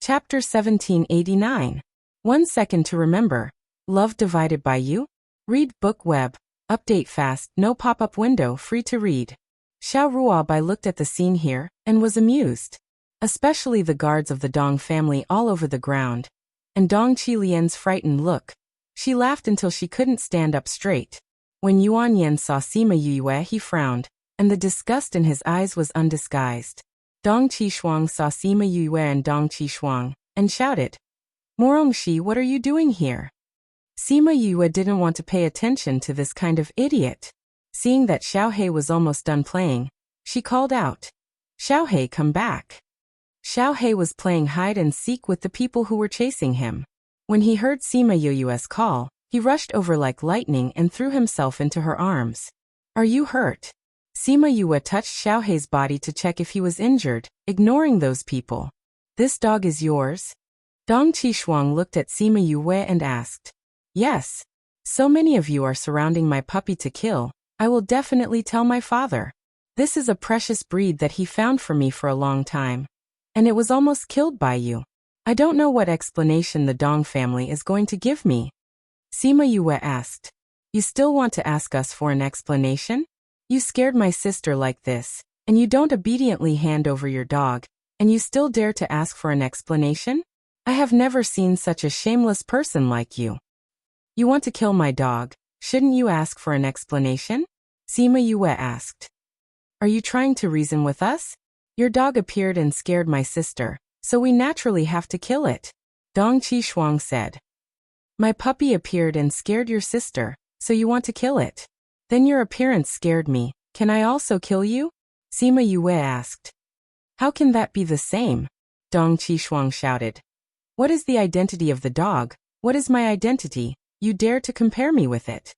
Chapter 1789. 1 Second to Remember. Love Divided by You? Read book web. Update fast, no pop-up window, free to read. Xiao Ruobai looked at the scene here, and was amused. Especially the guards of the Dong family all over the ground. And Dong Qilian's frightened look. She laughed until she couldn't stand up straight. When Yuan Yan saw Sima Yue, he frowned, and the disgust in his eyes was undisguised. Dong Qishuang saw Sima Yue and Dong Qishuang, and shouted, "Morongshi, what are you doing here?" Sima Yue didn't want to pay attention to this kind of idiot. Seeing that Xiaohei was almost done playing, she called out, "Xiaohei, come back." Xiaohei was playing hide and seek with the people who were chasing him. When he heard Sima Yue's call, he rushed over like lightning and threw himself into her arms. "Are you hurt?" Sima Yue touched Xiaohei's body to check if he was injured, ignoring those people. "This dog is yours?" Dong Qishuang looked at Sima Yue and asked. "Yes. So many of you are surrounding my puppy to kill. I will definitely tell my father. This is a precious breed that he found for me for a long time. And it was almost killed by you. I don't know what explanation the Dong family is going to give me." Sima Yue asked. "You still want to ask us for an explanation? You scared my sister like this, and you don't obediently hand over your dog, and you still dare to ask for an explanation? I have never seen such a shameless person like you. You want to kill my dog, shouldn't you ask for an explanation?" Sima Yue asked. "Are you trying to reason with us? Your dog appeared and scared my sister, so we naturally have to kill it," Dong Qishuang said. "My puppy appeared and scared your sister, so you want to kill it? Then your appearance scared me. Can I also kill you?" Sima Yue asked. "How can that be the same?" Dong Qishuang shouted. "What is the identity of the dog? What is my identity? You dare to compare me with it?"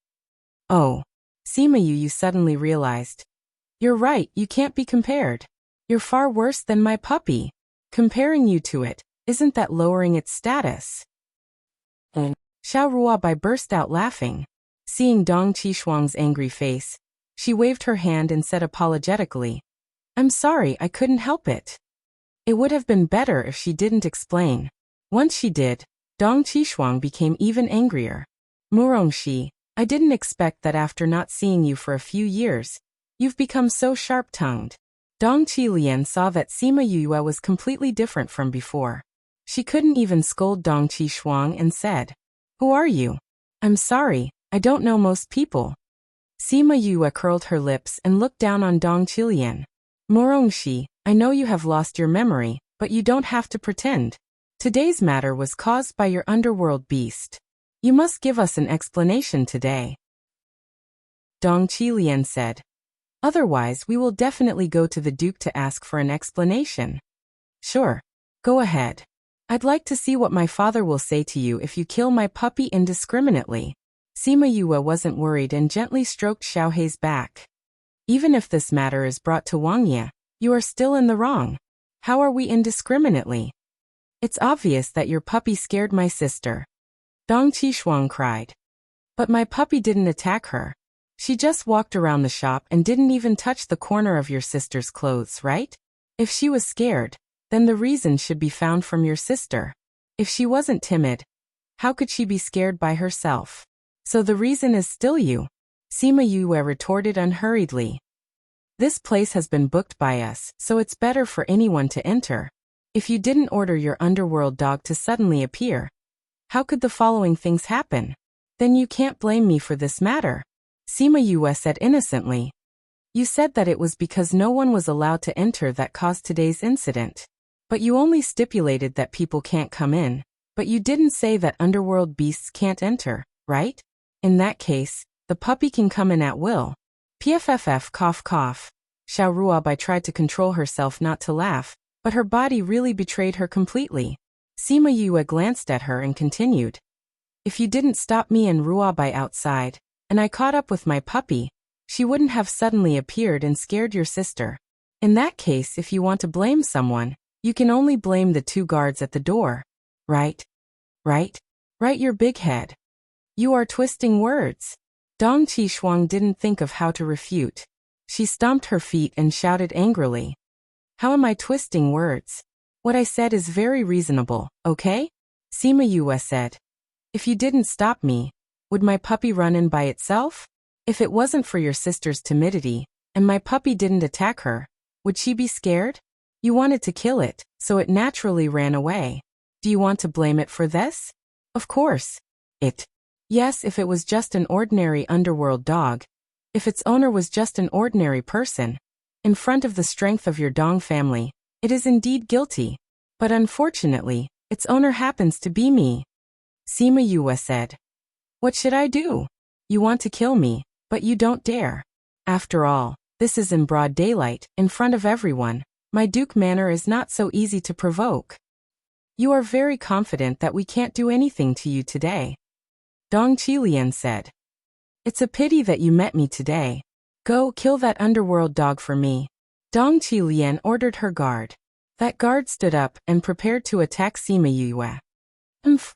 "Oh." Sima Yue suddenly realized. "You're right, you can't be compared. You're far worse than my puppy. Comparing you to it, isn't that lowering its status?" Xiao Ruobai burst out laughing. Seeing Dong Qishuang's angry face, she waved her hand and said apologetically, "I'm sorry, I couldn't help it." It would have been better if she didn't explain. Once she did, Dong Qishuang became even angrier. "Murongshi, I didn't expect that after not seeing you for a few years, you've become so sharp-tongued." Dong Qilian saw that Sima Yue was completely different from before. She couldn't even scold Dong Qishuang and said, "Who are you?" "I'm sorry, I don't know most people." Sima Yue curled her lips and looked down on Dong Qilian. "Morongshi, I know you have lost your memory, but you don't have to pretend. Today's matter was caused by your underworld beast. You must give us an explanation today," Dong Qilian said. "Otherwise we will definitely go to the Duke to ask for an explanation." "Sure. Go ahead. I'd like to see what my father will say to you if you kill my puppy indiscriminately." Sima Yue wasn't worried and gently stroked Xiaohei's back. "Even if this matter is brought to Wang Ye, you are still in the wrong. How are we indiscriminately? It's obvious that your puppy scared my sister," Dong Qishuang cried. "But my puppy didn't attack her. She just walked around the shop and didn't even touch the corner of your sister's clothes, right? If she was scared, then the reason should be found from your sister. If she wasn't timid, how could she be scared by herself? So the reason is still you," Sima Yue retorted unhurriedly. "This place has been booked by us, so it's better for anyone to enter. If you didn't order your underworld dog to suddenly appear, how could the following things happen? Then you can't blame me for this matter," Sima Yue said innocently. "You said that it was because no one was allowed to enter that caused today's incident. But you only stipulated that people can't come in, but you didn't say that underworld beasts can't enter, right? In that case, the puppy can come in at will." "Pfff, cough cough." Xiao Ruobai tried to control herself not to laugh, but her body really betrayed her completely. Sima Yue glanced at her and continued, "If you didn't stop me and Ruobai outside, and I caught up with my puppy, she wouldn't have suddenly appeared and scared your sister. In that case, if you want to blame someone, you can only blame the 2 guards at the door. Right? Right? Right, your big head. You are twisting words." Dong Qishuang didn't think of how to refute. She stomped her feet and shouted angrily, "How am I twisting words? What I said is very reasonable, okay? Sima Yue said. If you didn't stop me, would my puppy run in by itself? If it wasn't for your sister's timidity, and my puppy didn't attack her, would she be scared? You wanted to kill it, so it naturally ran away. Do you want to blame it for this? Of course. Yes, if it was just an ordinary underworld dog. If its owner was just an ordinary person. In front of the strength of your Dong family, it is indeed guilty. But unfortunately, its owner happens to be me. Sima Yue said. What should I do? You want to kill me, but you don't dare. After all, this is in broad daylight, in front of everyone. My Duke manner is not so easy to provoke. You are very confident that we can't do anything to you today. Dong Qilian said. It's a pity that you met me today. Go kill that underworld dog for me. Dong Qilian ordered her guard. That guard stood up and prepared to attack Sima Yue.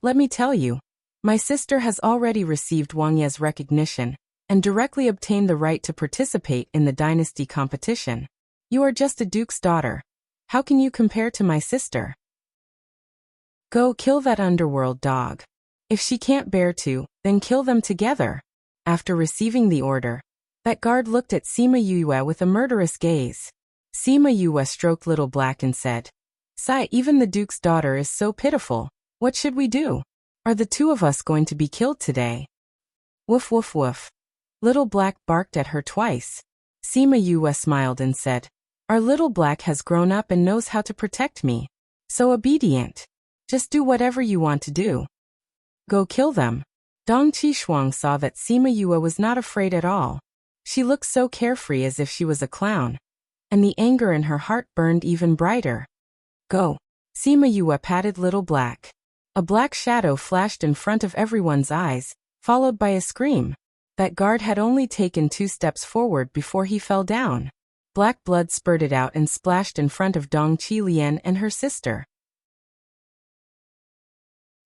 Let me tell you. My sister has already received Wang Ye's recognition and directly obtained the right to participate in the dynasty competition. You are just a duke's daughter. How can you compare to my sister? Go kill that underworld dog. If she can't bear to, then kill them together. After receiving the order, that guard looked at Sima Yue with a murderous gaze. Sima Yue stroked Little Black and said, Sai, even the duke's daughter is so pitiful. What should we do? Are the two of us going to be killed today? Woof woof woof. Little Black barked at her twice. Sima Yue smiled and said, Our Little Black has grown up and knows how to protect me. So obedient. Just do whatever you want to do. Go kill them. Dong Qishuang saw that Sima Yue was not afraid at all. She looked so carefree as if she was a clown. And the anger in her heart burned even brighter. Go. Sima Yue patted Little Black. A black shadow flashed in front of everyone's eyes, followed by a scream. That guard had only taken 2 steps forward before he fell down. Black blood spurted out and splashed in front of Dong Qilian and her sister.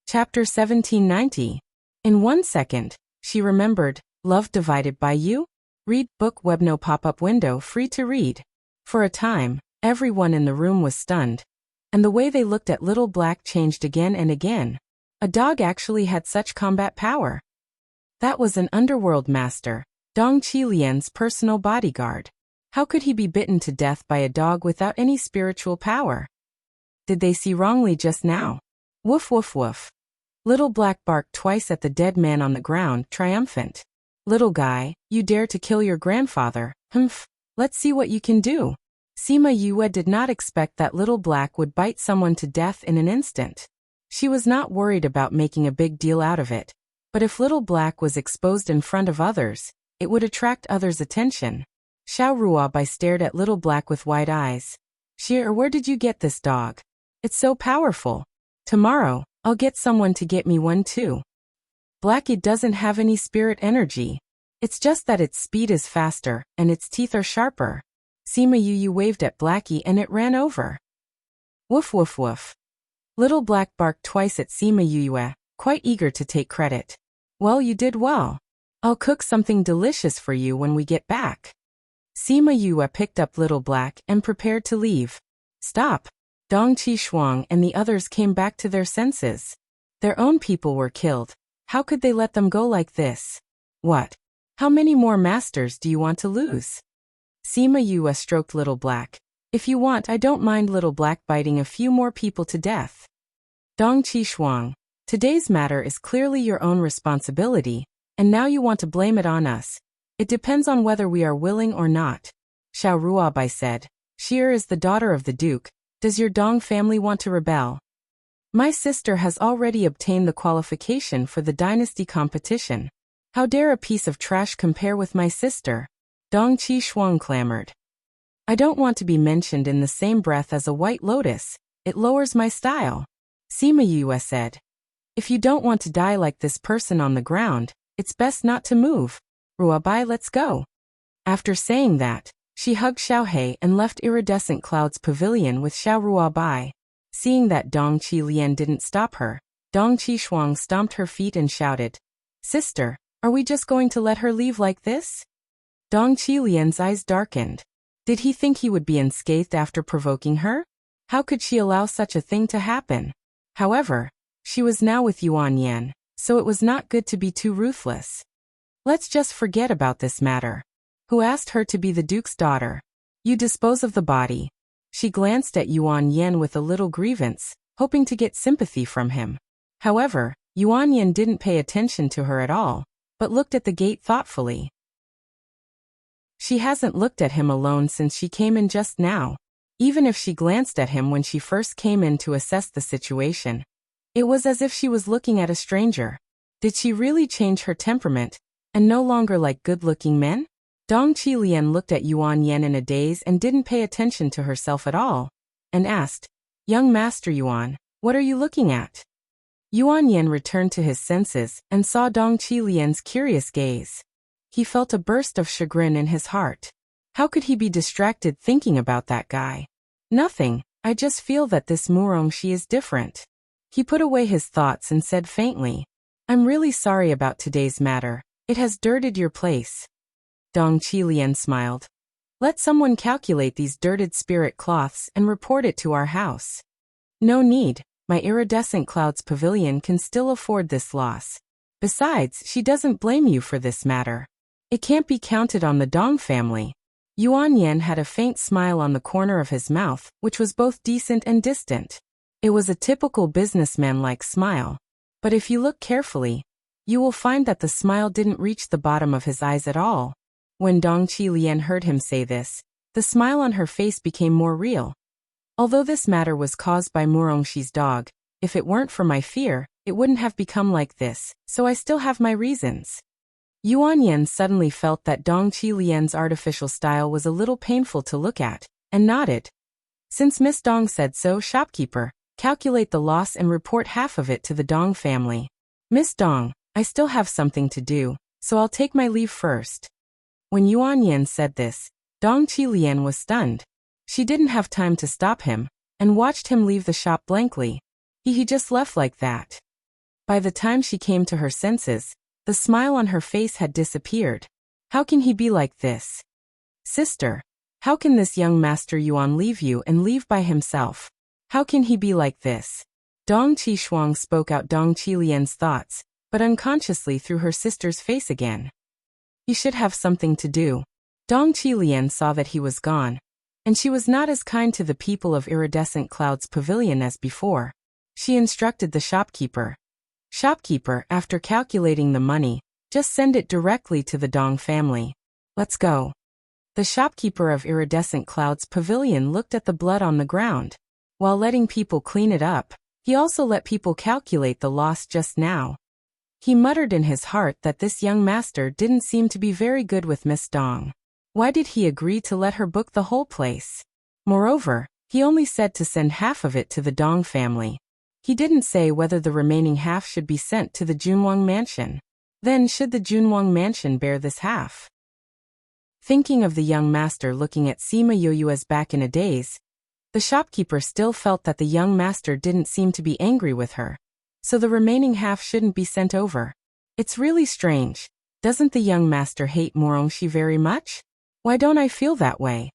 Chapter 1790. In 1 second, she remembered, Love Divided by You? Read book web no pop-up window free to read. For a time, everyone in the room was stunned. And the way they looked at Little Black changed again and again. A dog actually had such combat power. That was an underworld master, Dong Qilian's personal bodyguard. How could he be bitten to death by a dog without any spiritual power? Did they see wrongly just now? Woof woof woof. Little Black barked twice at the dead man on the ground, triumphant. Little guy, you dare to kill your grandfather, let's see what you can do. Sima Yue did not expect that Little Black would bite someone to death in an instant. She was not worried about making a big deal out of it. But if Little Black was exposed in front of others, it would attract others' attention. Xiao Ruobai stared at Little Black with wide eyes. Sheer, where did you get this dog? It's so powerful. Tomorrow, I'll get someone to get me one too. Blackie doesn't have any spirit energy. It's just that its speed is faster, and its teeth are sharper. Sima Yue waved at Blackie and it ran over. Woof woof woof. Little Black barked twice at Sima Yue, quite eager to take credit. Well, you did well. I'll cook something delicious for you when we get back. Sima Yue picked up Little Black and prepared to leave. Stop. Dong Qishuang and the others came back to their senses. Their own people were killed. How could they let them go like this? What? How many more masters do you want to lose? Sima Yue stroked Little Black. If you want, I don't mind Little Black biting a few more people to death. Dong Qishuang, today's matter is clearly your own responsibility, and now you want to blame it on us. It depends on whether we are willing or not. Xiao Ruobai said. Sheer is the daughter of the Duke. Does your Dong family want to rebel? My sister has already obtained the qualification for the dynasty competition. How dare a piece of trash compare with my sister? Dong Qishuang clamored. I don't want to be mentioned in the same breath as a white lotus. It lowers my style. Sima Yue said. If you don't want to die like this person on the ground, it's best not to move. Ruobai, let's go. After saying that, she hugged Xiao He and left Iridescent Cloud's pavilion with Xiao Ruobai. Seeing that Dong Qilian didn't stop her, Dong Qishuang stomped her feet and shouted, Sister, are we just going to let her leave like this? Dong Qilian's eyes darkened. Did he think he would be unscathed after provoking her? How could she allow such a thing to happen? However, she was now with Yuan Yan, so it was not good to be too ruthless. Let's just forget about this matter. Who asked her to be the Duke's daughter? You dispose of the body. She glanced at Yuan Yan with a little grievance, hoping to get sympathy from him. However, Yuan Yan didn't pay attention to her at all, but looked at the gate thoughtfully. She hasn't looked at him alone since she came in just now. Even if she glanced at him when she first came in to assess the situation, it was as if she was looking at a stranger. Did she really change her temperament, and no longer like good-looking men? Dong Qilian looked at Yuan Yan in a daze and didn't pay attention to herself at all, and asked, "Young Master Yuan, what are you looking at?" Yuan Yan returned to his senses and saw Dong Qilian's curious gaze. He felt a burst of chagrin in his heart. How could he be distracted thinking about that guy? Nothing, I just feel that this Murongxi is different. He put away his thoughts and said faintly, "I'm really sorry about today's matter. It has dirted your place." Dong Qilian smiled. "Let someone calculate these dirted spirit cloths and report it to our house." "No need, my iridescent clouds pavilion can still afford this loss. Besides, she doesn't blame you for this matter. It can't be counted on the Dong family." Yuan Yan had a faint smile on the corner of his mouth, which was both decent and distant. It was a typical businessman-like smile. But if you look carefully, you will find that the smile didn't reach the bottom of his eyes at all. When Dong Qilian heard him say this, the smile on her face became more real. "Although this matter was caused by Murongxi's dog, if it weren't for my fear, it wouldn't have become like this, so I still have my reasons." Yuan Yan suddenly felt that Dong Qilian's artificial style was a little painful to look at, and nodded. "Since Miss Dong said so, shopkeeper, calculate the loss and report half of it to the Dong family." "Miss Dong, I still have something to do, so I'll take my leave first." When Yuan Yan said this, Dong Qilian was stunned. She didn't have time to stop him, and watched him leave the shop blankly. He just left like that. By the time she came to her senses, the smile on her face had disappeared. How can he be like this? "Sister, how can this young Master Yuan leave you and leave by himself? How can he be like this?" Dong Qishuang spoke out Dong Qilian's thoughts, but unconsciously through her sister's face again. "You should have something to do." Dong Qilian saw that he was gone, and she was not as kind to the people of Iridescent Cloud's pavilion as before. She instructed the shopkeeper. "Shopkeeper, after calculating the money, just send it directly to the Dong family. Let's go." The shopkeeper of Iridescent Cloud's pavilion looked at the blood on the ground. While letting people clean it up, he also let people calculate the loss just now. He muttered in his heart that this young master didn't seem to be very good with Miss Dong. Why did he agree to let her book the whole place? Moreover, he only said to send half of it to the Dong family. He didn't say whether the remaining half should be sent to the Junwang mansion. Then should the Junwang mansion bear this half? Thinking of the young master looking at Sima Yoyu as back in a daze, the shopkeeper still felt that the young master didn't seem to be angry with her. So the remaining half shouldn't be sent over. It's really strange. Doesn't the young master hate Murongxi very much? Why don't I feel that way?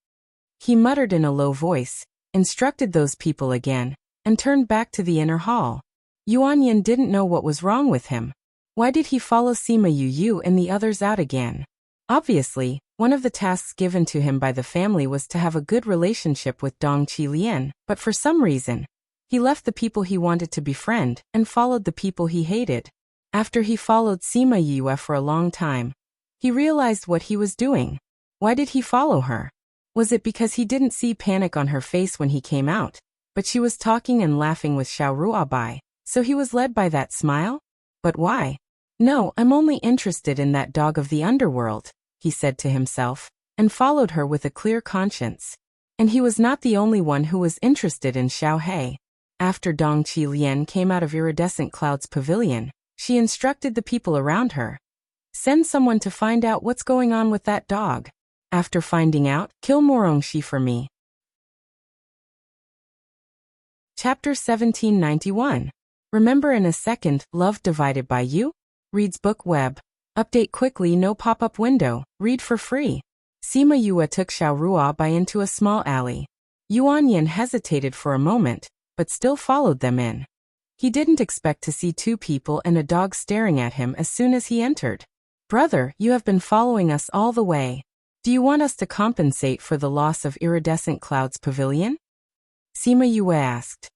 He muttered in a low voice, instructed those people again, and turned back to the inner hall. Yuan Yan didn't know what was wrong with him. Why did he follow Sima Yu and the others out again? Obviously, one of the tasks given to him by the family was to have a good relationship with Dong Qilian, but for some reason, he left the people he wanted to befriend and followed the people he hated. After he followed Sima Yue for a long time, he realized what he was doing. Why did he follow her? Was it because he didn't see panic on her face when he came out, but she was talking and laughing with Xiao Ruabai, so he was led by that smile? But why? "No, I'm only interested in that dog of the underworld," he said to himself, and followed her with a clear conscience. And he was not the only one who was interested in Xiao He. After Dong Qilian came out of Iridescent Cloud's pavilion, she instructed the people around her. "Send someone to find out what's going on with that dog. After finding out, kill Murongxi for me." Chapter 1791. Remember in a second, Love Divided by You? Reads Book Web. Update quickly, no pop-up window. Read for free. Sima Yue took Xiao Ruabai into a small alley. Yuan Yin hesitated for a moment, but still followed them in. He didn't expect to see two people and a dog staring at him as soon as he entered. Brother, you have been following us all the way. Do you want us to compensate for the loss of Iridescent Cloud's pavilion? Sima Yue asked.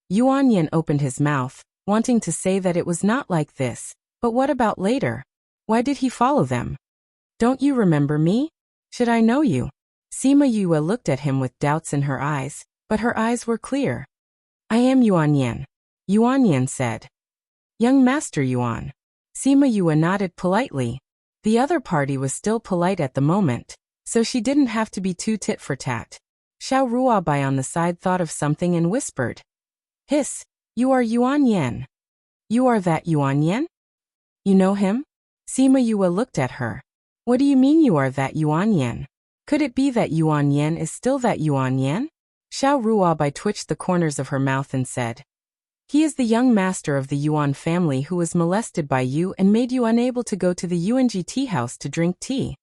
Yuan Yin opened his mouth, wanting to say that it was not like this, but what about later? Why did he follow them? Don't you remember me? Should I know you? Sima Yue looked at him with doubts in her eyes, but her eyes were clear. I am Yuan Yin. Yuan Yin said. Young Master Yuan. Sima Yue nodded politely. The other party was still polite at the moment, so she didn't have to be too tit for tat. Xiao Ruobai on the side thought of something and whispered. Hiss, you are Yuan Yin. You are that Yuan Yin? You know him? Sima Yue looked at her. What do you mean you are that Yuan Yin? Could it be that Yuan Yin is still that Yuan Yin? Xiao Ruobai twitched the corners of her mouth and said. He is the young master of the Yuan family who was molested by you and made you unable to go to the Yuanji tea house to drink tea.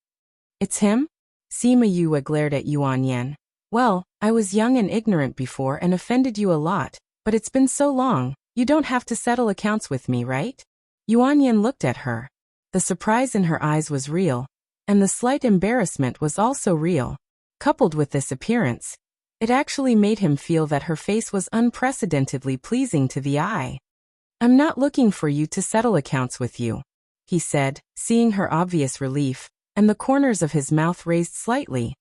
It's him? Sima Yue glared at Yuan Yin. Well, I was young and ignorant before and offended you a lot, but it's been so long, you don't have to settle accounts with me, right? Yuan Yin looked at her. The surprise in her eyes was real, and the slight embarrassment was also real. Coupled with this appearance, it actually made him feel that her face was unprecedentedly pleasing to the eye. I'm not looking for you to settle accounts with you, he said, seeing her obvious relief, and the corners of his mouth raised slightly.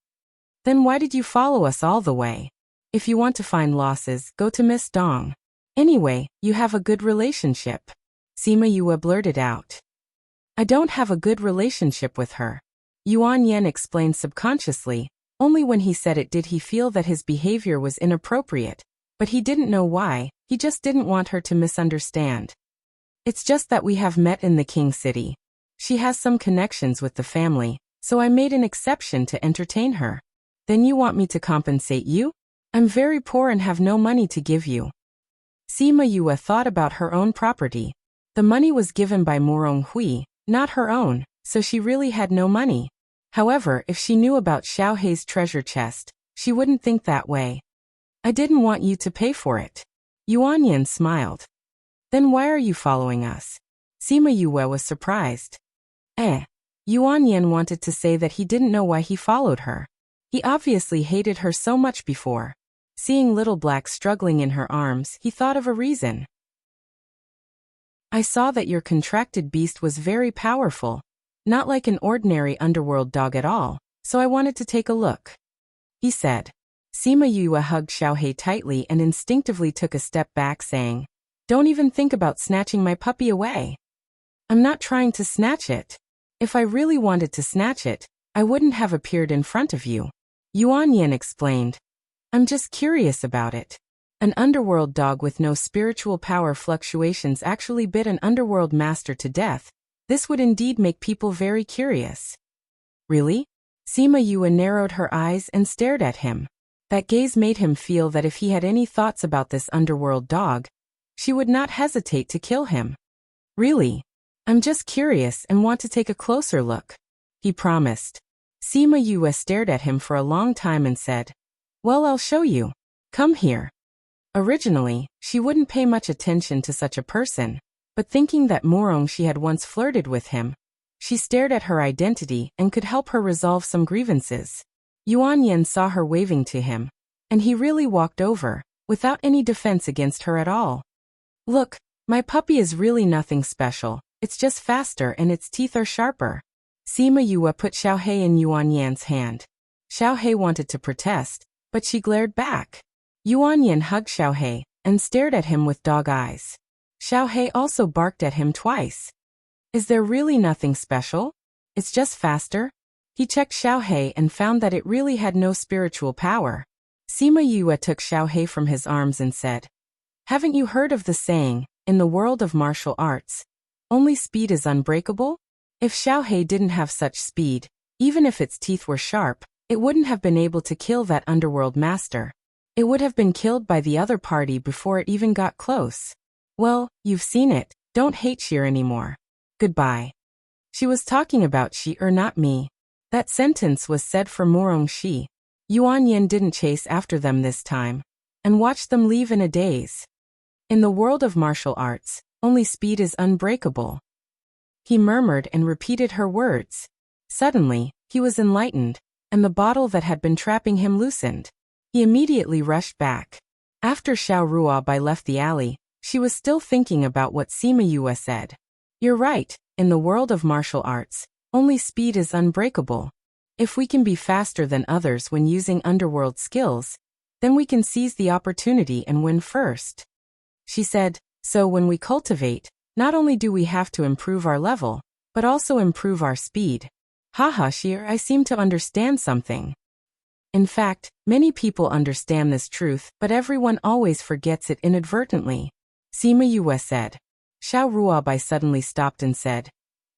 Then why did you follow us all the way? If you want to find losses, go to Miss Dong. Anyway, you have a good relationship. Sima Yue blurted out. I don't have a good relationship with her. Yuan Yin explained subconsciously. Only when he said it did he feel that his behavior was inappropriate, but he didn't know why, he just didn't want her to misunderstand. It's just that we have met in the King City. She has some connections with the family, so I made an exception to entertain her. Then you want me to compensate you? I'm very poor and have no money to give you. Sima Yue thought about her own property. The money was given by Murong Hui, not her own, so she really had no money. However, if she knew about Xiao Hei's treasure chest, she wouldn't think that way. I didn't want you to pay for it. Yuan Yin smiled. Then why are you following us? Sima Yue was surprised. Yuan Yin wanted to say that he didn't know why he followed her. He obviously hated her so much before. Seeing Little Black struggling in her arms, he thought of a reason. I saw that your contracted beast was very powerful. Not like an ordinary underworld dog at all, so I wanted to take a look, he said. Sima Yue hugged Xiao Hei tightly and instinctively took a step back, saying, Don't even think about snatching my puppy away. I'm not trying to snatch it. If I really wanted to snatch it, I wouldn't have appeared in front of you. Yuan Yin explained. I'm just curious about it. An underworld dog with no spiritual power fluctuations actually bit an underworld master to death. This would indeed make people very curious. Really? Sima Yue narrowed her eyes and stared at him. That gaze made him feel that if he had any thoughts about this underworld dog, she would not hesitate to kill him. Really? I'm just curious and want to take a closer look, he promised. Sima Yue stared at him for a long time and said, Well, I'll show you. Come here. Originally, she wouldn't pay much attention to such a person. But thinking that Murong she had once flirted with him, she stared at her identity and could help her resolve some grievances. Yuan Yin saw her waving to him, and he really walked over, without any defense against her at all. Look, my puppy is really nothing special, it's just faster and its teeth are sharper. Sima Yue put Xiao Hei in Yuan Yin's hand. Xiao Hei wanted to protest, but she glared back. Yuan Yin hugged Xiao Hei and stared at him with dog eyes. Xiao Hei also barked at him twice. Is there really nothing special? It's just faster? He checked Xiao Hei and found that it really had no spiritual power. Sima Yue took Xiao Hei from his arms and said, Haven't you heard of the saying, in the world of martial arts, only speed is unbreakable? If Xiao Hei didn't have such speed, even if its teeth were sharp, it wouldn't have been able to kill that underworld master. It would have been killed by the other party before it even got close. Well, you've seen it, don't hate Sheer anymore. Goodbye. She was talking about Shi not me. That sentence was said for Murong Shi. Yuan Yin didn't chase after them this time, and watched them leave in a daze. In the world of martial arts, only speed is unbreakable. He murmured and repeated her words. Suddenly, he was enlightened, and the bottle that had been trapping him loosened. He immediately rushed back. After Xiao Ruobai left the alley, she was still thinking about what Sima Yue said. You're right, in the world of martial arts, only speed is unbreakable. If we can be faster than others when using underworld skills, then we can seize the opportunity and win first. She said, so when we cultivate, not only do we have to improve our level, but also improve our speed. Haha, Shir, I seem to understand something. In fact, many people understand this truth, but everyone always forgets it inadvertently. Sima Yue said. Xiao Ruobai suddenly stopped and said,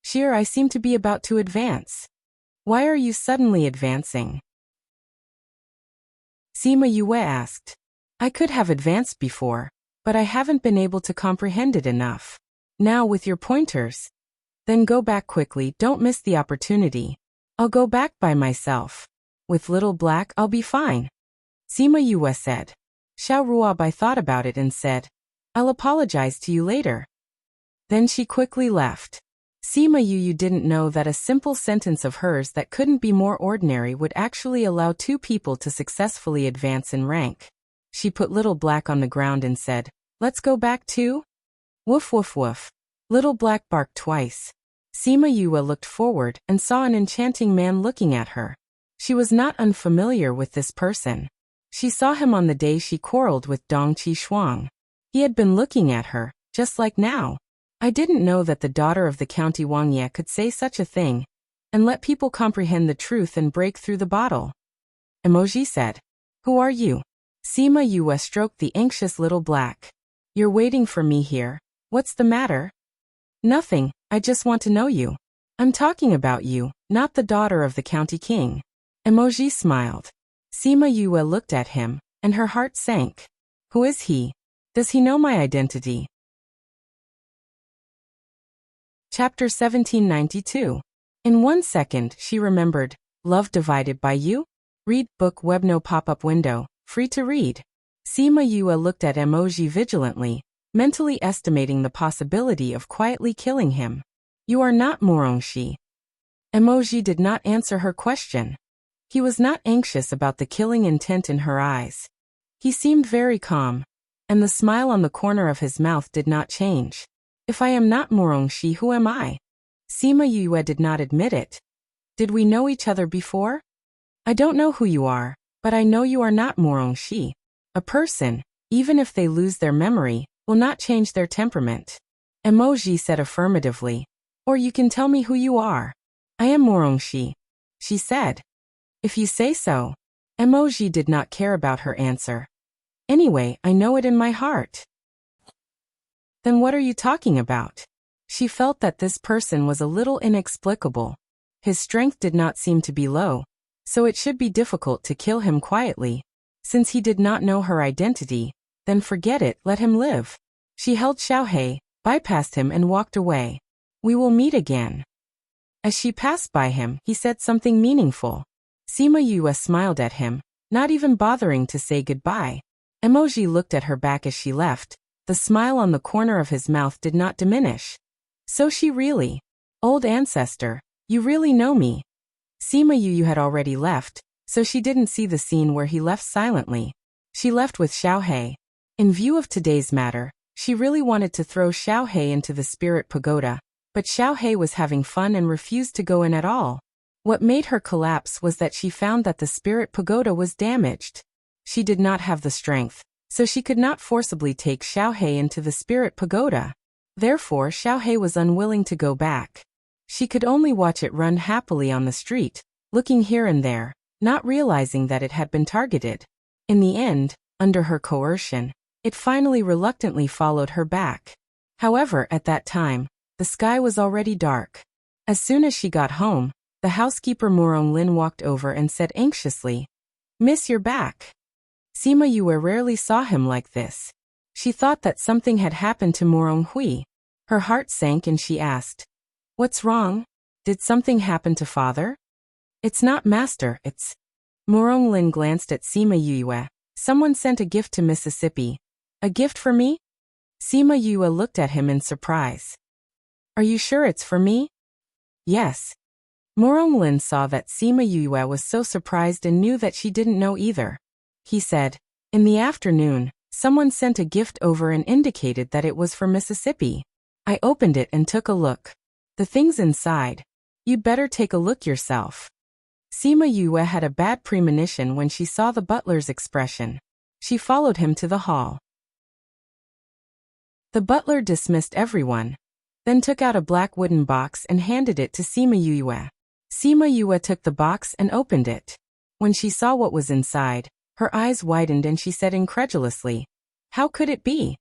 Shir, I seem to be about to advance. Why are you suddenly advancing? Sima Yue asked. I could have advanced before, but I haven't been able to comprehend it enough. Now with your pointers. Then go back quickly, don't miss the opportunity. I'll go back by myself. With Little Black, I'll be fine. Sima Yue said. Xiao Ruobai thought about it and said, I'll apologize to you later. Then she quickly left. Sima Yue didn't know that a simple sentence of hers that couldn't be more ordinary would actually allow two people to successfully advance in rank. She put Little Black on the ground and said, Let's go back too? Woof woof woof. Little Black barked twice. Sima Yue looked forward and saw an enchanting man looking at her. She was not unfamiliar with this person. She saw him on the day she quarreled with Dong Qi Shuang. He had been looking at her, just like now. I didn't know that the daughter of the County Wangye could say such a thing, and let people comprehend the truth and break through the bottle. Emoji said. Who are you? Sima Yue stroked the anxious Little Black. You're waiting for me here. What's the matter? Nothing, I just want to know you. I'm talking about you, not the daughter of the county king. Emoji smiled. Sima Yue looked at him, and her heart sank. Who is he? Does he know my identity? Chapter 1792. In 1 second, she remembered, Love Divided by You? Read book web no pop-up window, free to read. Sima Yue looked at Emoji vigilantly, mentally estimating the possibility of quietly killing him. You are not Morongshi. Emoji did not answer her question. He was not anxious about the killing intent in her eyes. He seemed very calm, and the smile on the corner of his mouth did not change. If I am not Morongshi, who am I? Sima Yue did not admit it. Did we know each other before? I don't know who you are, but I know you are not Morongshi. A person, even if they lose their memory, will not change their temperament. Emoji said affirmatively. Or you can tell me who you are. I am Morongshi, she said. If you say so. Emoji did not care about her answer. Anyway, I know it in my heart. Then what are you talking about? She felt that this person was a little inexplicable. His strength did not seem to be low, so it should be difficult to kill him quietly. Since he did not know her identity, then forget it, let him live. She held Xiaohei, bypassed him and walked away. We will meet again. As she passed by him, he said something meaningful. Sima Yue smiled at him, not even bothering to say goodbye. Emoji looked at her back as she left. The smile on the corner of his mouth did not diminish. So she really, old ancestor, you really know me. Sima Yue had already left, so she didn't see the scene where he left silently. She left with Xiaohei. In view of today's matter, she really wanted to throw Xiaohei into the spirit pagoda, but Xiaohei was having fun and refused to go in at all. What made her collapse was that she found that the spirit pagoda was damaged. She did not have the strength, so she could not forcibly take Xiaohei into the spirit pagoda. Therefore, Xiaohei was unwilling to go back. She could only watch it run happily on the street, looking here and there, not realizing that it had been targeted. In the end, under her coercion, it finally reluctantly followed her back. However, at that time, the sky was already dark. As soon as she got home, the housekeeper Morong Lin walked over and said anxiously, Miss, you're back. Sima Yue rarely saw him like this. She thought that something had happened to Morong Hui. Her heart sank and she asked, What's wrong? Did something happen to father? It's not master, it's... Moronglin glanced at Sima Yue. Someone sent a gift to Mississippi. A gift for me? Sima Yue looked at him in surprise. Are you sure it's for me? Yes. Moronglin saw that Sima Yue was so surprised and knew that she didn't know either. He said, in the afternoon, someone sent a gift over and indicated that it was for Mississippi. I opened it and took a look. The thing's inside. You'd better take a look yourself. Sima Yue had a bad premonition when she saw the butler's expression. She followed him to the hall. The butler dismissed everyone, then took out a black wooden box and handed it to Sima Yue. Sima Yue took the box and opened it. When she saw what was inside, her eyes widened and she said incredulously, how could it be?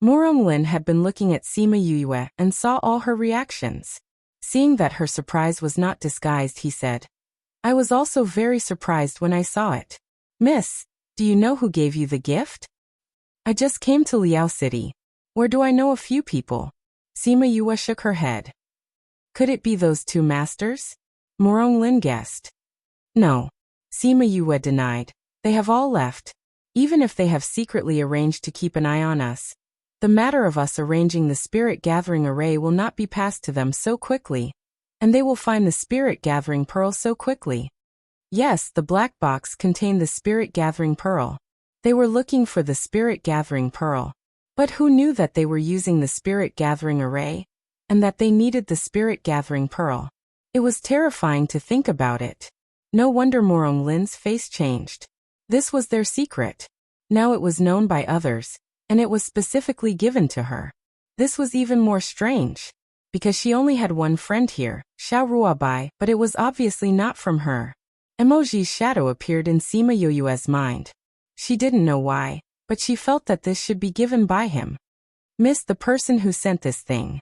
Moronglin had been looking at Sima Yue and saw all her reactions. Seeing that her surprise was not disguised, he said, I was also very surprised when I saw it. Miss, do you know who gave you the gift? I just came to Liao City. Where do I know a few people? Sima Yue shook her head. Could it be those two masters? Moronglin guessed. No. Sima Yue denied. They have all left. Even if they have secretly arranged to keep an eye on us, the matter of us arranging the spirit-gathering array will not be passed to them so quickly. And they will find the spirit-gathering pearl so quickly. Yes, the black box contained the spirit-gathering pearl. They were looking for the spirit-gathering pearl. But who knew that they were using the spirit-gathering array? And that they needed the spirit-gathering pearl? It was terrifying to think about it. No wonder Moronglin's face changed. This was their secret. Now it was known by others, and it was specifically given to her. This was even more strange, because she only had one friend here, Xiao Ruabai, but it was obviously not from her. Emoji's shadow appeared in Sima Yue's mind. She didn't know why, but she felt that this should be given by him. Miss, the person who sent this thing.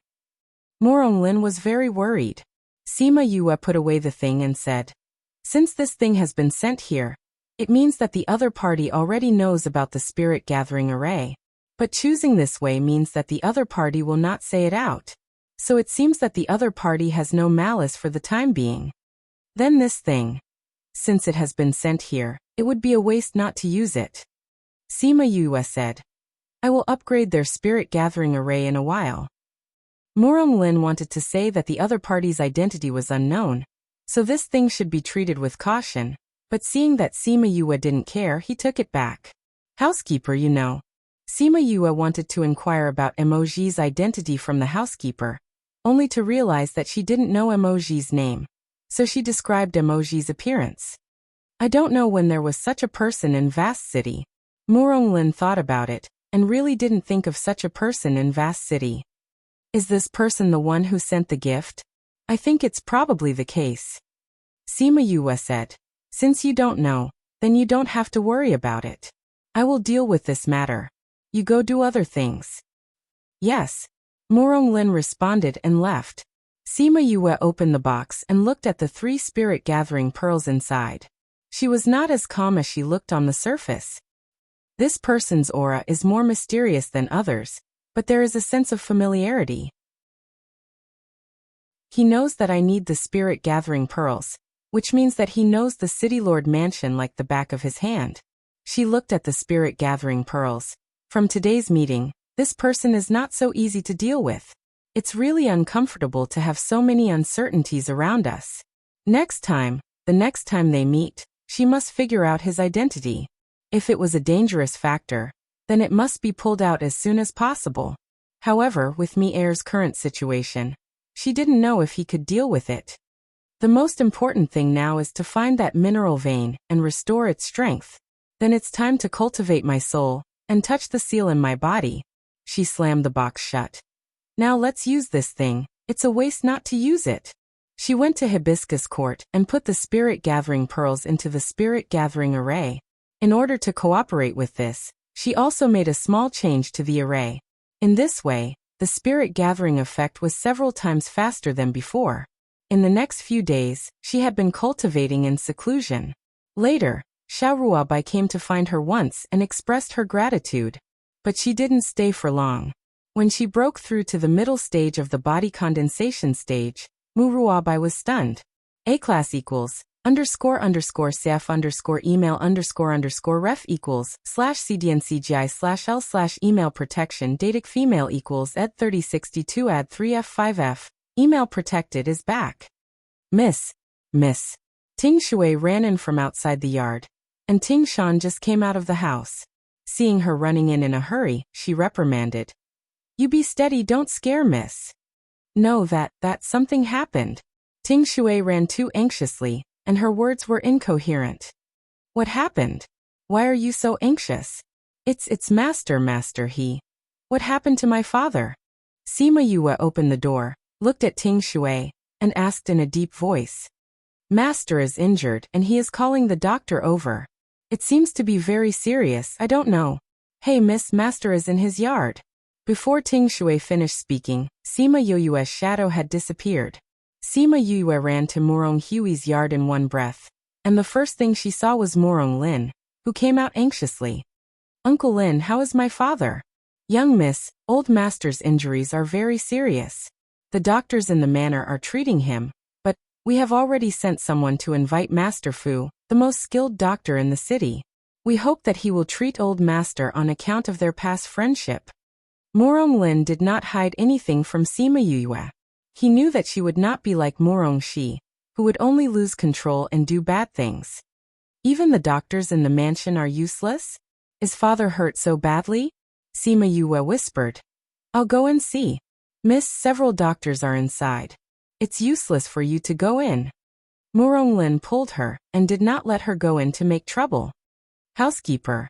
Moronglin was very worried. Sima Yue put away the thing and said, since this thing has been sent here, it means that the other party already knows about the spirit-gathering array. But choosing this way means that the other party will not say it out. So it seems that the other party has no malice for the time being. Then this thing. Since it has been sent here, it would be a waste not to use it. Sima Yue said, I will upgrade their spirit-gathering array in a while. Moronglin wanted to say that the other party's identity was unknown, so this thing should be treated with caution, but seeing that Sima Yue didn't care, he took it back. Housekeeper, you know. Sima Yue wanted to inquire about Emoji's identity from the housekeeper, only to realize that she didn't know Emoji's name, so she described Emoji's appearance. I don't know when there was such a person in Vast City. Moronglin thought about it, and really didn't think of such a person in Vast City. Is this person the one who sent the gift? I think it's probably the case. Sima Yue said, since you don't know, then you don't have to worry about it. I will deal with this matter. You go do other things. Yes. Moronglin responded and left. Sima Yue opened the box and looked at the 3 spirit-gathering pearls inside. She was not as calm as she looked on the surface. This person's aura is more mysterious than others, but there is a sense of familiarity. He knows that I need the spirit-gathering pearls, which means that he knows the City Lord mansion like the back of his hand. She looked at the spirit-gathering pearls. From today's meeting, this person is not so easy to deal with. It's really uncomfortable to have so many uncertainties around us. The next time they meet, she must figure out his identity. If it was a dangerous factor, then it must be pulled out as soon as possible. However, with Mi-Er's current situation, she didn't know if he could deal with it. The most important thing now is to find that mineral vein and restore its strength. Then it's time to cultivate my soul and touch the seal in my body. She slammed the box shut. Now let's use this thing. It's a waste not to use it. She went to Hibiscus Court and put the spirit-gathering pearls into the spirit-gathering array. In order to cooperate with this, she also made a small change to the array. In this way, the spirit-gathering effect was several times faster than before. In the next few days, she had been cultivating in seclusion. Later, Xiao Ruabai came to find her once and expressed her gratitude. But she didn't stay for long. When she broke through to the middle stage of the body condensation stage, Mu Ruabai was stunned. A class equals, __cf_email_ref equals /cdncgi/l/email protection datic female equals ed3062 add 3f5f. Email protected is back. Miss. Ting Shui ran in from outside the yard, and Ting Shan just came out of the house. Seeing her running in a hurry, she reprimanded. You be steady, don't scare miss. No, that something happened. Ting Shui ran too anxiously, and her words were incoherent. What happened? Why are you so anxious? It's master he. What happened to my father? Sima Yue opened the door, looked at Ting Shui, and asked in a deep voice. Master is injured and he is calling the doctor over. It seems to be very serious, I don't know. Hey miss, master is in his yard. Before Ting Shui finished speaking, Sima Yue's shadow had disappeared. Sima Yue ran to Morong Hui's yard in one breath, and the first thing she saw was Morong Lin, who came out anxiously. Uncle Lin, how is my father? Young miss, old master's injuries are very serious. The doctors in the manor are treating him, but we have already sent someone to invite Master Fu, the most skilled doctor in the city. We hope that he will treat old master on account of their past friendship. Morong Lin did not hide anything from Sima Yue. He knew that she would not be like Morong Shi, who would only lose control and do bad things. Even the doctors in the mansion are useless? Is father hurt so badly? Sima Yue whispered. I'll go and see. Miss, several doctors are inside. It's useless for you to go in. Morong Lin pulled her and did not let her go in to make trouble. Housekeeper.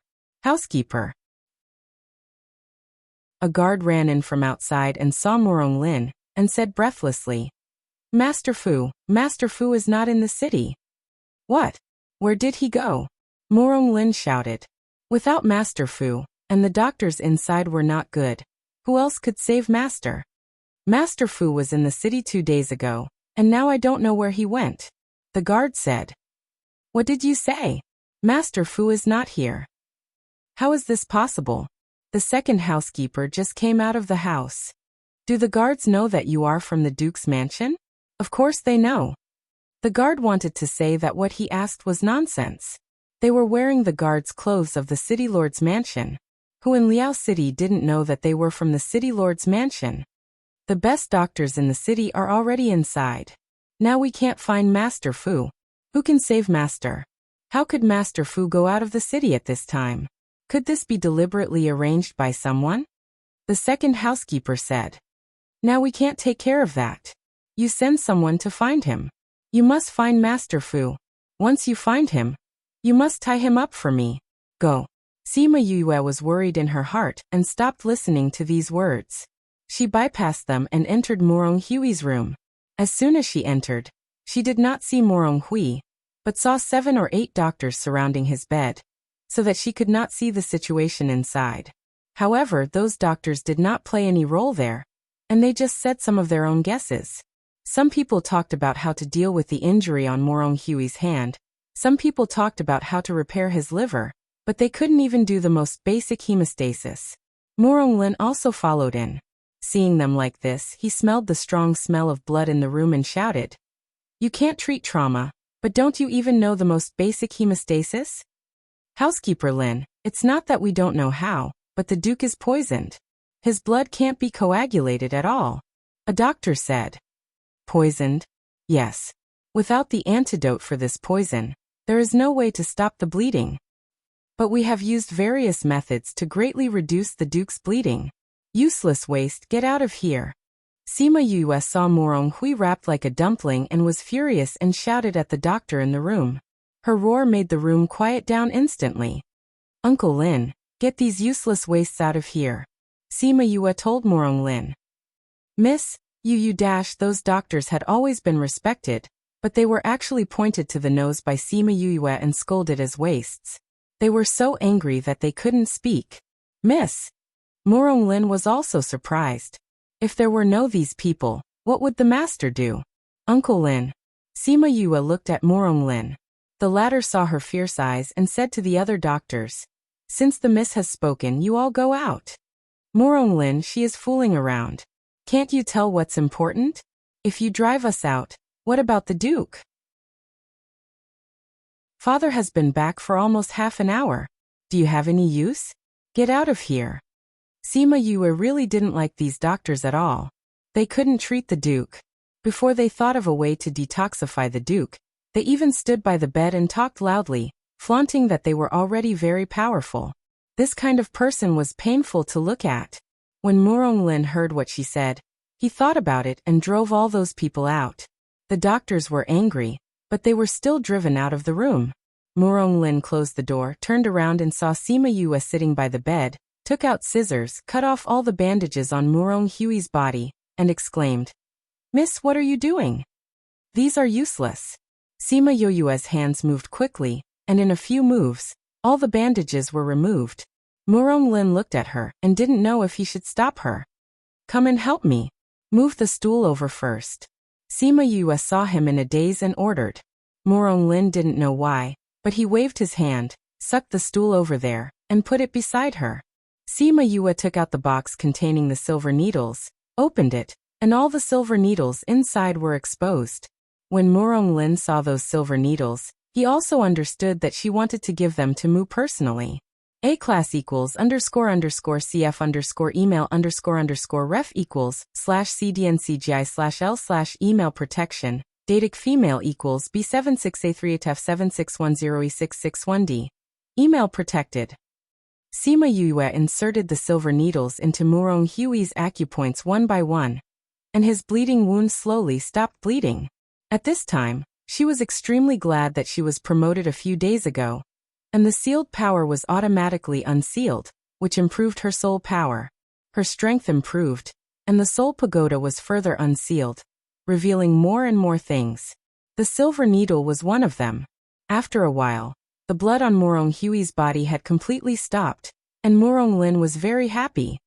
A guard ran in from outside and saw Morong Lin, and said breathlessly, Master Fu is not in the city. What? Where did he go? Morong Lin shouted. Without Master Fu, and the doctors inside were not good, who else could save Master? Master Fu was in the city 2 days ago, and now I don't know where he went. The guard said. What did you say? Master Fu is not here. How is this possible? The second housekeeper just came out of the house. Do the guards know that you are from the Duke's mansion? Of course they know. The guard wanted to say that what he asked was nonsense. They were wearing the guard's clothes of the city lord's mansion, who in Liao City didn't know that they were from the city lord's mansion. The best doctors in the city are already inside. Now we can't find Master Fu. Who can save Master? How could Master Fu go out of the city at this time? Could this be deliberately arranged by someone? The second housekeeper said. Now we can't take care of that. You send someone to find him. You must find Master Fu. Once you find him, you must tie him up for me. Go. Sima Yue was worried in her heart and stopped listening to these words. She bypassed them and entered Morong Hui's room. As soon as she entered, she did not see Morong Hui, but saw 7 or 8 doctors surrounding his bed, so that she could not see the situation inside. However, those doctors did not play any role there, and they just said some of their own guesses. Some people talked about how to deal with the injury on Morong Hui's hand. Some people talked about how to repair his liver, but they couldn't even do the most basic hemostasis. Morong Lin also followed in. Seeing them like this, he smelled the strong smell of blood in the room and shouted, You can't treat trauma, but don't you even know the most basic hemostasis? Housekeeper Lin, it's not that we don't know how, but the Duke is poisoned. His blood can't be coagulated at all. A doctor said. Poisoned? Yes. Without the antidote for this poison, there is no way to stop the bleeding. But we have used various methods to greatly reduce the Duke's bleeding. Useless waste, get out of here. Sima Yue saw Morong Hui wrapped like a dumpling and was furious and shouted at the doctor in the room. Her roar made the room quiet down instantly. Uncle Lin, get these useless wastes out of here. Sima Yue told Morong Lin. Miss, those doctors had always been respected, but they were actually pointed to the nose by Sima Yue and scolded as wastes. They were so angry that they couldn't speak. Miss. Morong Lin was also surprised. If there were no these people, what would the master do? Uncle Lin. Sima Yue looked at Morong Lin. The latter saw her fierce eyes and said to the other doctors, Since the miss has spoken, you all go out. Morong Lin, she is fooling around. Can't you tell what's important? If you drive us out, what about the Duke? Father has been back for almost half an hour. Do you have any use? Get out of here. Sima Yue really didn't like these doctors at all. They couldn't treat the Duke. Before they thought of a way to detoxify the Duke, they even stood by the bed and talked loudly, flaunting that they were already very powerful. This kind of person was painful to look at. When Murong Lin heard what she said, he thought about it and drove all those people out. The doctors were angry, but they were still driven out of the room. Murong Lin closed the door, turned around and saw Sima Yue sitting by the bed, took out scissors, cut off all the bandages on Murong Hui's body, and exclaimed, "Miss, what are you doing? These are useless." Sima Yue's hands moved quickly, and in a few moves, all the bandages were removed. Murong Lin looked at her and didn't know if he should stop her. "Come and help me. Move the stool over first." Sima Yue saw him in a daze and ordered. Murong Lin didn't know why, but he waved his hand, sucked the stool over there, and put it beside her. Sima Yue took out the box containing the silver needles, opened it, and all the silver needles inside were exposed. When Murong Lin saw those silver needles, he also understood that she wanted to give them to Mu personally. A class equals __cf email _ref equals /cdncgi/l/ email protection. Datic female equals B76A3ATF7610E661D. Email protected. Sima Yue inserted the silver needles into Murong Hui's acupoints one by one, and his bleeding wound slowly stopped bleeding. At this time, she was extremely glad that she was promoted a few days ago, and the sealed power was automatically unsealed, which improved her soul power. Her strength improved, and the soul pagoda was further unsealed, revealing more and more things. The silver needle was one of them. After a while, the blood on Murong Hui's body had completely stopped, and Murong Lin was very happy.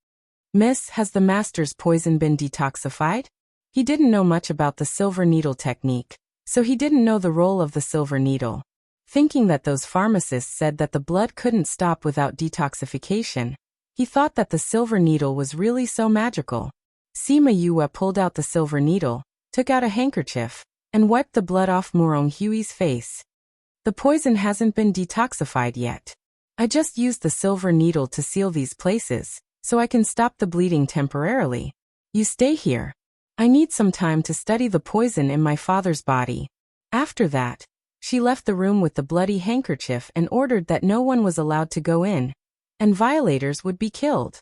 "Miss, has the master's poison been detoxified?" He didn't know much about the silver needle technique, so he didn't know the role of the silver needle. Thinking that those pharmacists said that the blood couldn't stop without detoxification, he thought that the silver needle was really so magical. Sima Yue pulled out the silver needle, took out a handkerchief, and wiped the blood off Murong Hui's face. "The poison hasn't been detoxified yet. I just used the silver needle to seal these places, so I can stop the bleeding temporarily. You stay here. I need some time to study the poison in my father's body." After that, she left the room with the bloody handkerchief and ordered that no one was allowed to go in, and violators would be killed.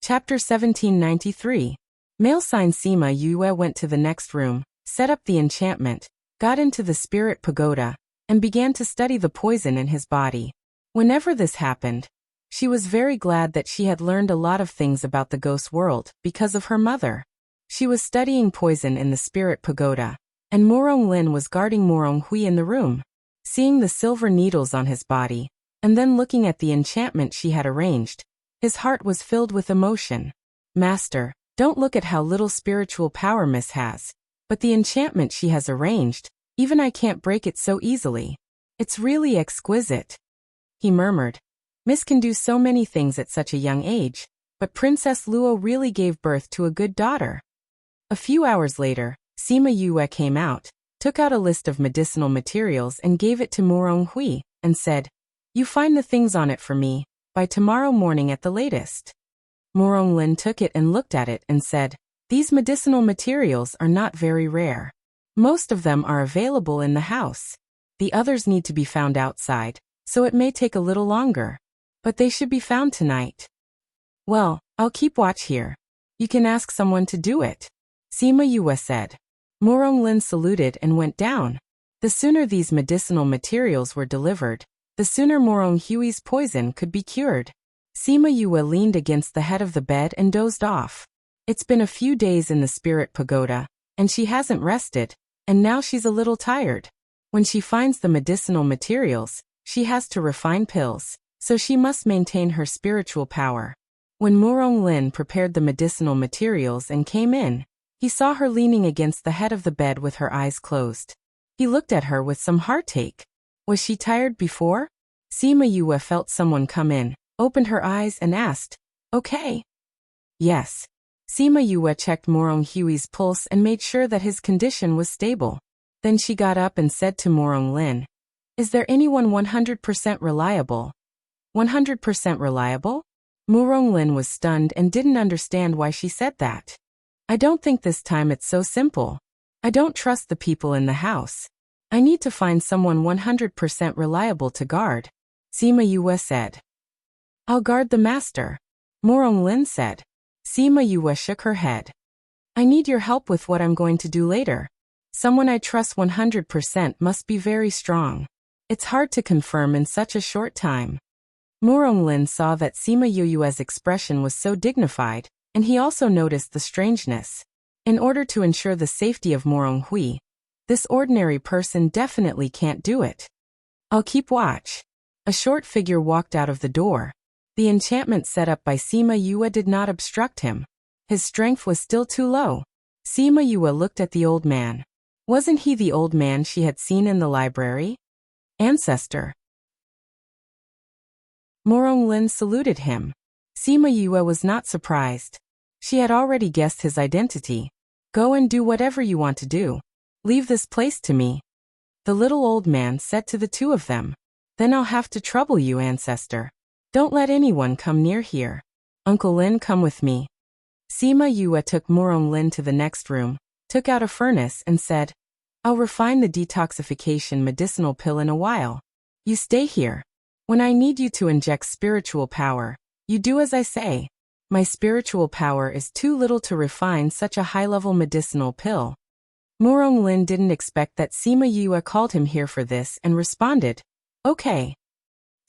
Chapter 1793. Male sign Sima Yue went to the next room, set up the enchantment, got into the spirit pagoda, and began to study the poison in his body. Whenever this happened, she was very glad that she had learned a lot of things about the ghost world because of her mother. She was studying poison in the spirit pagoda, and Murong Lin was guarding Murong Hui in the room. Seeing the silver needles on his body, and then looking at the enchantment she had arranged, his heart was filled with emotion. "Master, don't look at how little spiritual power Miss has, but the enchantment she has arranged, even I can't break it so easily. It's really exquisite," he murmured. "Miss can do so many things at such a young age, but Princess Luo really gave birth to a good daughter." A few hours later, Sima Yue came out, took out a list of medicinal materials and gave it to Murong Hui, and said, "You find the things on it for me, by tomorrow morning at the latest." Murong Lin took it and looked at it and said, "These medicinal materials are not very rare. Most of them are available in the house. The others need to be found outside, so it may take a little longer. But they should be found tonight." "Well, I'll keep watch here. You can ask someone to do it," Sima Yue said. Murong Lin saluted and went down. The sooner these medicinal materials were delivered, the sooner Murong Hui's poison could be cured. Sima Yue leaned against the head of the bed and dozed off. It's been a few days in the spirit pagoda, and she hasn't rested, and now she's a little tired. When she finds the medicinal materials, she has to refine pills, so she must maintain her spiritual power. When Murong Lin prepared the medicinal materials and came in, he saw her leaning against the head of the bed with her eyes closed. He looked at her with some heartache. Was she tired before? Sima Yue felt someone come in, opened her eyes and asked, "Okay?" "Yes." Sima Yue checked Murong Hui's pulse and made sure that his condition was stable. Then she got up and said to Morong Lin, "Is there anyone 100% reliable?" 100% reliable? Morong Lin was stunned and didn't understand why she said that. "I don't think this time it's so simple. I don't trust the people in the house. I need to find someone 100% reliable to guard," Sima Yue said. "I'll guard the master," Morong Lin said. Sima Yue shook her head. "I need your help with what I'm going to do later. Someone I trust 100% must be very strong. It's hard to confirm in such a short time." Morong Lin saw that Sima Yue's expression was so dignified, and he also noticed the strangeness. In order to ensure the safety of Morong Hui, this ordinary person definitely can't do it. "I'll keep watch." A short figure walked out of the door. The enchantment set up by Sima Yue did not obstruct him. His strength was still too low. Sima Yue looked at the old man. Wasn't he the old man she had seen in the library? "Ancestor." Morong Lin saluted him. Sima Yue was not surprised. She had already guessed his identity. "Go and do whatever you want to do. Leave this place to me," the little old man said to the two of them. "Then I'll have to trouble you, ancestor. Don't let anyone come near here. Uncle Lin, come with me." Sima Yue took Morong Lin to the next room, took out a furnace and said, "I'll refine the detoxification medicinal pill in a while. You stay here. When I need you to inject spiritual power, you do as I say. My spiritual power is too little to refine such a high-level medicinal pill." Morong Lin didn't expect that Sima Yue called him here for this and responded, "Okay."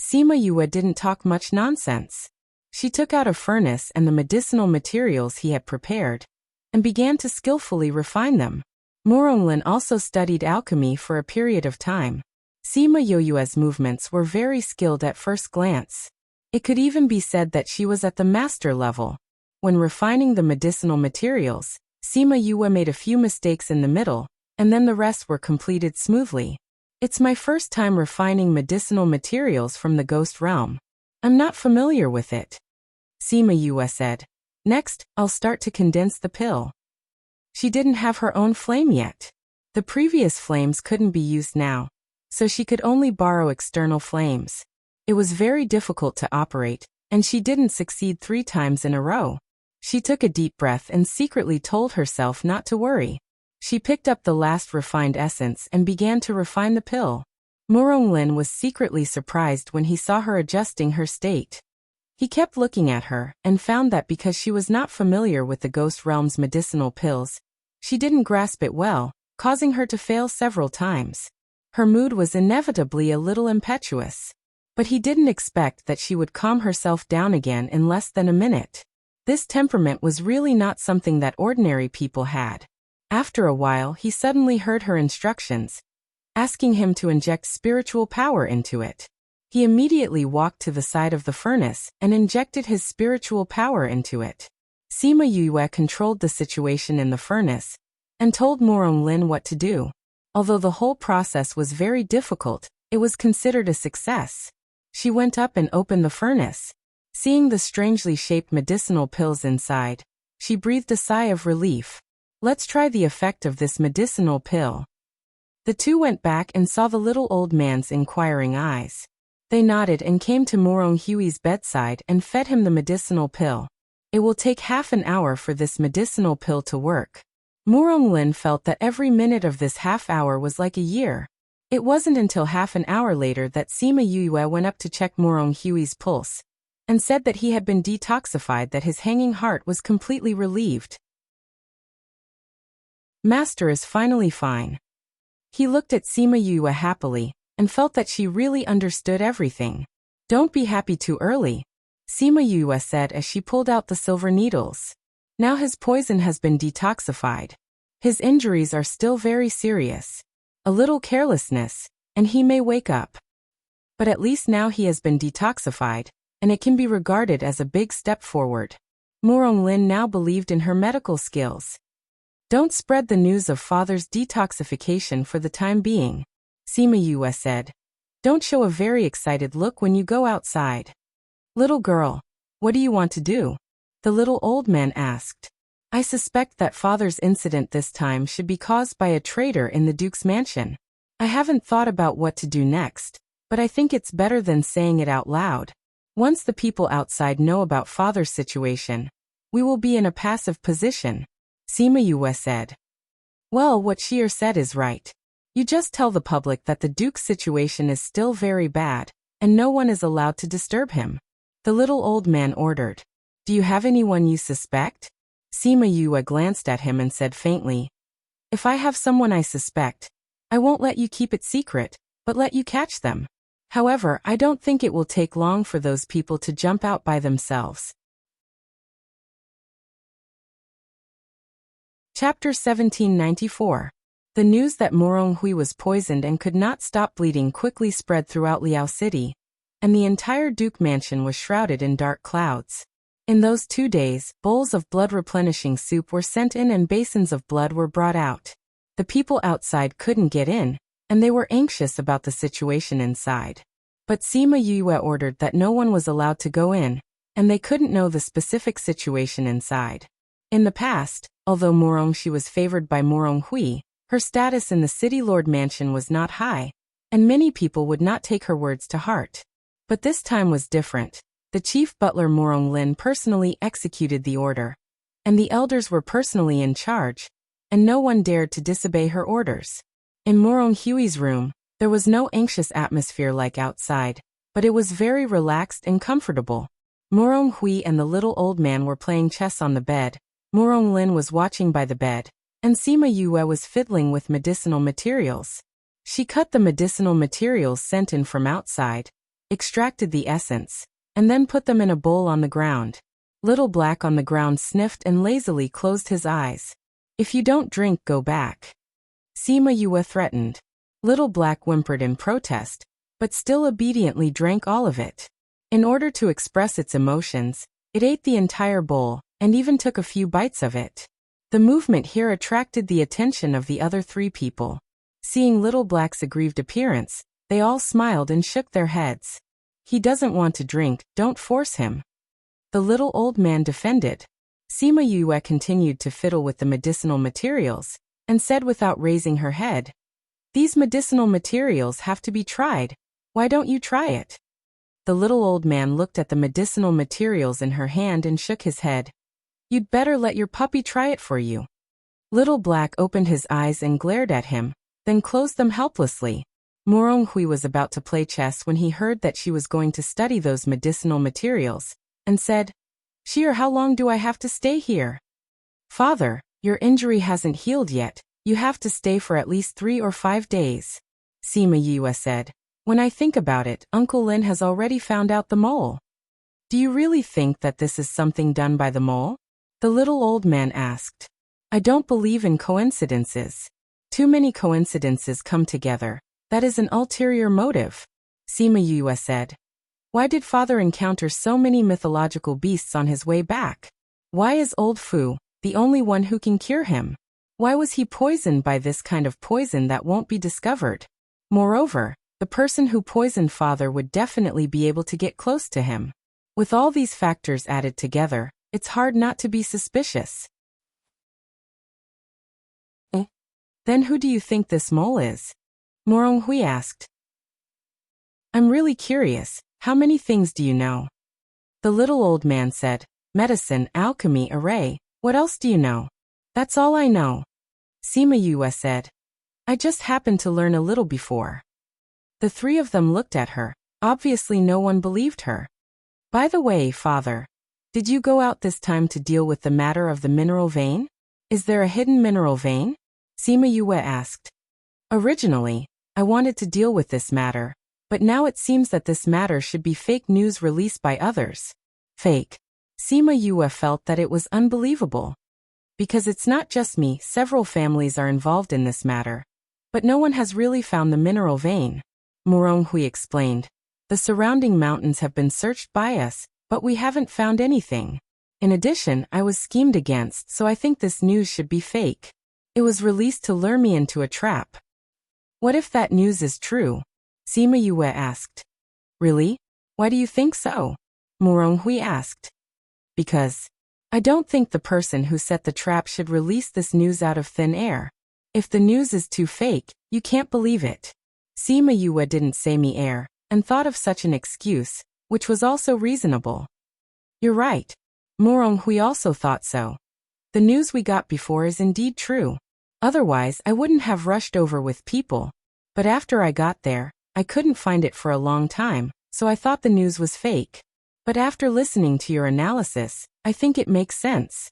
Sima Yue didn't talk much nonsense. She took out a furnace and the medicinal materials he had prepared, and began to skillfully refine them. Morong Lin also studied alchemy for a period of time. Sima Yue's movements were very skilled at first glance. It could even be said that she was at the master level. When refining the medicinal materials, Sima Yue made a few mistakes in the middle, and then the rest were completed smoothly. "It's my first time refining medicinal materials from the ghost realm. I'm not familiar with it," Sima Yue said. "Next, I'll start to condense the pill." She didn't have her own flame yet. The previous flames couldn't be used now, so she could only borrow external flames. It was very difficult to operate, and she didn't succeed 3 times in a row. She took a deep breath and secretly told herself not to worry. She picked up the last refined essence and began to refine the pill. Morong Lin was secretly surprised when he saw her adjusting her state. He kept looking at her and found that because she was not familiar with the ghost realm's medicinal pills, she didn't grasp it well, causing her to fail several times. Her mood was inevitably a little impetuous. But he didn't expect that she would calm herself down again in less than a minute. This temperament was really not something that ordinary people had. After a while, he suddenly heard her instructions, asking him to inject spiritual power into it. He immediately walked to the side of the furnace and injected his spiritual power into it. Sima Yue controlled the situation in the furnace and told Morong Lin what to do. Although the whole process was very difficult, it was considered a success. She went up and opened the furnace. Seeing the strangely shaped medicinal pills inside, she breathed a sigh of relief. "Let's try the effect of this medicinal pill." The two went back and saw the little old man's inquiring eyes. They nodded and came to Morong Hui's bedside and fed him the medicinal pill. It will take half an hour for this medicinal pill to work. Morong Lin felt that every minute of this half hour was like a year. It wasn't until half an hour later that Sima Yue went up to check Morong Hui's pulse, and said that he had been detoxified, that his hanging heart was completely relieved. Master is finally fine. He looked at Sima Yue happily, and felt that she really understood everything. "Don't be happy too early," Sima Yue said as she pulled out the silver needles. "Now his poison has been detoxified. His injuries are still very serious. A little carelessness, and he may wake up. But at least now he has been detoxified, and it can be regarded as a big step forward." Morong Lin now believed in her medical skills. "Don't spread the news of father's detoxification for the time being," Sima Yue said. "Don't show a very excited look when you go outside." "Little girl, what do you want to do?" the little old man asked. I suspect that father's incident this time should be caused by a traitor in the Duke's mansion. I haven't thought about what to do next, but I think it's better than saying it out loud. Once the people outside know about father's situation, we will be in a passive position, Sima Yue said. Well, what Sheer said is right. You just tell the public that the Duke's situation is still very bad, and no one is allowed to disturb him. The little old man ordered. Do you have anyone you suspect? Sima Yue glanced at him and said faintly, if I have someone I suspect, I won't let you keep it secret, but let you catch them. However, I don't think it will take long for those people to jump out by themselves. Chapter 1794. The news that Morong Hui was poisoned and could not stop bleeding quickly spread throughout Liao City, and the entire Duke mansion was shrouded in dark clouds. In those 2 days, bowls of blood-replenishing soup were sent in and basins of blood were brought out. The people outside couldn't get in, and they were anxious about the situation inside. But Sima Yue ordered that no one was allowed to go in, and they couldn't know the specific situation inside. In the past, although Morong Hui was favored by Morong Hui, her status in the city lord mansion was not high, and many people would not take her words to heart. But this time was different. The chief butler Morong Lin personally executed the order, and the elders were personally in charge, and no one dared to disobey her orders. In Morong Hui's room, there was no anxious atmosphere like outside, but it was very relaxed and comfortable. Morong Hui and the little old man were playing chess on the bed. Morong Lin was watching by the bed, and Sima Yue was fiddling with medicinal materials. She cut the medicinal materials sent in from outside, extracted the essence, and then put them in a bowl on the ground. Little Black on the ground sniffed and lazily closed his eyes. If you don't drink, go back, Sima Yue threatened. Little Black whimpered in protest, but still obediently drank all of it. In order to express its emotions, it ate the entire bowl, and even took a few bites of it. The movement here attracted the attention of the other 3 people. Seeing Little Black's aggrieved appearance, they all smiled and shook their heads. He doesn't want to drink, don't force him, the little old man defended. Sima Yue continued to fiddle with the medicinal materials, and said without raising her head, these medicinal materials have to be tried, why don't you try it? The little old man looked at the medicinal materials in her hand and shook his head. You'd better let your puppy try it for you. Little Black opened his eyes and glared at him, then closed them helplessly. Morong Hui was about to play chess when he heard that she was going to study those medicinal materials, and said, Sheer, how long do I have to stay here? Father, your injury hasn't healed yet, you have to stay for at least 3 or 5 days, Sima Yue said. When I think about it, Uncle Lin has already found out the mole. Do you really think that this is something done by the mole? The little old man asked. I don't believe in coincidences. Too many coincidences come together. That is an ulterior motive, Sima Yue said. Why did father encounter so many mythological beasts on his way back? Why is old Fu the only one who can cure him? Why was he poisoned by this kind of poison that won't be discovered? Moreover, the person who poisoned father would definitely be able to get close to him. With all these factors added together, it's hard not to be suspicious. Then who do you think this mole is? Morong Hui asked. I'm really curious, how many things do you know? The little old man said, medicine, alchemy, array, what else do you know? That's all I know, Sima Yue said. I just happened to learn a little before. The 3 of them looked at her. Obviously no one believed her. By the way, father, did you go out this time to deal with the matter of the mineral vein? Is there a hidden mineral vein? Sima Yue asked. Originally, I wanted to deal with this matter, but now it seems that this matter should be fake news released by others. Fake. Sima Yue felt that it was unbelievable. Because it's not just me, several families are involved in this matter. But no one has really found the mineral vein. Morong Hui explained. The surrounding mountains have been searched by us, but we haven't found anything. In addition, I was schemed against, so I think this news should be fake. It was released to lure me into a trap. What if that news is true? Sima Yue asked. Really? Why do you think so? Morong Hui asked. Because I don't think the person who set the trap should release this news out of thin air. If the news is too fake, you can't believe it. Sima Yue didn't say me air, and thought of such an excuse, which was also reasonable. You're right. Morong Hui also thought so. The news we got before is indeed true. Otherwise, I wouldn't have rushed over with people. But after I got there, I couldn't find it for a long time, so I thought the news was fake. But after listening to your analysis, I think it makes sense.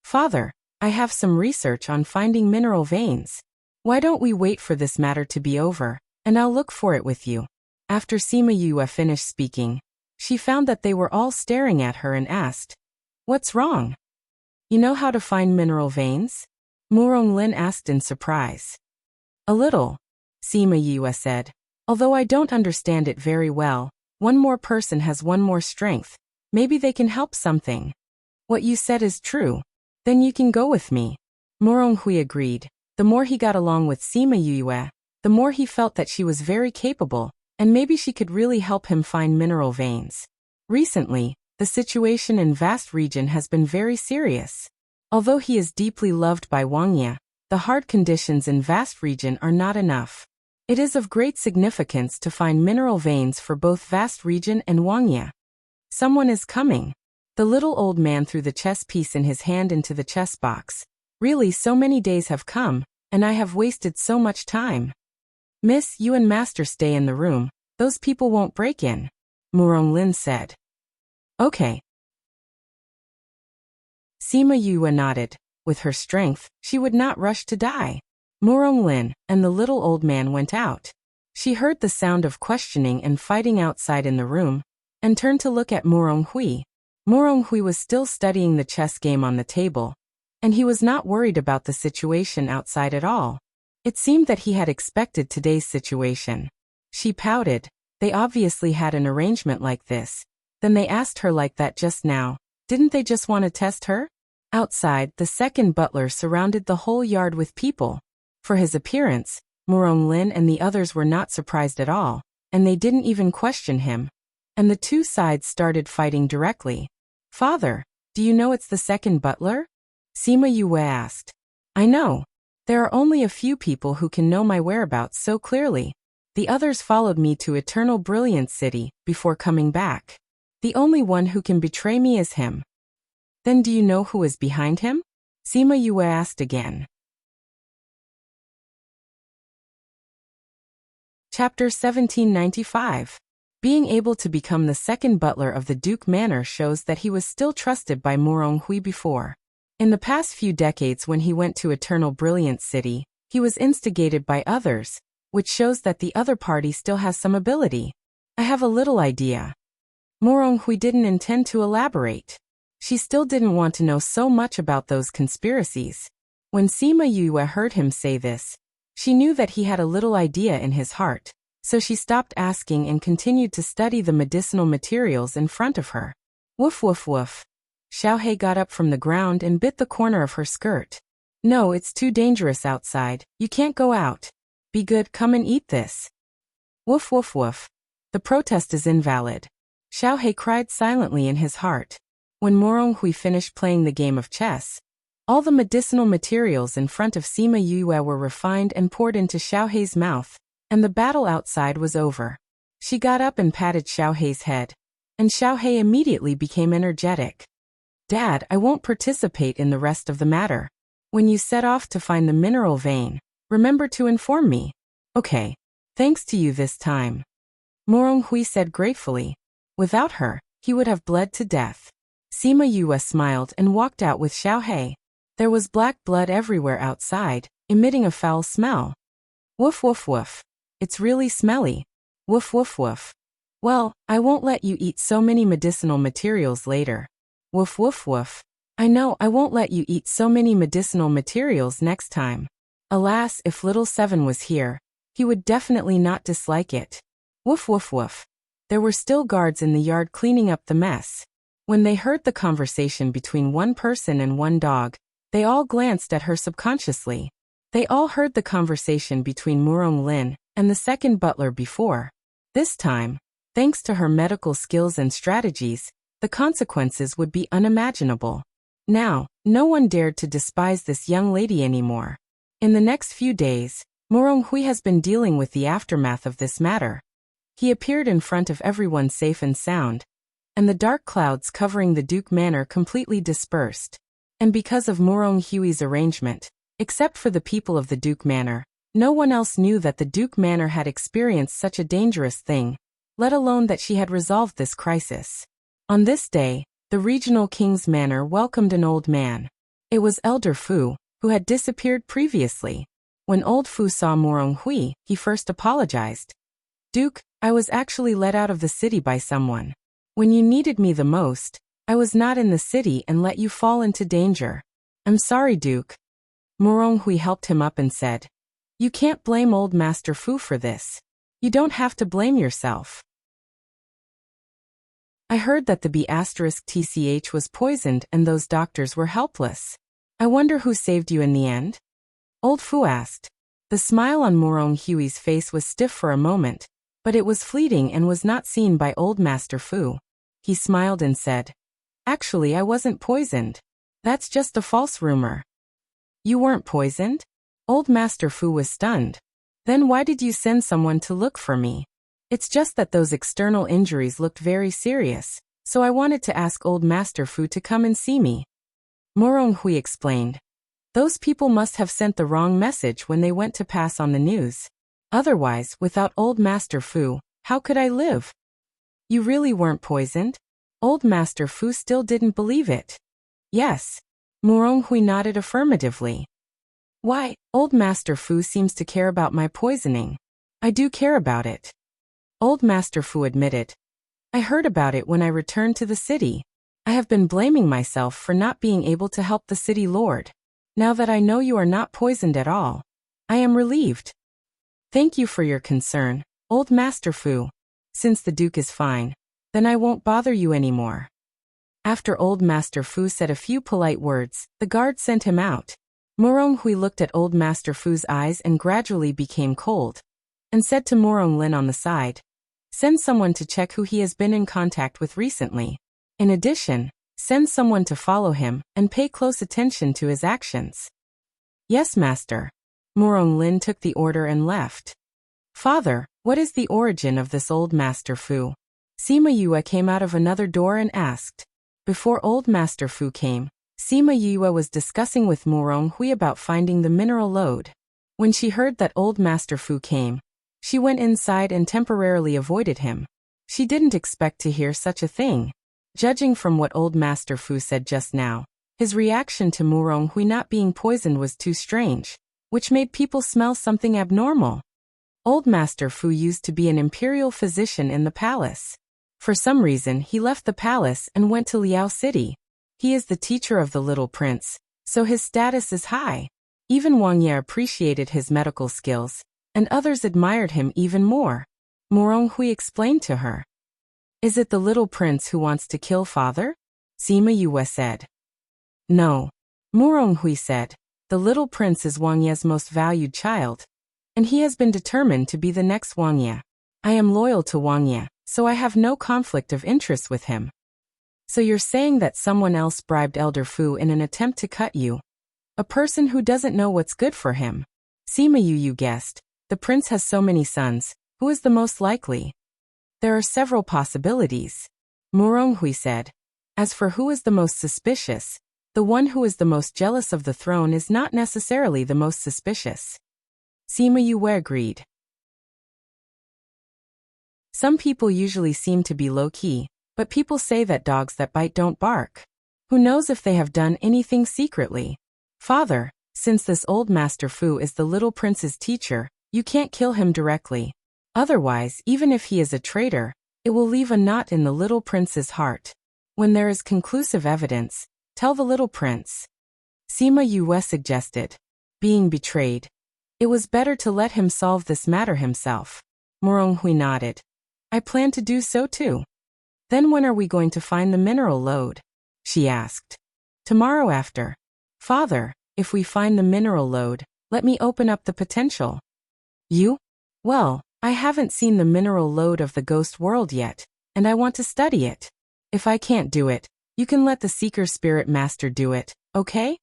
Father, I have some research on finding mineral veins. Why don't we wait for this matter to be over, and I'll look for it with you. After Sima Yue finished speaking, she found that they were all staring at her and asked, "What's wrong? You know how to find mineral veins?" Murong Lin asked in surprise. A little, Sima Yue said. Although I don't understand it very well, one more person has one more strength. Maybe they can help something. What you said is true. Then you can go with me. Murong Hui agreed. The more he got along with Sima Yue, the more he felt that she was very capable, and maybe she could really help him find mineral veins. Recently, the situation in vast region has been very serious. Although he is deeply loved by Wang Ye, the hard conditions in vast region are not enough. It is of great significance to find mineral veins for both vast region and Wang Ye. Someone is coming. The little old man threw the chess piece in his hand into the chess box. Really, so many days have come, and I have wasted so much time. Miss, you and Master stay in the room. Those people won't break in, Murong Lin said. Okay. Sima Yue nodded. With her strength, she would not rush to die. Murong Lin and the little old man went out. She heard the sound of questioning and fighting outside in the room, and turned to look at Murong Hui. Murong Hui was still studying the chess game on the table, and he was not worried about the situation outside at all. It seemed that he had expected today's situation. She pouted. They obviously had an arrangement like this. Then they asked her like that just now. Didn't they just want to test her? Outside, the second butler surrounded the whole yard with people. For his appearance, Murong Lin and the others were not surprised at all, and they didn't even question him. And the two sides started fighting directly. Father, do you know it's the second butler? Sima Yue asked. I know. There are only a few people who can know my whereabouts so clearly. The others followed me to Eternal Brilliant City before coming back. The only one who can betray me is him. Then do you know who is behind him? Sima Yue asked again. Chapter 1795. Being able to become the second butler of the Duke Manor shows that he was still trusted by Murong Hui before. In the past few decades when he went to Eternal Brilliant City, he was instigated by others, which shows that the other party still has some ability. I have a little idea. Murong Hui didn't intend to elaborate. She still didn't want to know so much about those conspiracies. When Sima Yue heard him say this, she knew that he had a little idea in his heart, so she stopped asking and continued to study the medicinal materials in front of her. Woof woof woof. Xiaohei got up from the ground and bit the corner of her skirt. No, it's too dangerous outside. You can't go out. Be good, come and eat this. Woof woof woof. The protest is invalid. Xiaohei cried silently in his heart. When Murong Hui finished playing the game of chess, all the medicinal materials in front of Sima Yue were refined and poured into Xiaohei's mouth, and the battle outside was over. She got up and patted Xiaohei's head, and Xiaohei immediately became energetic. Dad, I won't participate in the rest of the matter. When you set off to find the mineral vein, remember to inform me. Okay. Thanks to you this time. Murong Hui said gratefully. Without her, he would have bled to death. Sima Yue smiled and walked out with Xiaohei. There was black blood everywhere outside, emitting a foul smell. Woof woof woof. It's really smelly. Woof woof woof. Well, I won't let you eat so many medicinal materials later. Woof woof woof. I know I won't let you eat so many medicinal materials next time. Alas, if little Seven was here, he would definitely not dislike it. Woof woof woof. There were still guards in the yard cleaning up the mess. When they heard the conversation between one person and one dog, they all glanced at her subconsciously. They all heard the conversation between Murong Lin and the second butler before. This time, thanks to her medical skills and strategies, the consequences would be unimaginable. Now, no one dared to despise this young lady anymore. In the next few days, Morong Hui has been dealing with the aftermath of this matter. He appeared in front of everyone safe and sound, and the dark clouds covering the Duke Manor completely dispersed. And because of Morong Hui's arrangement, except for the people of the Duke Manor, no one else knew that the Duke Manor had experienced such a dangerous thing, let alone that she had resolved this crisis. On this day, the regional king's manor welcomed an old man. It was Elder Fu, who had disappeared previously. When old Fu saw Morong Hui, he first apologized. "Duke, I was actually let out of the city by someone. When you needed me the most, I was not in the city and let you fall into danger. I'm sorry, Duke." Morong Hui helped him up and said, "You can't blame old Master Fu for this. You don't have to blame yourself. I heard that the B*TCH was poisoned and those doctors were helpless. I wonder who saved you in the end?" Old Fu asked. The smile on Morong Hui's face was stiff for a moment, but it was fleeting and was not seen by old Master Fu. He smiled and said, "Actually, I wasn't poisoned. That's just a false rumor." "You weren't poisoned?" Old Master Fu was stunned. "Then why did you send someone to look for me?" "It's just that those external injuries looked very serious, so I wanted to ask old Master Fu to come and see me." Morong Hui explained. "Those people must have sent the wrong message when they went to pass on the news. Otherwise, without old Master Fu, how could I live?" "You really weren't poisoned?" Old Master Fu still didn't believe it. "Yes." Morong Hui nodded affirmatively. "Why, old Master Fu seems to care about my poisoning." "I do care about it." Old Master Fu admitted. "I heard about it when I returned to the city. I have been blaming myself for not being able to help the city lord. Now that I know you are not poisoned at all, I am relieved." "Thank you for your concern, old Master Fu. Since the Duke is fine, then I won't bother you anymore." After old Master Fu said a few polite words, the guard sent him out. Morong Hui looked at old Master Fu's eyes and gradually became cold, and said to Morong Lin on the side, "Send someone to check who he has been in contact with recently. In addition, send someone to follow him and pay close attention to his actions." "Yes, Master." Morong Lin took the order and left. "Father, what is the origin of this old Master Fu?" Sima Yue came out of another door and asked. Before old Master Fu came, Sima Yue was discussing with Morong Hui about finding the mineral lode. When she heard that old Master Fu came, she went inside and temporarily avoided him. She didn't expect to hear such a thing. Judging from what old Master Fu said just now, his reaction to Morong Hui not being poisoned was too strange, which made people smell something abnormal. Old Master Fu used to be an imperial physician in the palace. For some reason he left the palace and went to Liao City. He is the teacher of the little prince, so his status is high. Even Wang Ye appreciated his medical skills, and others admired him even more. Morong Hui explained to her. "Is it the little prince who wants to kill father?" Sima Yue said. "No." Morong Hui said, "The little prince is Wang Ye's most valued child, and he has been determined to be the next Wang Ye. I am loyal to Wang Ye, so I have no conflict of interest with him." "So you're saying that someone else bribed Elder Fu in an attempt to cut you? A person who doesn't know what's good for him?" Sima Yu guessed. "The prince has so many sons, who is the most likely?" "There are several possibilities," Morong Hui said. "As for who is the most suspicious, the one who is the most jealous of the throne is not necessarily the most suspicious." Sima Yu agreed. "Some people usually seem to be low-key, but people say that dogs that bite don't bark. Who knows if they have done anything secretly? Father, since this old Master Fu is the little prince's teacher, you can't kill him directly. Otherwise, even if he is a traitor, it will leave a knot in the little prince's heart. When there is conclusive evidence, tell the little prince." Sima Yue suggested. Being betrayed. It was better to let him solve this matter himself. Morong Hui nodded. "I plan to do so too." "Then when are we going to find the mineral lode?" she asked. "Tomorrow after." "Father, if we find the mineral lode, let me open up the potential." "You? Well, I haven't seen the mineral lode of the ghost world yet, and I want to study it. If I can't do it, You can let the Seeker Spirit Master do it, okay?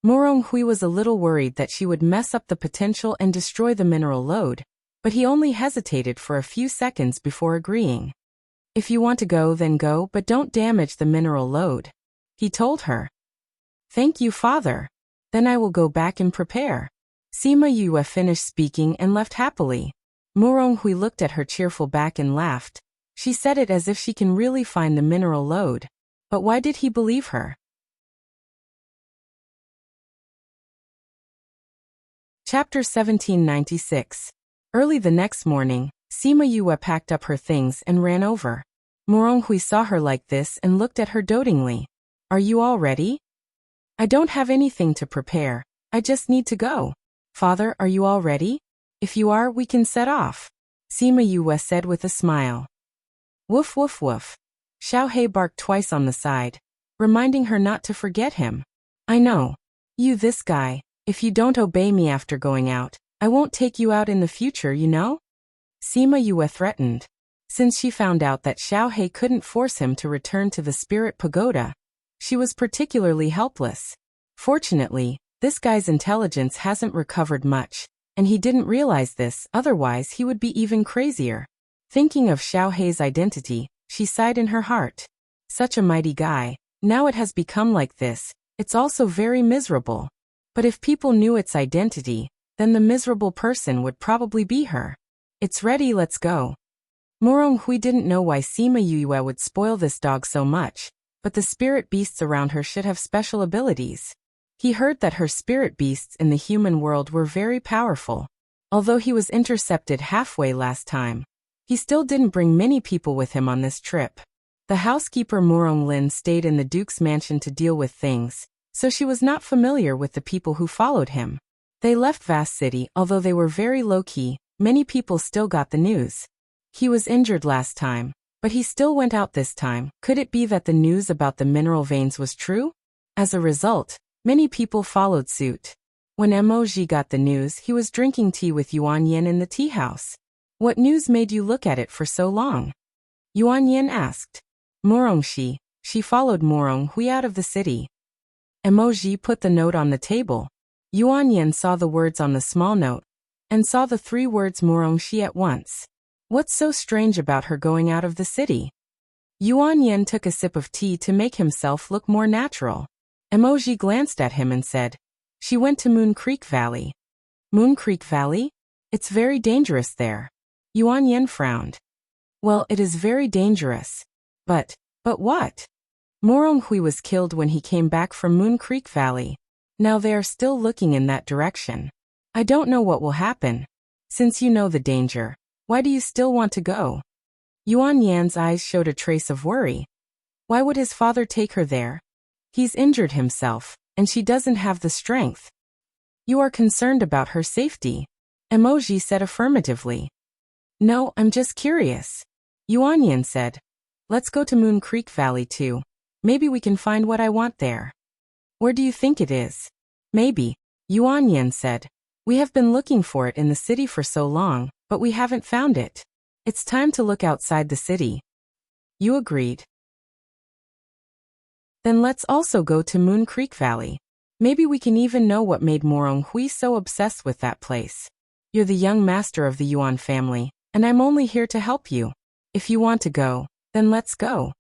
Morong Hui was a little worried that she would mess up the potential and destroy the mineral load, but he only hesitated for a few seconds before agreeing. If you want to go, then go, but don't damage the mineral load, he told her. Thank you, Father. Then I will go back and prepare. Sima Yue finished speaking and left happily. Morong Hui looked at her cheerful back and laughed. She said it as if she can really find the mineral load. But why did he believe her? Chapter 1796. Early the next morning, Sima Yue packed up her things and ran over. Morong Hui saw her like this and looked at her dotingly. Are you all ready? I don't have anything to prepare. I just need to go. Father, are you all ready? If you are, we can set off. Sima Yue said with a smile. Woof woof woof. Xiao He barked twice on the side, reminding her not to forget him. I know. You this guy. If you don't obey me after going out, I won't take you out in the future, you know? Sima Yue threatened. Since she found out that Xiao He couldn't force him to return to the spirit pagoda, she was particularly helpless. Fortunately, this guy's intelligence hasn't recovered much, and he didn't realize this, otherwise he would be even crazier. Thinking of Xiao He's identity, she sighed in her heart. Such a mighty guy, now it has become like this, it's also very miserable. But if people knew its identity, then the miserable person would probably be her. It's ready, let's go. Morong Hui didn't know why Sima Yue would spoil this dog so much, but the spirit beasts around her should have special abilities. He heard that her spirit beasts in the human world were very powerful. Although he was intercepted halfway last time, he still didn't bring many people with him on this trip. The housekeeper Morong Lin stayed in the Duke's mansion to deal with things, so she was not familiar with the people who followed him. They left Vast City, although they were very low-key, many people still got the news. He was injured last time, but he still went out this time. Could it be that the news about the mineral veins was true? As a result, many people followed suit. When Emoji got the news, he was drinking tea with Yuan Yin in the tea house. What news made you look at it for so long? Yuan Yin asked. Morong she followed Morong Hui out of the city. Emoji put the note on the table. Yuan Yin saw the words on the small note, and saw the 3 words Morong Shi at once. What's so strange about her going out of the city? Yuan Yin took a sip of tea to make himself look more natural. Emoji glanced at him and said, she went to Moon Creek Valley. Moon Creek Valley? It's very dangerous there. Yuan Yin frowned. Well, it is very dangerous. But what? Morong Hui was killed when he came back from Moon Creek Valley. Now they are still looking in that direction. I don't know what will happen. Since you know the danger, why do you still want to go? Yuan Yan's eyes showed a trace of worry. Why would his father take her there? He's injured himself, and she doesn't have the strength. You are concerned about her safety. Emoji said affirmatively. No, I'm just curious. Yuan Yan said. Let's go to Moon Creek Valley too. Maybe we can find what I want there. Where do you think it is? Maybe. Yuan Yan said. We have been looking for it in the city for so long, but we haven't found it. It's time to look outside the city. You agreed. Then let's also go to Moon Creek Valley. Maybe we can even know what made Morong Hui so obsessed with that place. You're the young master of the Yuan family, and I'm only here to help you. If you want to go, then let's go.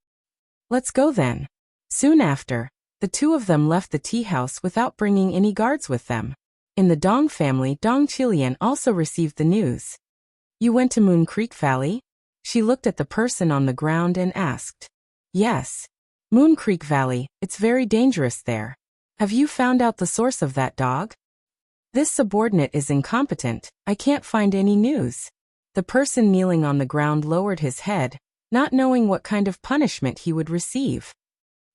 Let's go then. Soon after, the 2 of them left the tea house without bringing any guards with them. In the Dong family, Dong Qilian also received the news. You went to Moon Creek Valley? She looked at the person on the ground and asked. Yes. Moon Creek Valley, it's very dangerous there. Have you found out the source of that dog? This subordinate is incompetent, I can't find any news. The person kneeling on the ground lowered his head, not knowing what kind of punishment he would receive.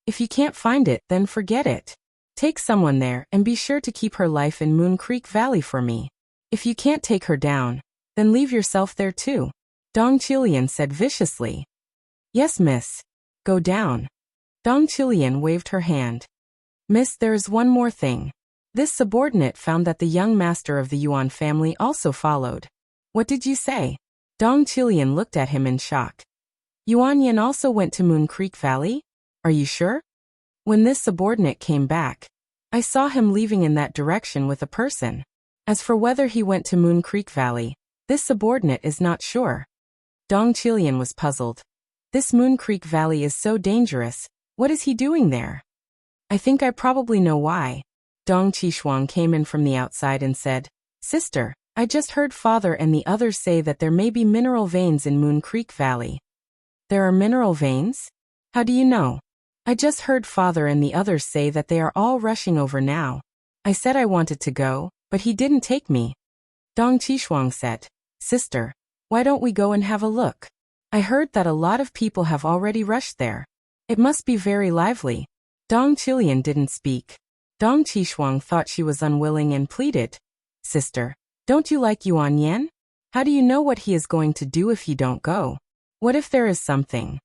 If you can't find it, then forget it. Take someone there and be sure to keep her life in Moon Creek Valley for me. If you can't take her down, then leave yourself there too. Dong Qilian said viciously. Yes, miss. Go down. Dong Qilian waved her hand. Miss, there is one more thing. This subordinate found that the young master of the Yuan family also followed. What did you say? Dong Qilian looked at him in shock. Yuan Yin also went to Moon Creek Valley? Are you sure? When this subordinate came back, I saw him leaving in that direction with a person. As for whether he went to Moon Creek Valley, this subordinate is not sure. Dong Qilian was puzzled. This Moon Creek Valley is so dangerous. What is he doing there? I think I probably know why. Dong Qishuang came in from the outside and said, Sister, I just heard father and the others say that there may be mineral veins in Moon Creek Valley. There are mineral veins? How do you know? I just heard father and the others say that they are all rushing over now. I said I wanted to go, but he didn't take me. Dong Qishuang said, Sister, why don't we go and have a look? I heard that a lot of people have already rushed there. It must be very lively. Dong Qilian didn't speak. Dong Qishuang thought she was unwilling and pleaded, Sister, don't you like Yuan Yan? How do you know what he is going to do if you don't go? What if there is something?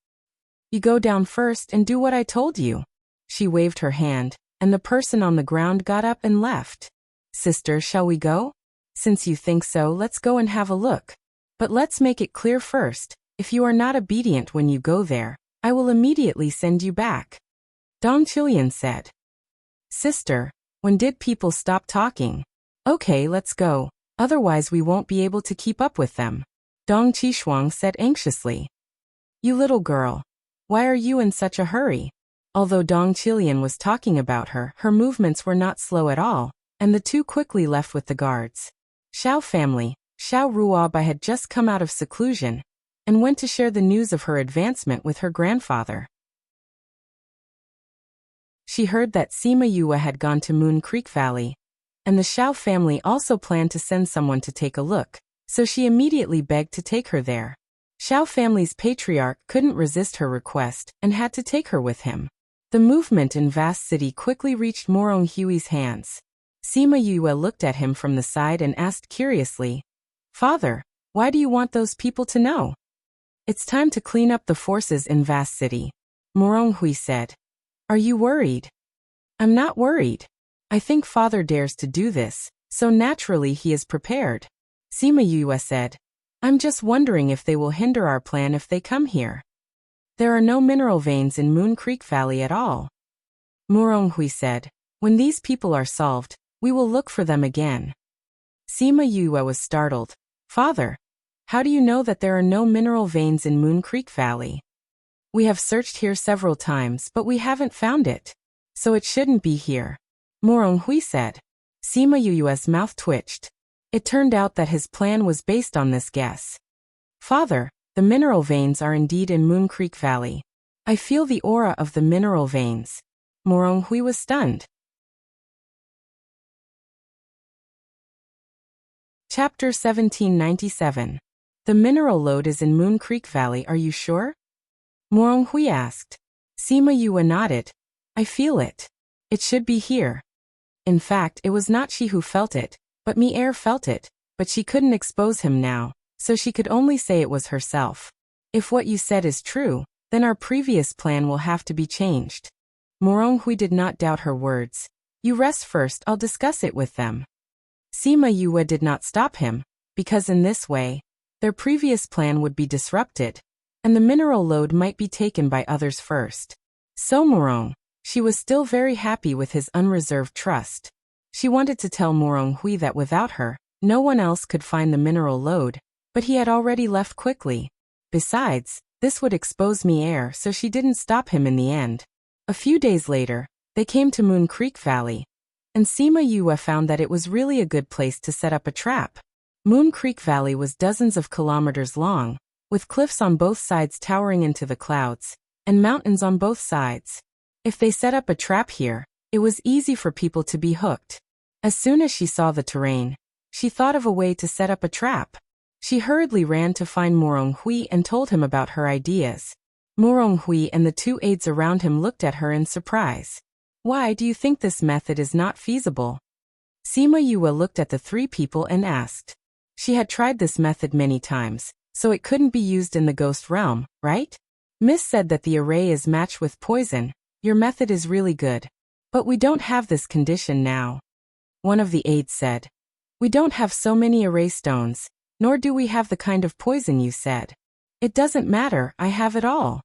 You go down first and do what I told you. She waved her hand, and the person on the ground got up and left. Sister, shall we go? Since you think so, let's go and have a look. But let's make it clear first, if you are not obedient when you go there, I will immediately send you back. Dong Qilian said. Sister, when did people stop talking? Okay, let's go, otherwise we won't be able to keep up with them. Dong Qishuang said anxiously. You little girl. Why are you in such a hurry? Although Dong Qilian was talking about her, her movements were not slow at all, and the two quickly left with the guards. Xiao family, Xiao Ruobai had just come out of seclusion, and went to share the news of her advancement with her grandfather. She heard that Sima Yue had gone to Moon Creek Valley, and the Xiao family also planned to send someone to take a look, so she immediately begged to take her there. Xiao family's patriarch couldn't resist her request and had to take her with him. The movement in Vast City quickly reached Morong Hui's hands. Sima Yue looked at him from the side and asked curiously, Father, why do you want those people to know? It's time to clean up the forces in Vast City. Morong Hui said. Are you worried? I'm not worried. I think father dares to do this, so naturally he is prepared. Sima Yue said. I'm just wondering if they will hinder our plan if they come here. There are no mineral veins in Moon Creek Valley at all. Morong Hui said. When these people are solved, we will look for them again. Sima Yue was startled. Father, how do you know that there are no mineral veins in Moon Creek Valley? We have searched here several times but we haven't found it. So it shouldn't be here. Morong Hui said. Sima Yue's mouth twitched. It turned out that his plan was based on this guess. Father, the mineral veins are indeed in Moon Creek Valley. I feel the aura of the mineral veins. Morong Hui was stunned. Chapter 1797. The mineral lode is in Moon Creek Valley, are you sure? Morong Hui asked. Sima Yue nodded. I feel it. It should be here. In fact, it was not she who felt it, but Mi-er felt it, but she couldn't expose him now, so she could only say it was herself. If what you said is true, then our previous plan will have to be changed. Morong Hui did not doubt her words. You rest first, I'll discuss it with them. Sima Yue did not stop him, because in this way, their previous plan would be disrupted, and the mineral lode might be taken by others first. So Morong, she was still very happy with his unreserved trust. She wanted to tell Morong Hui that without her, no one else could find the mineral lode, but he had already left quickly. Besides, this would expose Mi-er, so she didn't stop him in the end. A few days later, they came to Moon Creek Valley, and Sima Yue found that it was really a good place to set up a trap. Moon Creek Valley was dozens of kilometers long, with cliffs on both sides towering into the clouds, and mountains on both sides. If they set up a trap here, it was easy for people to be hooked. As soon as she saw the terrain, she thought of a way to set up a trap. She hurriedly ran to find Morong Hui and told him about her ideas. Morong Hui and the two aides around him looked at her in surprise. Why do you think this method is not feasible? Sima Yue looked at the three people and asked. She had tried this method many times, so it couldn't be used in the ghost realm, right? Miss said that the array is matched with poison. Your method is really good. But we don't have this condition now. One of the aides said. We don't have so many array stones, nor do we have the kind of poison you said. It doesn't matter, I have it all.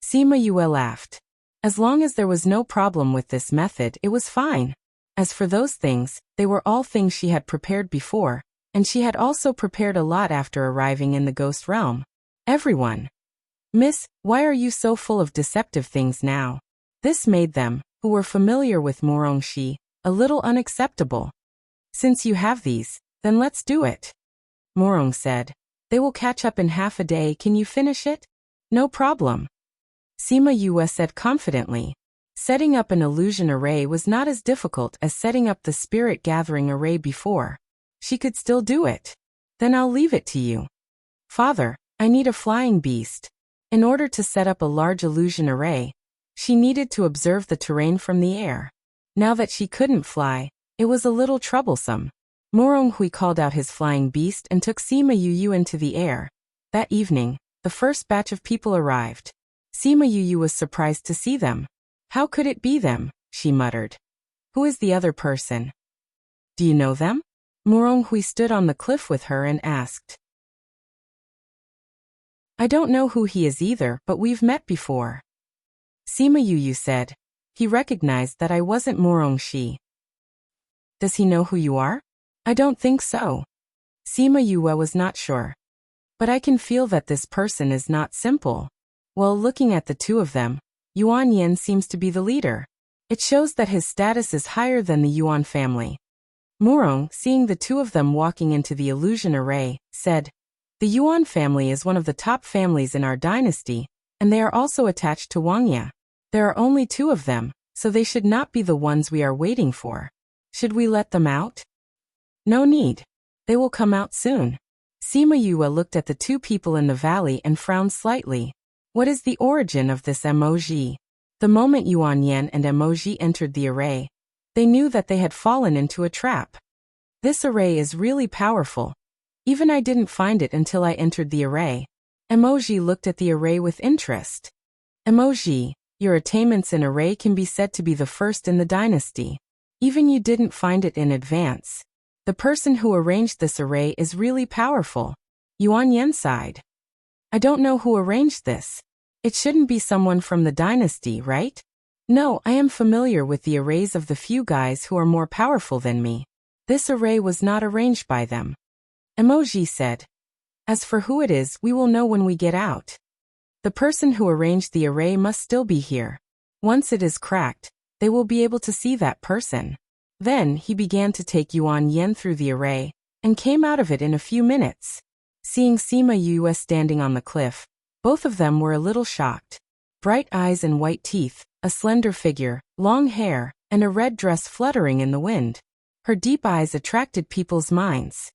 Sima Yue laughed. As long as there was no problem with this method, it was fine. As for those things, they were all things she had prepared before, and she had also prepared a lot after arriving in the ghost realm. Everyone. Miss, why are you so full of deceptive things now? This made them, who were familiar with Morongshi, a little unacceptable. Since you have these, then let's do it. Morong said. They will catch up in half a day. Can you finish it? No problem. Sima Yue said confidently. Setting up an illusion array was not as difficult as setting up the spirit gathering array before. She could still do it. Then I'll leave it to you. Father, I need a flying beast. In order to set up a large illusion array, she needed to observe the terrain from the air. Now that she couldn't fly, it was a little troublesome. Moronghui called out his flying beast and took Sima Yu into the air. That evening, the first batch of people arrived. Sima Yu was surprised to see them. How could it be them? She muttered. Who is the other person? Do you know them? Moronghui stood on the cliff with her and asked. I don't know who he is either, but we've met before. Sima Yu said. He recognized that I wasn't Morongshi. Does he know who you are? I don't think so. Sima Yu was not sure. But I can feel that this person is not simple. Well, looking at the two of them, Yuan Yen seems to be the leader. It shows that his status is higher than the Yuan family. Morong, seeing the two of them walking into the illusion array, said, the Yuan family is one of the top families in our dynasty, and they are also attached to Wangya. There are only two of them, so they should not be the ones we are waiting for. Should we let them out? No need. They will come out soon. Sima Yue looked at the two people in the valley and frowned slightly. What is the origin of this emoji? The moment Yuan Yen and emoji entered the array, they knew that they had fallen into a trap. This array is really powerful. Even I didn't find it until I entered the array. Emoji looked at the array with interest. Emoji, your attainments in array can be said to be the first in the dynasty. Even you didn't find it in advance. The person who arranged this array is really powerful. Yuan Yen sighed. I don't know who arranged this. It shouldn't be someone from the dynasty, right? No, I am familiar with the arrays of the few guys who are more powerful than me. This array was not arranged by them. Emoji said. As for who it is, we will know when we get out. The person who arranged the array must still be here. Once it is cracked, they will be able to see that person. Then he began to take Yuan Yen through the array, and came out of it in a few minutes. Seeing Sima Yue standing on the cliff, both of them were a little shocked. Bright eyes and white teeth, a slender figure, long hair, and a red dress fluttering in the wind. Her deep eyes attracted people's minds.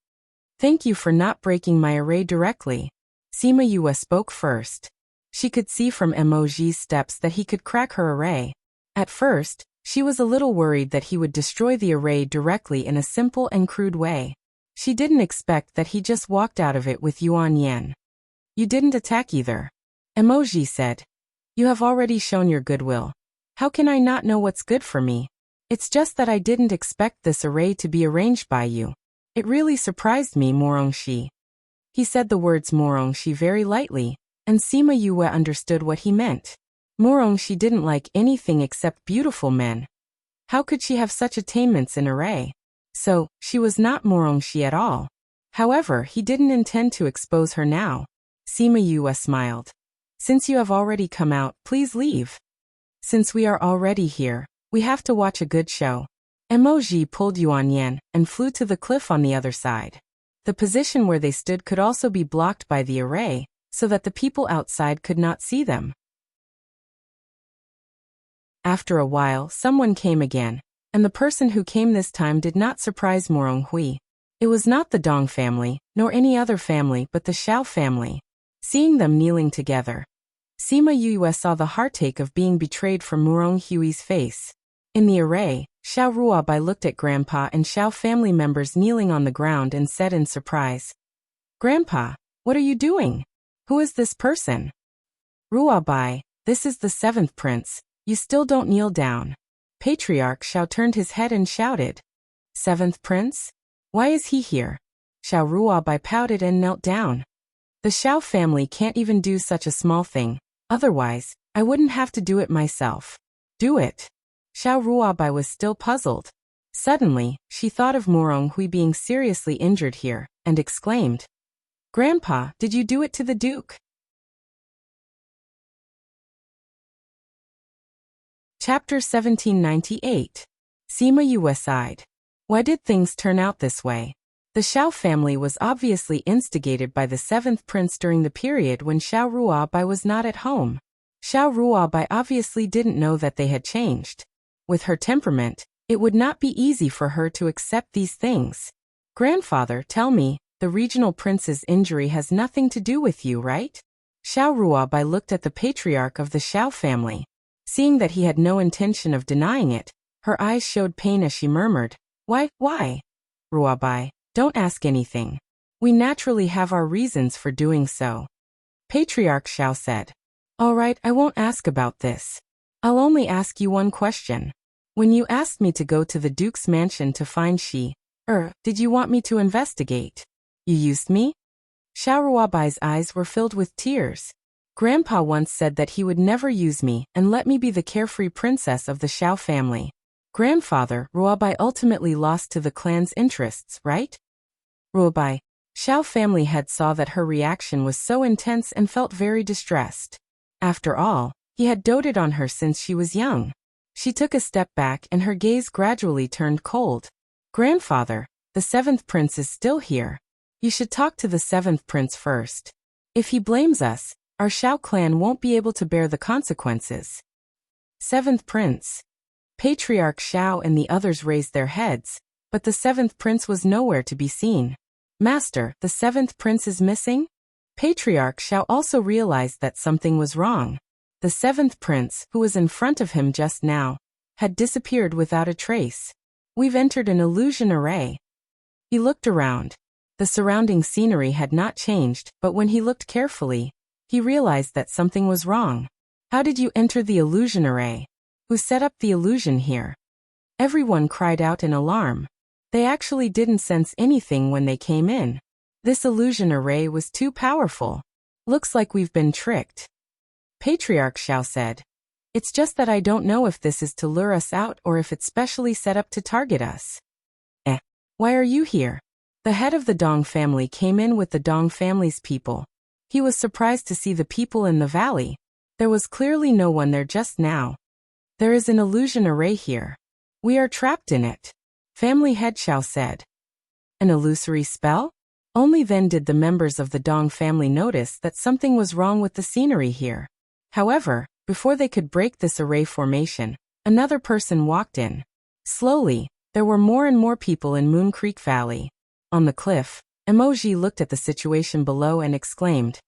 Thank you for not breaking my array directly. Sima Yue spoke first. She could see from Emoji's steps that he could crack her array. At first, she was a little worried that he would destroy the array directly in a simple and crude way. She didn't expect that he just walked out of it with Yuan Yen. You didn't attack either. Emoji said. You have already shown your goodwill. How can I not know what's good for me? It's just that I didn't expect this array to be arranged by you. It really surprised me, Morongshi. He said the words Morongshi very lightly, and Sima Yue understood what he meant. Morongshi didn't like anything except beautiful men. How could she have such attainments in array? So, she was not Morongshi at all. However, he didn't intend to expose her now. Sima Yue smiled. Since you have already come out, please leave. Since we are already here, we have to watch a good show. Emoji pulled Yuan Yen and flew to the cliff on the other side. The position where they stood could also be blocked by the array, so that the people outside could not see them. After a while, someone came again, and the person who came this time did not surprise Moronghui. It was not the Dong family, nor any other family but the Xiao family. Seeing them kneeling together, Sima Yue saw the heartache of being betrayed from Moronghui's face. In the array, Xiao Ruabai looked at Grandpa and Xiao family members kneeling on the ground and said in surprise, Grandpa, what are you doing? Who is this person? Ruabai, this is the seventh prince. You still don't kneel down. Patriarch Xiao turned his head and shouted, Seventh prince? Why is he here? Xiao Ruabai pouted and knelt down. The Xiao family can't even do such a small thing, otherwise, I wouldn't have to do it myself. Do it. Xiao Ruobai was still puzzled. Suddenly, she thought of Morong Hui being seriously injured here, and exclaimed, Grandpa, did you do it to the Duke? Chapter 1798. Sima Yue sighed. Why did things turn out this way? The Xiao family was obviously instigated by the 7th prince during the period when Xiao Ruobai was not at home. Xiao Ruobai obviously didn't know that they had changed. With her temperament, it would not be easy for her to accept these things. Grandfather, tell me, the regional prince's injury has nothing to do with you, right? Xiao Ruobai looked at the patriarch of the Xiao family. Seeing that he had no intention of denying it, her eyes showed pain as she murmured, Why? Ruobai, don't ask anything. We naturally have our reasons for doing so. Patriarch Xiao said, All right, I won't ask about this. I'll only ask you one question. When you asked me to go to the Duke's mansion to find did you want me to investigate? You used me? Xiao Ruobai's eyes were filled with tears. Grandpa once said that he would never use me and let me be the carefree princess of the Xiao family. Grandfather, Ruobai ultimately lost to the clan's interests, right? Ruobai, Xiao family head saw that her reaction was so intense and felt very distressed. After all, he had doted on her since she was young. She took a step back and her gaze gradually turned cold. Grandfather, the 7th prince is still here. You should talk to the 7th prince first. If he blames us, our Xiao clan won't be able to bear the consequences. 7th prince. Patriarch Xiao and the others raised their heads, but the 7th prince was nowhere to be seen. Master, the 7th prince is missing? Patriarch Xiao also realized that something was wrong. The 7th prince, who was in front of him just now, had disappeared without a trace. We've entered an illusion array. He looked around. The surrounding scenery had not changed, but when he looked carefully, he realized that something was wrong. How did you enter the illusion array? Who set up the illusion here? Everyone cried out in alarm. They actually didn't sense anything when they came in. This illusion array was too powerful. Looks like we've been tricked. Patriarch Xiao said, It's just that I don't know if this is to lure us out or if it's specially set up to target us. Why are you here? The head of the Dong family came in with the Dong family's people. He was surprised to see the people in the valley. There was clearly no one there just now. There is an illusion array here. We are trapped in it. Family head Xiao said. An illusory spell? Only then did the members of the Dong family notice that something was wrong with the scenery here. However, before they could break this array formation, another person walked in. Slowly, there were more and more people in Moon Creek Valley. On the cliff, Emoji looked at the situation below and exclaimed,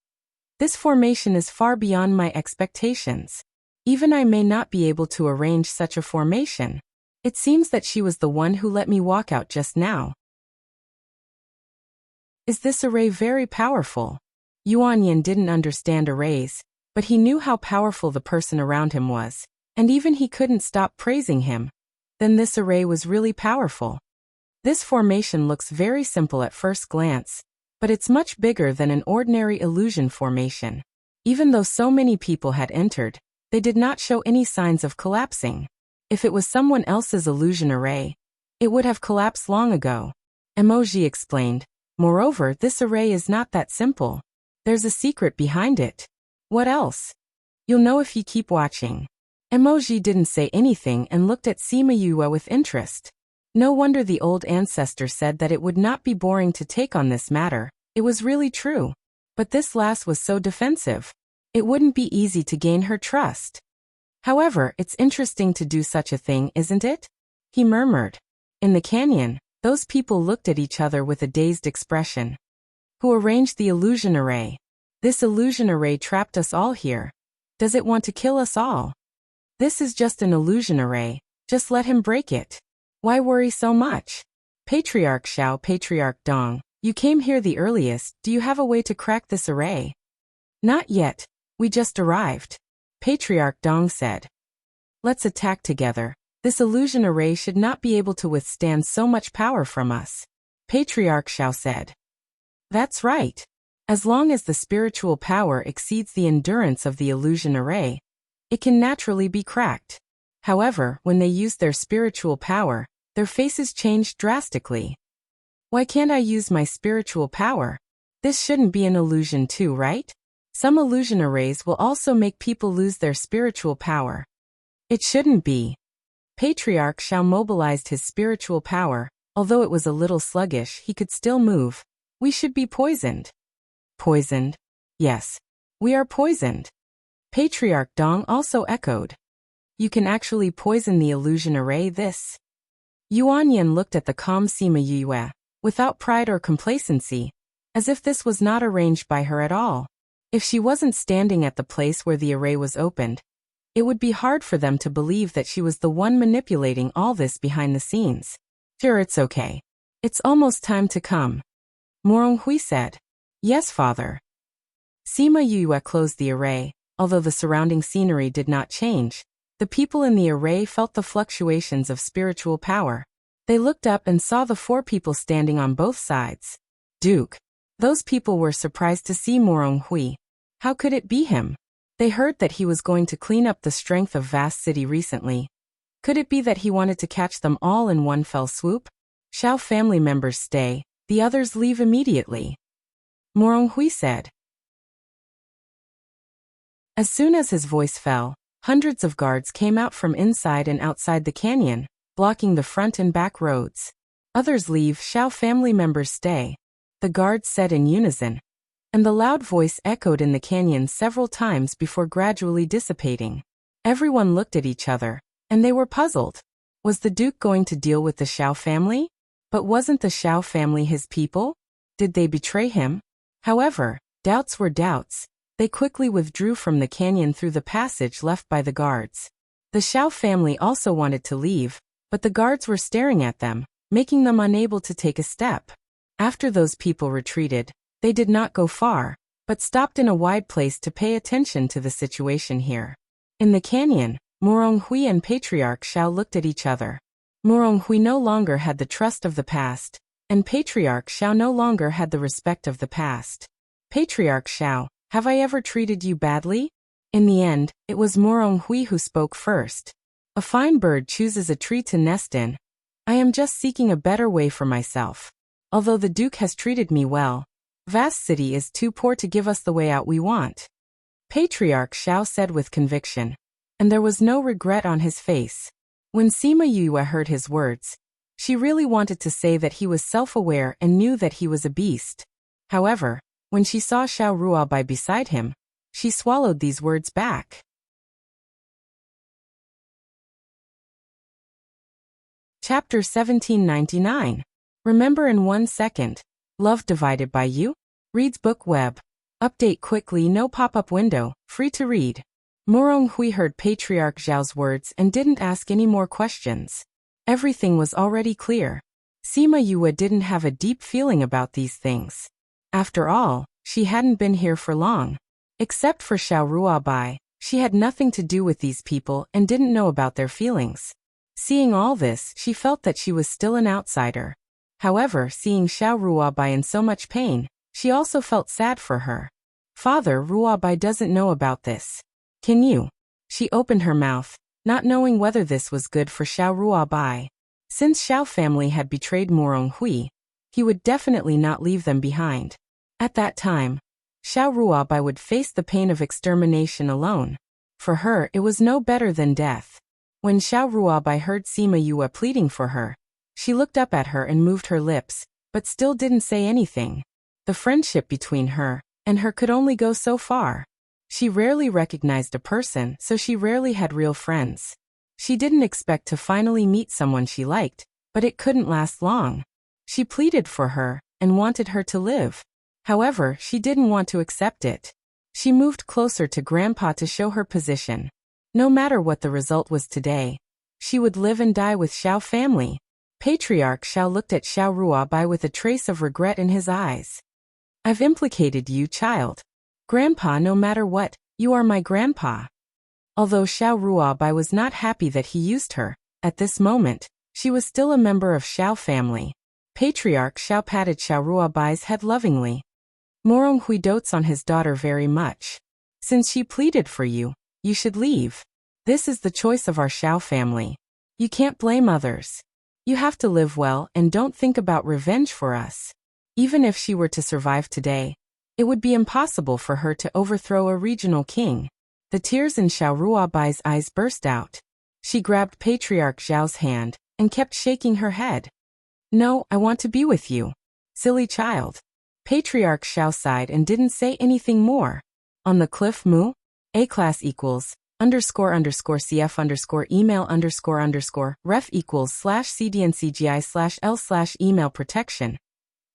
This formation is far beyond my expectations. Even I may not be able to arrange such a formation. It seems that she was the one who let me walk out just now. Is this array very powerful? Yuanyan didn't understand arrays, but he knew how powerful the person around him was, and even he couldn't stop praising him. Then this array was really powerful. This formation looks very simple at first glance, but it's much bigger than an ordinary illusion formation. Even though so many people had entered, they did not show any signs of collapsing. If it was someone else's illusion array, it would have collapsed long ago. Emoji explained, Moreover, this array is not that simple. There's a secret behind it. What else? You'll know if you keep watching. Emoji didn't say anything and looked at Sima Yue with interest. No wonder the old ancestor said that it would not be boring to take on this matter. It was really true. But this lass was so defensive. It wouldn't be easy to gain her trust. However, it's interesting to do such a thing, isn't it? He murmured. In the canyon, those people looked at each other with a dazed expression. Who arranged the illusion array? This illusion array trapped us all here. Does it want to kill us all? This is just an illusion array. Just let him break it. Why worry so much? Patriarch Xiao, Patriarch Dong, you came here the earliest. Do you have a way to crack this array? Not yet. We just arrived. Patriarch Dong said. Let's attack together. This illusion array should not be able to withstand so much power from us. Patriarch Xiao said. That's right. As long as the spiritual power exceeds the endurance of the illusion array, it can naturally be cracked. However, when they used their spiritual power, their faces changed drastically. Why can't I use my spiritual power? This shouldn't be an illusion too, right? Some illusion arrays will also make people lose their spiritual power. It shouldn't be. Patriarch Xiao mobilized his spiritual power. Although it was a little sluggish, he could still move. We should be poisoned. Poisoned? Yes. We are poisoned. Patriarch Dong also echoed. You can actually poison the illusion array. This. Yuan Yin looked at the calm Sima Yue, without pride or complacency, as if this was not arranged by her at all. If she wasn't standing at the place where the array was opened, it would be hard for them to believe that she was the one manipulating all this behind the scenes. Sure, it's okay. It's almost time to come. Morong Hui said. Yes, father. Sima Yue closed the array. Although the surrounding scenery did not change, the people in the array felt the fluctuations of spiritual power. They looked up and saw the 4 people standing on both sides. Duke. Those people were surprised to see Morong Hui. How could it be him? They heard that he was going to clean up the strength of Vast City recently. Could it be that he wanted to catch them all in one fell swoop? Xiao family members stay, the others leave immediately. Morong Hui said. As soon as his voice fell, hundreds of guards came out from inside and outside the canyon, blocking the front and back roads. Others leave, Xiao family members stay. The guards said in unison, and the loud voice echoed in the canyon several times before gradually dissipating. Everyone looked at each other, and they were puzzled. Was the Duke going to deal with the Xiao family? But wasn't the Xiao family his people? Did they betray him? However, doubts were doubts. They quickly withdrew from the canyon through the passage left by the guards. The Xiao family also wanted to leave, but the guards were staring at them, making them unable to take a step. After those people retreated, they did not go far, but stopped in a wide place to pay attention to the situation here. In the canyon, Morong Hui and Patriarch Xiao looked at each other. Morong Hui no longer had the trust of the past, and Patriarch Xiao no longer had the respect of the past. Patriarch Xiao, have I ever treated you badly? In the end, it was Morong Hui who spoke first. A fine bird chooses a tree to nest in. I am just seeking a better way for myself. Although the Duke has treated me well, Vast City is too poor to give us the way out we want. Patriarch Xiao said with conviction, and there was no regret on his face. When Sima Yue heard his words, she really wanted to say that he was self-aware and knew that he was a beast. However, when she saw Xiao Ruobai beside him, she swallowed these words back. Chapter 1799. Remember in 1 second. Love divided by you? Reads Book Web. Update quickly, no pop-up window, free to read. Morong Hui heard Patriarch Xiao's words and didn't ask any more questions. Everything was already clear. Sima Yue didn't have a deep feeling about these things. After all, she hadn't been here for long. Except for Xiao Ruobai, she had nothing to do with these people and didn't know about their feelings. Seeing all this, she felt that she was still an outsider. However, seeing Xiao Ruobai in so much pain, she also felt sad for her. Father Ruobai doesn't know about this. Can you? She opened her mouth, not knowing whether this was good for Xiao Ruobai. Since Xiao family had betrayed Morong Hui, he would definitely not leave them behind. At that time, Xiao Ruobai would face the pain of extermination alone. For her, it was no better than death. When Xiao Ruobai heard Sima Yue pleading for her, she looked up at her and moved her lips, but still didn't say anything. The friendship between her and her could only go so far. She rarely recognized a person, so she rarely had real friends. She didn't expect to finally meet someone she liked, but it couldn't last long. She pleaded for her and wanted her to live. However, she didn't want to accept it. She moved closer to Grandpa to show her position. No matter what the result was today, she would live and die with Xiao family. Patriarch Xiao looked at Xiao Ruobai with a trace of regret in his eyes. I've implicated you, child. Grandpa, no matter what, you are my grandpa. Although Xiao Ruobai was not happy that he used her, at this moment, she was still a member of Xiao family. Patriarch Xiao patted Xiao Ruobai's head lovingly. Morong Hui dotes on his daughter very much. Since she pleaded for you, you should leave. This is the choice of our Xiao family. You can't blame others. You have to live well and don't think about revenge for us. Even if she were to survive today, it would be impossible for her to overthrow a regional king. The tears in Xiao Ruobai's eyes burst out. She grabbed Patriarch Zhao's hand and kept shaking her head. No, I want to be with you. Silly child. Patriarch Xiao sighed and didn't say anything more. On the cliff Mu, A-class equals, __CF email ref equals /CDNCGI/L/email protection.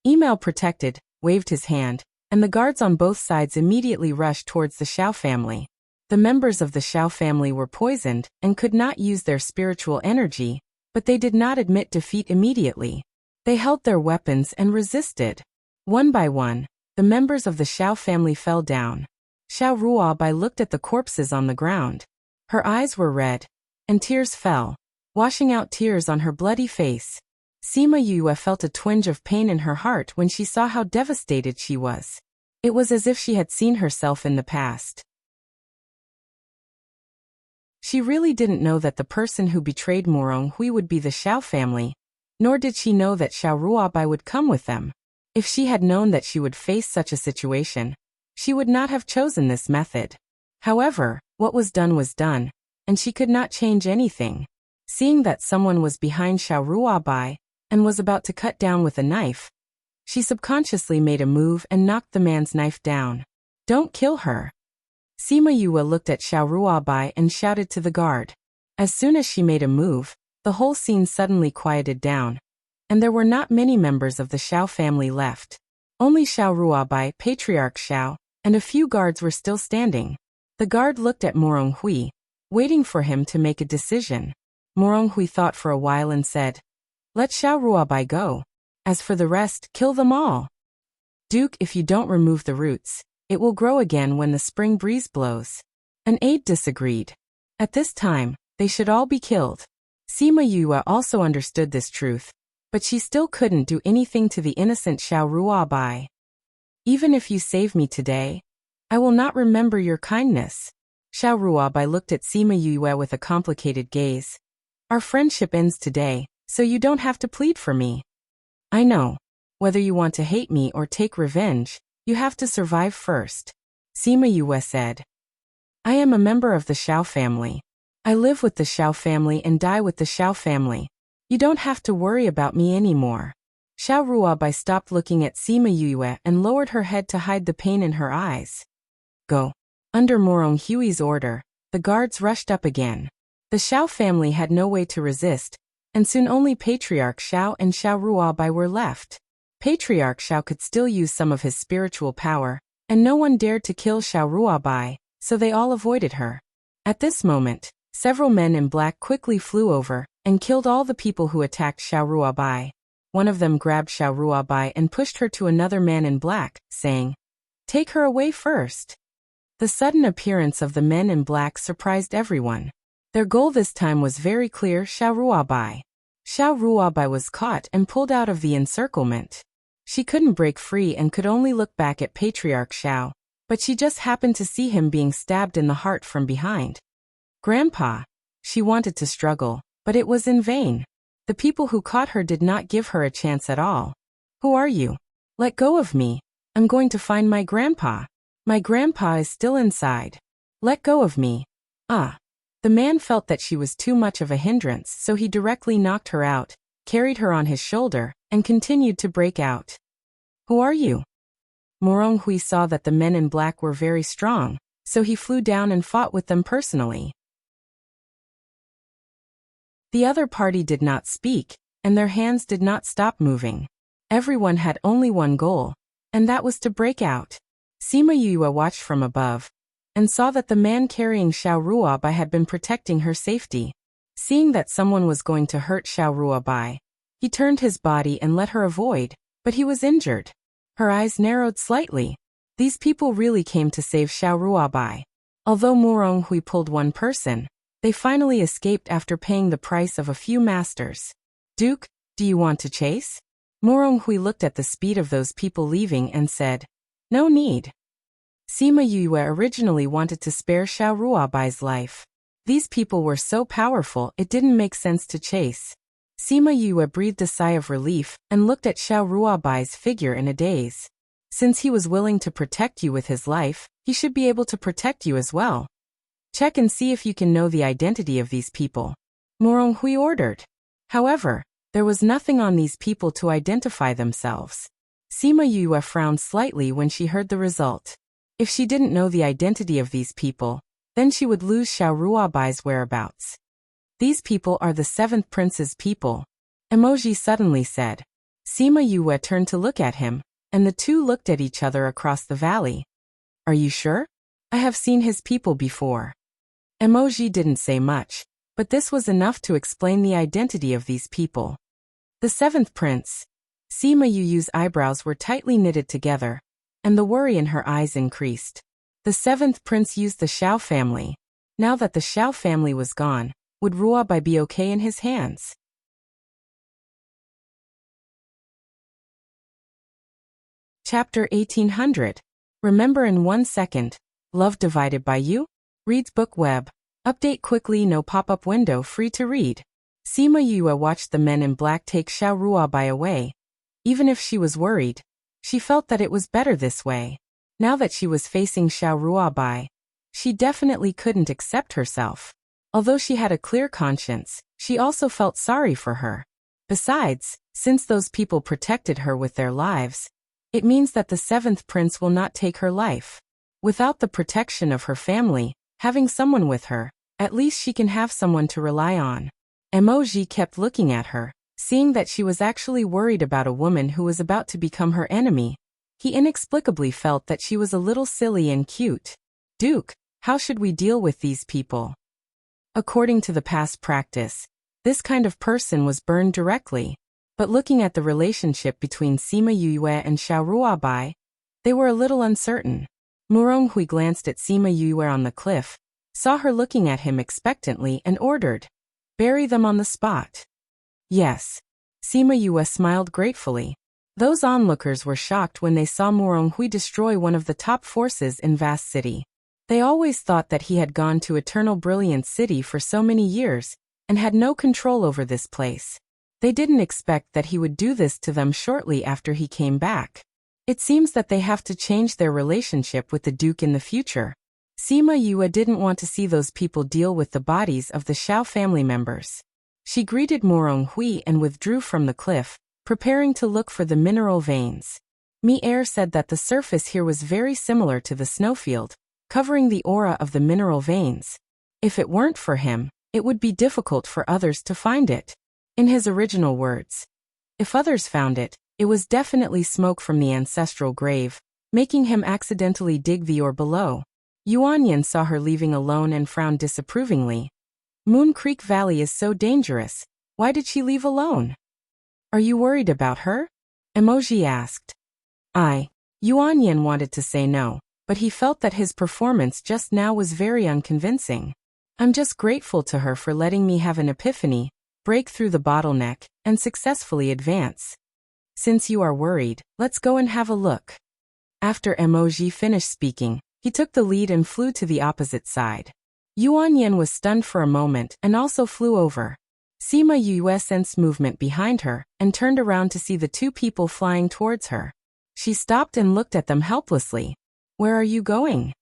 Email protected, waved his hand, and the guards on both sides immediately rushed towards the Xiao family. The members of the Xiao family were poisoned and could not use their spiritual energy, but they did not admit defeat immediately. They held their weapons and resisted. One by one, the members of the Xiao family fell down. Xiao Ruobai looked at the corpses on the ground. Her eyes were red, and tears fell, washing out tears on her bloody face. Sima Yue felt a twinge of pain in her heart when she saw how devastated she was. It was as if she had seen herself in the past. She really didn't know that the person who betrayed Morong Hui would be the Xiao family, nor did she know that Xiao Ruobai would come with them. If she had known that she would face such a situation, she would not have chosen this method. However, what was done, and she could not change anything. Seeing that someone was behind Xiao Ruobai and was about to cut down with a knife, she subconsciously made a move and knocked the man's knife down. Don't kill her. Sima Yue looked at Xiao Ruobai and shouted to the guard. As soon as she made a move, the whole scene suddenly quieted down, and there were not many members of the Xiao family left. Only Xiao Ruobai, Patriarch Xiao, and a few guards were still standing. The guard looked at Morong Hui, waiting for him to make a decision. Morong Hui thought for a while and said, "Let Xiao Ruobai go. As for the rest, kill them all. Duke, if you don't remove the roots, it will grow again when the spring breeze blows." An aide disagreed. At this time, they should all be killed. Sima Yue also understood this truth, but she still couldn't do anything to the innocent Xiao Ruobai. Even if you save me today, I will not remember your kindness. Xiao Ruobai looked at Sima Yue with a complicated gaze. Our friendship ends today, so you don't have to plead for me. I know. Whether you want to hate me or take revenge, you have to survive first. Sima Yue said. I am a member of the Xiao family. I live with the Xiao family and die with the Xiao family. You don't have to worry about me anymore. Xiao Ruobai stopped looking at Sima Yue and lowered her head to hide the pain in her eyes. Go. Under Morong Hui's order, the guards rushed up again. The Xiao family had no way to resist, and soon only Patriarch Xiao and Xiao Ruobai were left. Patriarch Xiao could still use some of his spiritual power, and no one dared to kill Xiao Ruobai, so they all avoided her. At this moment, several men in black quickly flew over and killed all the people who attacked Xiao Ruobai. One of them grabbed Xiao Ruobai and pushed her to another man in black, saying, "Take her away first." The sudden appearance of the men in black surprised everyone. Their goal this time was very clear: Xiao Ruobai. Xiao Ruobai was caught and pulled out of the encirclement. She couldn't break free and could only look back at Patriarch Xiao, but she just happened to see him being stabbed in the heart from behind. Grandpa. She wanted to struggle, but it was in vain. The people who caught her did not give her a chance at all. Who are you? Let go of me. I'm going to find my grandpa. My grandpa is still inside. Let go of me. Ah. The man felt that she was too much of a hindrance, so he directly knocked her out, carried her on his shoulder, and continued to break out. Who are you? Morong Hui saw that the men in black were very strong, so he flew down and fought with them personally. The other party did not speak, and their hands did not stop moving. Everyone had only one goal, and that was to break out. Sima Yue watched from above, and saw that the man carrying Xiao Ruobai had been protecting her safety. Seeing that someone was going to hurt Xiao Ruobai, he turned his body and let her avoid, but he was injured. Her eyes narrowed slightly. These people really came to save Xiao Ruobai. Although Morong Hui pulled one person, they finally escaped after paying the price of a few masters. Duke, do you want to chase? Morong Hui looked at the speed of those people leaving and said, No need. Sima Yue originally wanted to spare Xiao Ruobai's life. These people were so powerful it didn't make sense to chase. Sima Yue breathed a sigh of relief and looked at Xiao Ruobai's figure in a daze. Since he was willing to protect you with his life, he should be able to protect you as well. Check and see if you can know the identity of these people, Moronghui ordered. However, there was nothing on these people to identify themselves. Sima Yue frowned slightly when she heard the result. If she didn't know the identity of these people, then she would lose Xiao Ruobai's whereabouts. These people are the 7th Prince's people, Emoji suddenly said. Sima Yue turned to look at him, and the two looked at each other across the valley. Are you sure? I have seen his people before. Emoji didn't say much, but this was enough to explain the identity of these people. The 7th Prince. Sima Yue's eyebrows were tightly knitted together, and the worry in her eyes increased. The 7th Prince used the Xiao family. Now that the Xiao family was gone, would Ruobai be okay in his hands? Chapter 1800. Remember in 1 second. Love divided by you? Reads Book Web. Update quickly, no pop-up window, free to read. Sima Yue watched the men in black take Xiao Ruobai away. Even if she was worried, she felt that it was better this way. Now that she was facing Xiao Ruobai, she definitely couldn't accept herself. Although she had a clear conscience, she also felt sorry for her. Besides, since those people protected her with their lives, it means that the 7th Prince will not take her life. Without the protection of her family, having someone with her, at least she can have someone to rely on. Emoji kept looking at her, seeing that she was actually worried about a woman who was about to become her enemy. He inexplicably felt that she was a little silly and cute. Duke, how should we deal with these people? According to the past practice, this kind of person was burned directly. But looking at the relationship between Sima Yue and Xiao Ruobai, they were a little uncertain. Moronghui glanced at Sima Yue on the cliff, saw her looking at him expectantly and ordered, "Bury them on the spot." Yes. Sima Yue smiled gratefully. Those onlookers were shocked when they saw Moronghui destroy one of the top forces in Vast City. They always thought that he had gone to Eternal Brilliant City for so many years, and had no control over this place. They didn't expect that he would do this to them shortly after he came back. It seems that they have to change their relationship with the Duke in the future. Sima Yue didn't want to see those people deal with the bodies of the Xiao family members. She greeted Moronghui and withdrew from the cliff, preparing to look for the mineral veins. Mi-Er said that the surface here was very similar to the snowfield, covering the aura of the mineral veins. If it weren't for him, it would be difficult for others to find it. In his original words, if others found it, it was definitely smoke from the ancestral grave, making him accidentally dig the ore below. Yuanyan saw her leaving alone and frowned disapprovingly. Moon Creek Valley is so dangerous. Why did she leave alone? Are you worried about her? Emoji asked. Yuanyan wanted to say no, but he felt that his performance just now was very unconvincing. I'm just grateful to her for letting me have an epiphany, break through the bottleneck, and successfully advance. Since you are worried, let's go and have a look. After Emoji finished speaking, he took the lead and flew to the opposite side. Yuanyan was stunned for a moment and also flew over. Sima Yue sensed movement behind her and turned around to see the two people flying towards her. She stopped and looked at them helplessly. Where are you going?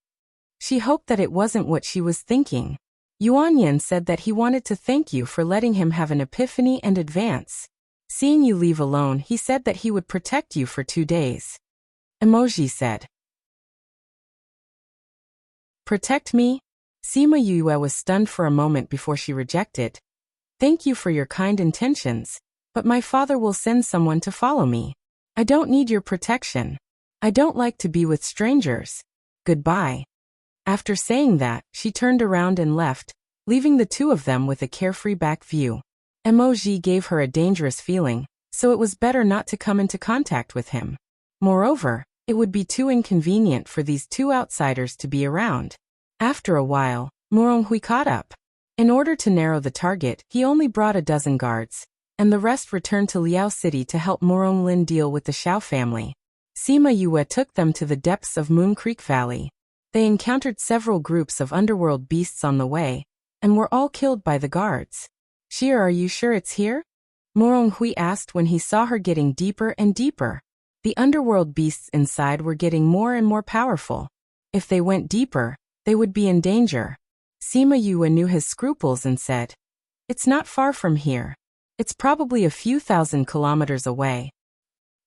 She hoped that it wasn't what she was thinking. Yuanyan said that he wanted to thank you for letting him have an epiphany and advance. Seeing you leave alone, he said that he would protect you for 2 days. Emoji said. Protect me? Sima Yue was stunned for a moment before she rejected. Thank you for your kind intentions, but my father will send someone to follow me. I don't need your protection. I don't like to be with strangers. Goodbye. After saying that, she turned around and left, leaving the two of them with a carefree back view. Emoji gave her a dangerous feeling, so it was better not to come into contact with him. Moreover, it would be too inconvenient for these two outsiders to be around. After a while, Moronghui caught up. In order to narrow the target, he only brought a dozen guards, and the rest returned to Liao City to help Moronglin deal with the Xiao family. Sima Yue took them to the depths of Moon Creek Valley. They encountered several groups of underworld beasts on the way, and were all killed by the guards. Shir, are you sure it's here? Morong Hui asked when he saw her getting deeper and deeper. The underworld beasts inside were getting more and more powerful. If they went deeper, they would be in danger. Sima Yue knew his scruples and said, "It's not far from here. It's probably a few thousand kilometers away."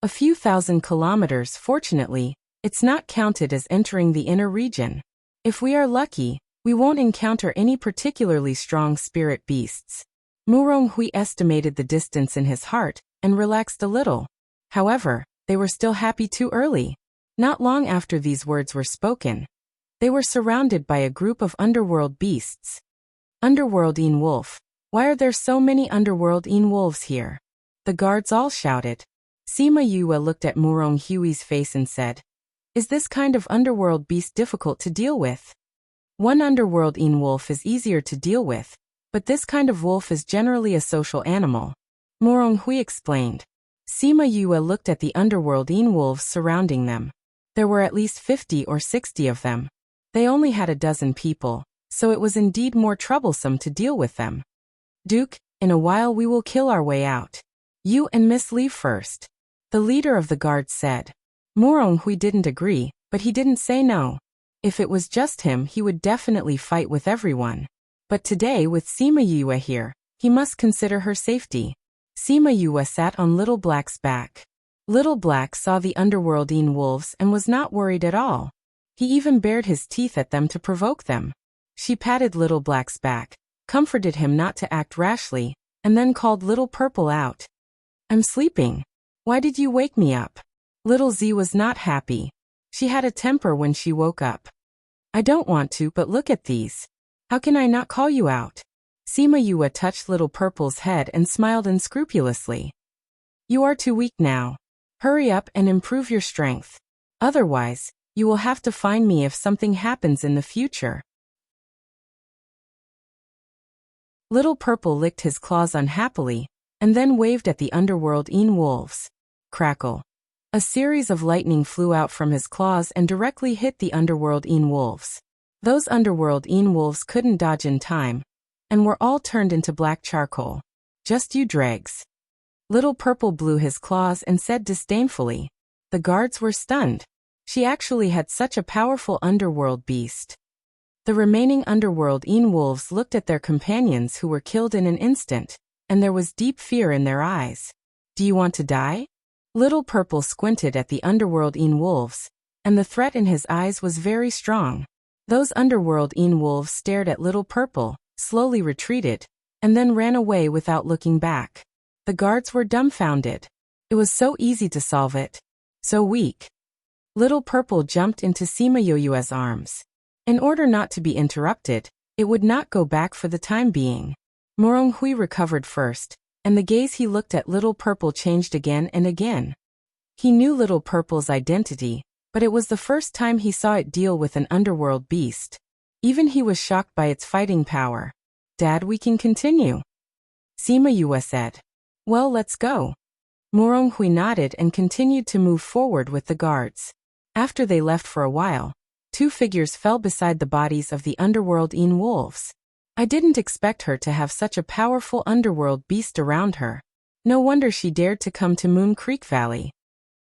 A few thousand kilometers, fortunately, it's not counted as entering the inner region. If we are lucky, we won't encounter any particularly strong spirit beasts. Morong Hui estimated the distance in his heart and relaxed a little. However, they were still happy too early. Not long after these words were spoken, they were surrounded by a group of underworld beasts. Underworld-ine wolf. Why are there so many underworld-ine wolves here? The guards all shouted. Sima Yue looked at Morong Hui's face and said, "Is this kind of underworld beast difficult to deal with?" One underworld-ine wolf is easier to deal with, but this kind of wolf is generally a social animal. Morong Hui explained. Sima Yue looked at the underworld-ine wolves surrounding them. There were at least 50 or 60 of them. They only had a dozen people, so it was indeed more troublesome to deal with them. "Duke, in a while we will kill our way out. You and Miss leave first," the leader of the guards said. Morong Hui didn't agree, but he didn't say no. If it was just him, he would definitely fight with everyone. But today, with Sima Yue here, he must consider her safety. Sima Yue sat on Little Black's back. Little Black saw the underworld-ine wolves and was not worried at all. He even bared his teeth at them to provoke them. She patted Little Black's back, comforted him not to act rashly, and then called Little Purple out. "I'm sleeping. Why did you wake me up?" Little Z was not happy. She had a temper when she woke up. "I don't want to, but look at these. How can I not call you out?" Sima Yue touched Little Purple's head and smiled unscrupulously. "You are too weak now. Hurry up and improve your strength. Otherwise, you will have to find me if something happens in the future." Little Purple licked his claws unhappily, and then waved at the underworld-ine wolves. Crackle. A series of lightning flew out from his claws and directly hit the underworld-ine wolves. Those underworld-ine wolves couldn't dodge in time, and were all turned into black charcoal. "Just you dregs." Little Purple blew his claws and said disdainfully. The guards were stunned. She actually had such a powerful underworld beast. The remaining underworld-ine wolves looked at their companions who were killed in an instant, and there was deep fear in their eyes. "Do you want to die?" Little Purple squinted at the underworld-ine wolves, and the threat in his eyes was very strong. Those underworld-ine wolves stared at Little Purple, slowly retreated, and then ran away without looking back. The guards were dumbfounded. It was so easy to solve it. So weak. Little Purple jumped into Sima Yue's arms. In order not to be interrupted, it would not go back for the time being. Morong Hui recovered first, and the gaze he looked at Little Purple changed again and again. He knew Little Purple's identity, but it was the first time he saw it deal with an underworld beast. Even he was shocked by its fighting power. "Dad, we can continue," Sima Yue said. "Well, let's go." Morong Hui nodded and continued to move forward with the guards. After they left for a while, two figures fell beside the bodies of the underworld-ine wolves. I didn't expect her to have such a powerful underworld beast around her. No wonder she dared to come to Moon Creek Valley.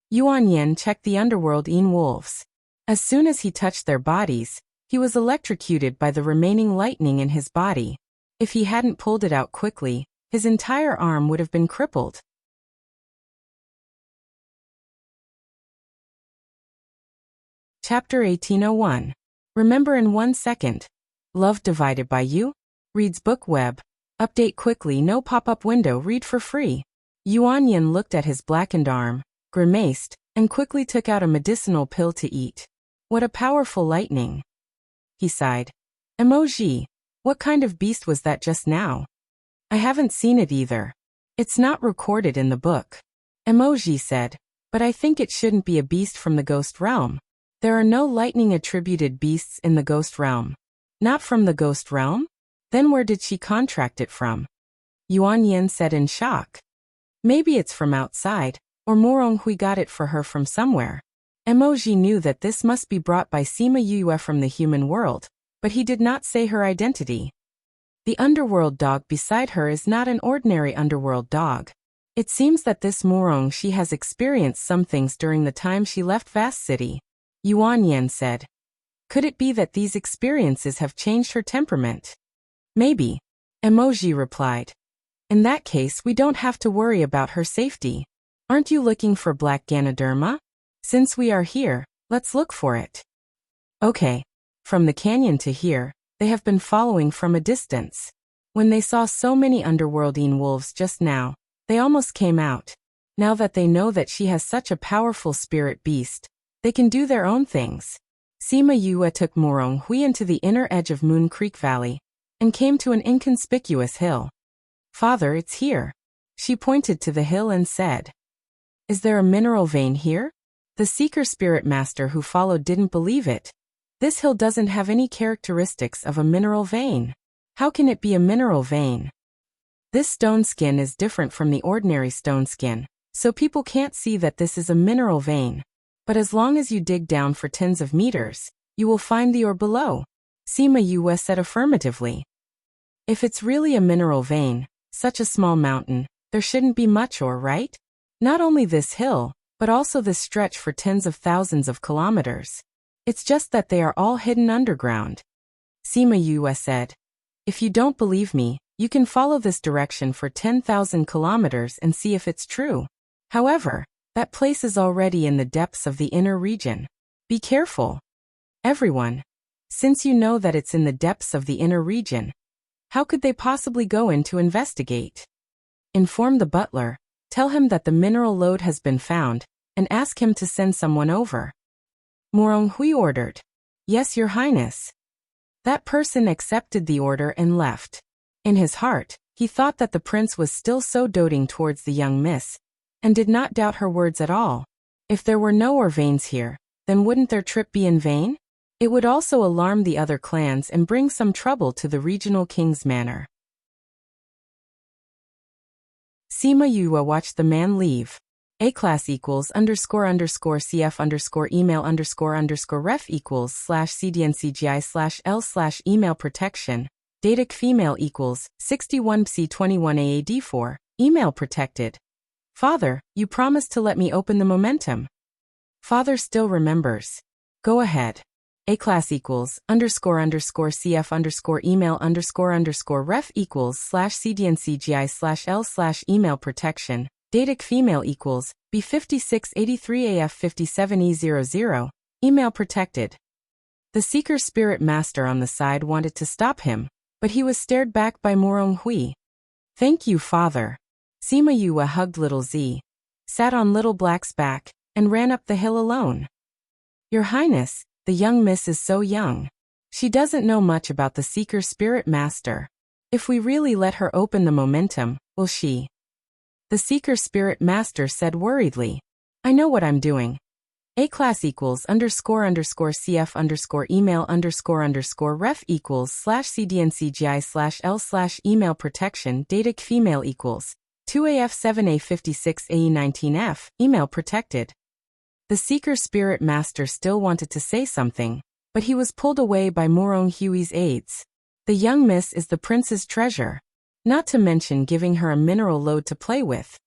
Yuan Yen checked the underworld-ine wolves. As soon as he touched their bodies, he was electrocuted by the remaining lightning in his body. If he hadn't pulled it out quickly, his entire arm would have been crippled. Chapter 1801. Remember in 1 second. Love divided by you? Reads Book Web. Update quickly, no pop-up window, read for free. Yuan Yin looked at his blackened arm, grimaced, and quickly took out a medicinal pill to eat. What a powerful lightning. He sighed. Emoji. What kind of beast was that just now? I haven't seen it either. It's not recorded in the book. Emoji said, but I think it shouldn't be a beast from the ghost realm. There are no lightning-attributed beasts in the ghost realm. Not from the ghost realm? Then where did she contract it from? Yuan Yin said in shock. Maybe it's from outside, or Morong Hui got it for her from somewhere. Emoji knew that this must be brought by Sima Yue from the human world, but he did not say her identity. The underworld dog beside her is not an ordinary underworld dog. It seems that this Morong she has experienced some things during the time she left Vast City. Yuan Yan said. Could it be that these experiences have changed her temperament? Maybe. Emoji replied. In that case, we don't have to worry about her safety. Aren't you looking for black Ganoderma? Since we are here, let's look for it. Okay. From the canyon to here, they have been following from a distance. When they saw so many underworldine wolves just now, they almost came out. Now that they know that she has such a powerful spirit beast, they can do their own things. Sima Yue took Morong Hui into the inner edge of Moon Creek Valley and came to an inconspicuous hill. Father, it's here. She pointed to the hill and said. Is there a mineral vein here? The Seeker Spirit Master who followed didn't believe it. This hill doesn't have any characteristics of a mineral vein. How can it be a mineral vein? This stone skin is different from the ordinary stone skin, so people can't see that this is a mineral vein. But as long as you dig down for tens of meters, you will find the ore below. Sima Yue said affirmatively. If it's really a mineral vein, such a small mountain, there shouldn't be much ore, right? Not only this hill, but also this stretch for tens of thousands of kilometers. It's just that they are all hidden underground. Sima Yue said. If you don't believe me, you can follow this direction for 10,000 kilometers and see if it's true. However, that place is already in the depths of the inner region. Be careful. Everyone. Since you know that it's in the depths of the inner region, how could they possibly go in to investigate? Inform the butler, tell him that the mineral lode has been found, and ask him to send someone over. Morong Hui ordered. Yes, Your Highness. That person accepted the order and left. In his heart, he thought that the prince was still so doting towards the young miss, and did not doubt her words at all. If there were no ore veins here, then wouldn't their trip be in vain? It would also alarm the other clans and bring some trouble to the regional king's manor. Sima Yue watched the man leave. A-class equals __CF email _ref equals /CDNCGI/L/ email protection. Datic female equals 61pc21 AAD4, email protected. Father, you promised to let me open the momentum. Father still remembers. Go ahead. A-class equals __CF email _ref equals /CDNCGI/L/ email protection. Datic female equals B5683AF57E00, email protected. The Seeker Spirit Master on the side wanted to stop him, but he was stared back by Morong Hui. Thank you, Father. Sima Yue hugged Little Z, sat on Little Black's back, and ran up the hill alone. Your Highness, the young miss is so young. She doesn't know much about the Seeker Spirit Master. If we really let her open the momentum, will she? The Seeker Spirit Master said worriedly. I know what I'm doing. A-class equals __CF email _ref equals /CDNCGI/L/ email protection. Datic female equals 2AF7A56AE19F, email protected. The Seeker Spirit Master still wanted to say something, but he was pulled away by Morong Hui's aides. The young miss is the prince's treasure. Not to mention giving her a mineral lode to play with.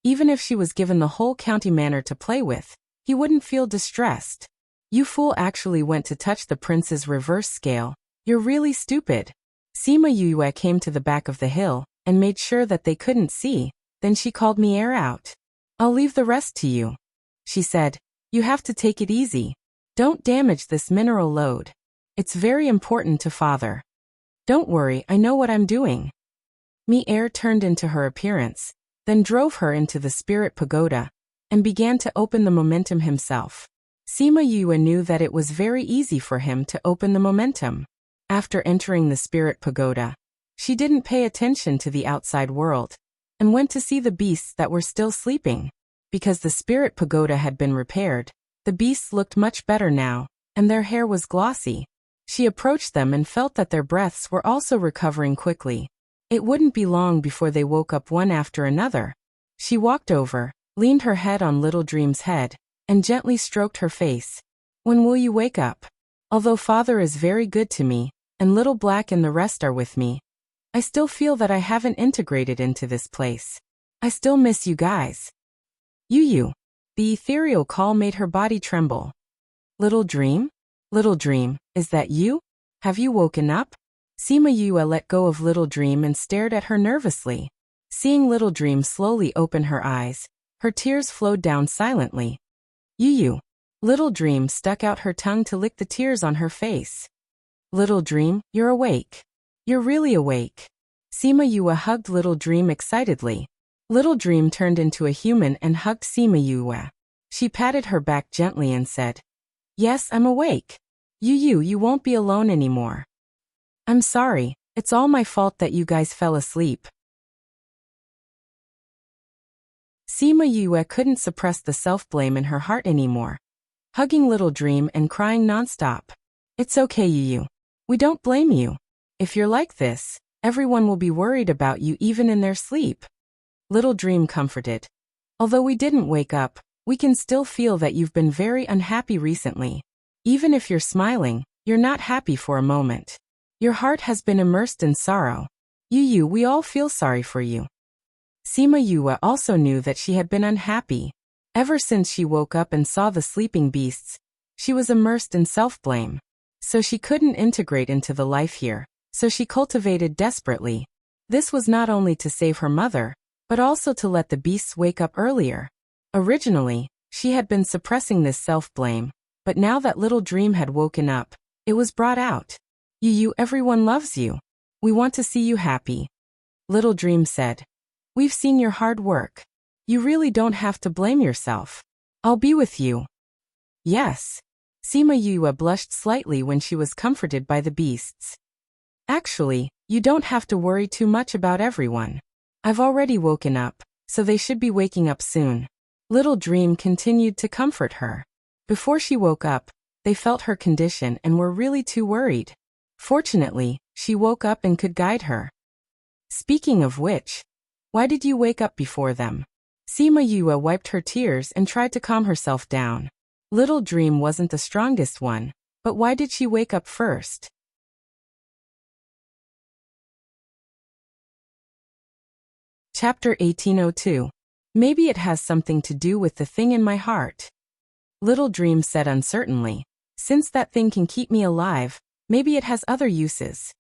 Even if she was given the whole county manor to play with, he wouldn't feel distressed. You fool actually went to touch the prince's reverse scale. You're really stupid. Sima Yue came to the back of the hill and made sure that they couldn't see. Then she called me air out. I'll leave the rest to you. She said, you have to take it easy. Don't damage this mineral lode. It's very important to Father. Don't worry, I know what I'm doing. Mi Air turned into her appearance, then drove her into the spirit pagoda, and began to open the momentum himself. Sima Yue knew that it was very easy for him to open the momentum. After entering the spirit pagoda, she didn't pay attention to the outside world, and went to see the beasts that were still sleeping. Because the spirit pagoda had been repaired, the beasts looked much better now, and their hair was glossy. She approached them and felt that their breaths were also recovering quickly. It wouldn't be long before they woke up one after another. She walked over, leaned her head on Little Dream's head, and gently stroked her face. When will you wake up? Although father is very good to me, and little black and the rest are with me, I still feel that I haven't integrated into this place. I still miss you guys. You. The ethereal call made her body tremble. Little dream? Little dream, is that you? Have you woken up? Sima Yue let go of Little Dream and stared at her nervously. Seeing Little Dream slowly open her eyes, her tears flowed down silently. You. Little Dream stuck out her tongue to lick the tears on her face. Little Dream, you're awake. You're really awake. Sima Yue hugged Little Dream excitedly. Little Dream turned into a human and hugged Sima Yue. She patted her back gently and said, "Yes, I'm awake. You won't be alone anymore. I'm sorry, it's all my fault that you guys fell asleep." Sima Yue couldn't suppress the self-blame in her heart anymore, hugging Little Dream and crying nonstop. "It's okay, Yu. We don't blame you. If you're like this, everyone will be worried about you even in their sleep." Little Dream comforted. "Although we didn't wake up, we can still feel that you've been very unhappy recently. Even if you're smiling, you're not happy for a moment. Your heart has been immersed in sorrow. Yu, we all feel sorry for you." Sima Yue also knew that she had been unhappy. Ever since she woke up and saw the sleeping beasts, she was immersed in self-blame. So she couldn't integrate into the life here, so she cultivated desperately. This was not only to save her mother, but also to let the beasts wake up earlier. Originally, she had been suppressing this self-blame, but now that Little Dream had woken up, it was brought out. You, everyone loves you. We want to see you happy." Little Dream said, "We've seen your hard work. You really don't have to blame yourself. I'll be with you." "Yes." Sima Yue blushed slightly when she was comforted by the beasts. "Actually, you don't have to worry too much about everyone. I've already woken up, so they should be waking up soon." Little Dream continued to comfort her. Before she woke up, they felt her condition and were really too worried. Fortunately, she woke up and could guide her. "Speaking of which, why did you wake up before them?" Sima Yue wiped her tears and tried to calm herself down. Little Dream wasn't the strongest one, but why did she wake up first? Chapter 1802. Maybe it has something to do with the thing in my heart. Little Dream said uncertainly. Since that thing can keep me alive, maybe it has other uses.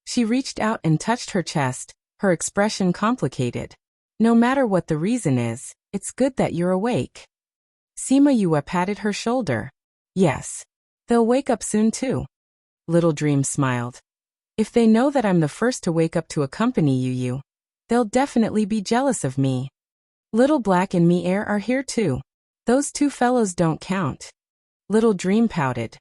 She reached out and touched her chest, her expression complicated. "No matter what the reason is, it's good that you're awake." Sima Yue patted her shoulder. "Yes. They'll wake up soon too." Little Dream smiled. "If they know that I'm the first to wake up to accompany you, they'll definitely be jealous of me. Little Black and me Air are here too. Those two fellows don't count." Little Dream pouted.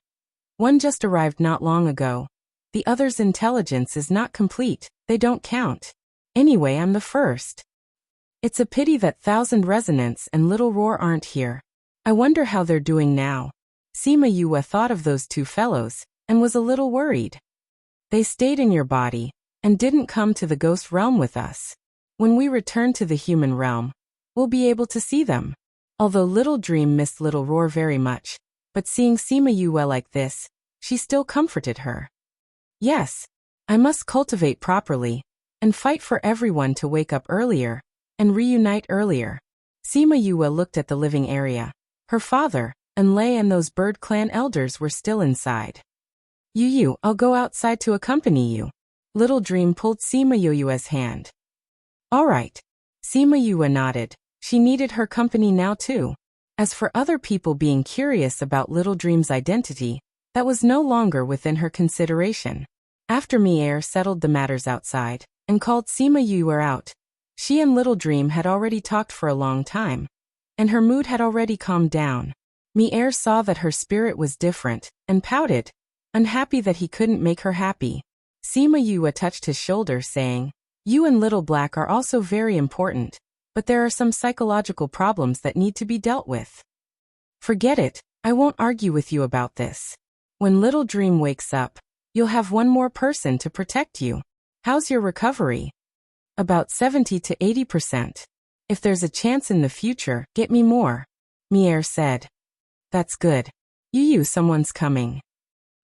"One just arrived not long ago. The other's intelligence is not complete, they don't count. Anyway, I'm the first. It's a pity that Thousand Resonance and Little Roar aren't here. I wonder how they're doing now." Sima Yue thought of those two fellows, and was a little worried. "They stayed in your body, and didn't come to the ghost realm with us. When we return to the human realm, we'll be able to see them." Although Little Dream missed Little Roar very much, but seeing Sima Yue like this, she still comforted her. "Yes, I must cultivate properly, and fight for everyone to wake up earlier, and reunite earlier." Sima Yue looked at the living area. Her father, and Lei and those Bird Clan elders were still inside. "Yu, I'll go outside to accompany you." Little Dream pulled Sima Yue's hand. "All right." Sima Yue nodded. She needed her company now too. As for other people being curious about Little Dream's identity, that was no longer within her consideration. After Mier settled the matters outside, and called Sima Yue out, she and Little Dream had already talked for a long time, and her mood had already calmed down. Mier saw that her spirit was different, and pouted, unhappy that he couldn't make her happy. Sima Yue touched his shoulder saying, "You and Little Black are also very important, but there are some psychological problems that need to be dealt with. Forget it, I won't argue with you about this. When Little Dream wakes up, you'll have one more person to protect you. How's your recovery?" "About 70 to 80%. If there's a chance in the future, get me more," Mier said. That's good. Someone's coming.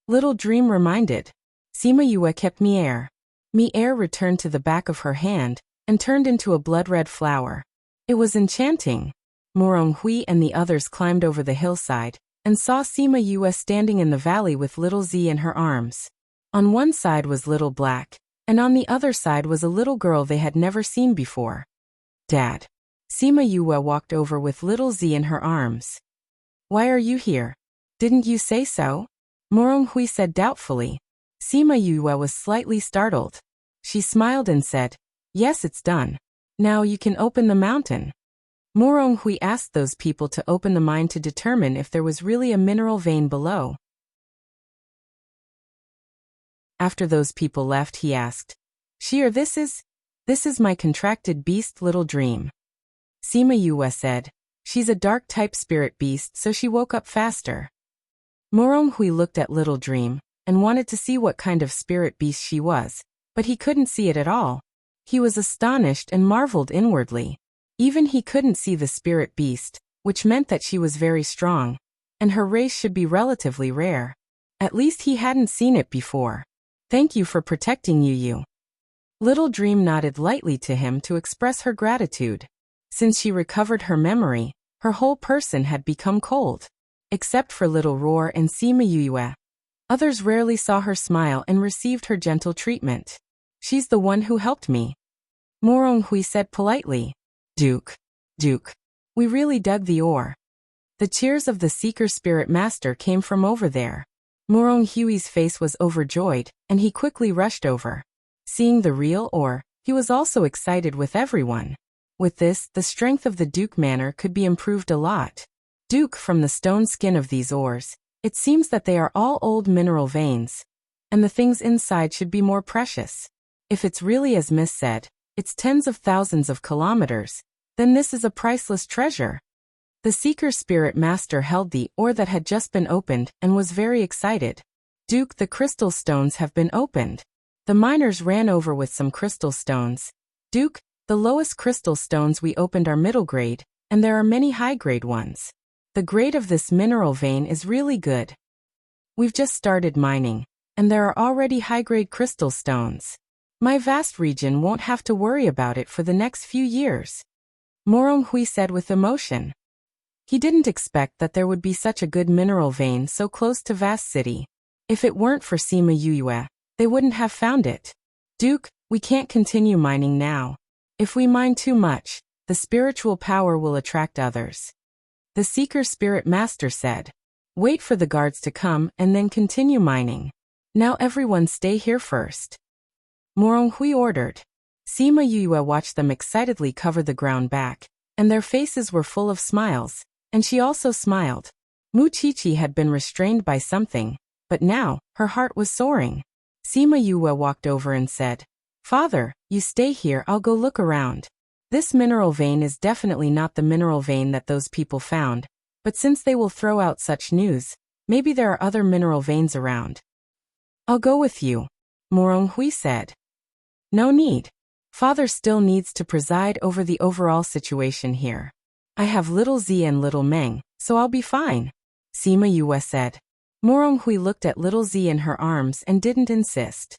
Little Dream reminded. Sima Yue kept Mi-air. Mi-air returned to the back of her hand and turned into a blood-red flower. It was enchanting. Morong Hui and the others climbed over the hillside and saw Sima Yue standing in the valley with little Z in her arms. On one side was Little Black, and on the other side was a little girl they had never seen before. Dad. Sima Yue walked over with little Z in her arms. Why are you here? Didn't you say so? Morong Hui said doubtfully. Sima Yue was slightly startled. She smiled and said, Yes, it's done. Now you can open the mountain. Morong Hui asked those people to open the mine to determine if there was really a mineral vein below. After those people left, he asked, Sheer, this is my contracted beast Little Dream. Sima Yue said, She's a dark-type spirit beast, so she woke up faster. Morong Hui looked at Little Dream and wanted to see what kind of spirit beast she was, but he couldn't see it at all. He was astonished and marveled inwardly. Even he couldn't see the spirit beast, which meant that she was very strong, and her race should be relatively rare. At least he hadn't seen it before. Thank you for protecting Yu. Little Dream nodded lightly to him to express her gratitude. Since she recovered her memory, her whole person had become cold. Except for Little Roar and Sima Yue. Others rarely saw her smile and received her gentle treatment. She's the one who helped me. Morong Hui said politely. Duke. We really dug the ore. The cheers of the Seeker Spirit Master came from over there. Morong Hui's face was overjoyed, and he quickly rushed over. Seeing the real ore, he was also excited with everyone. With this, the strength of the Duke Manor could be improved a lot. Duke, from the stone skin of these ores, it seems that they are all old mineral veins, and the things inside should be more precious. If it's really as Miss said, it's tens of thousands of kilometers, then this is a priceless treasure. The Seeker Spirit Master held the ore that had just been opened and was very excited. Duke, the crystal stones have been opened. The miners ran over with some crystal stones. Duke, the lowest crystal stones we opened are middle grade, and there are many high-grade ones. The grade of this mineral vein is really good. We've just started mining, and there are already high-grade crystal stones. My vast region won't have to worry about it for the next few years. Morong Hui said with emotion. He didn't expect that there would be such a good mineral vein so close to Vast City. If it weren't for Sima Yue, they wouldn't have found it. Duke, we can't continue mining now. If we mine too much, the spiritual power will attract others. The Seeker Spirit Master said. Wait for the guards to come and then continue mining. Now everyone stay here first. Morong Hui ordered. Sima Yue watched them excitedly cover the ground back, and their faces were full of smiles, and she also smiled. Mu Qiqi had been restrained by something, but now, her heart was soaring. Sima Yue walked over and said, Father, you stay here, I'll go look around. This mineral vein is definitely not the mineral vein that those people found, but since they will throw out such news, maybe there are other mineral veins around. I'll go with you, Morong Hui said. No need. Father still needs to preside over the overall situation here. I have little Z and little Meng, so I'll be fine, Sima Yue said. Morong Hui looked at little Z in her arms and didn't insist.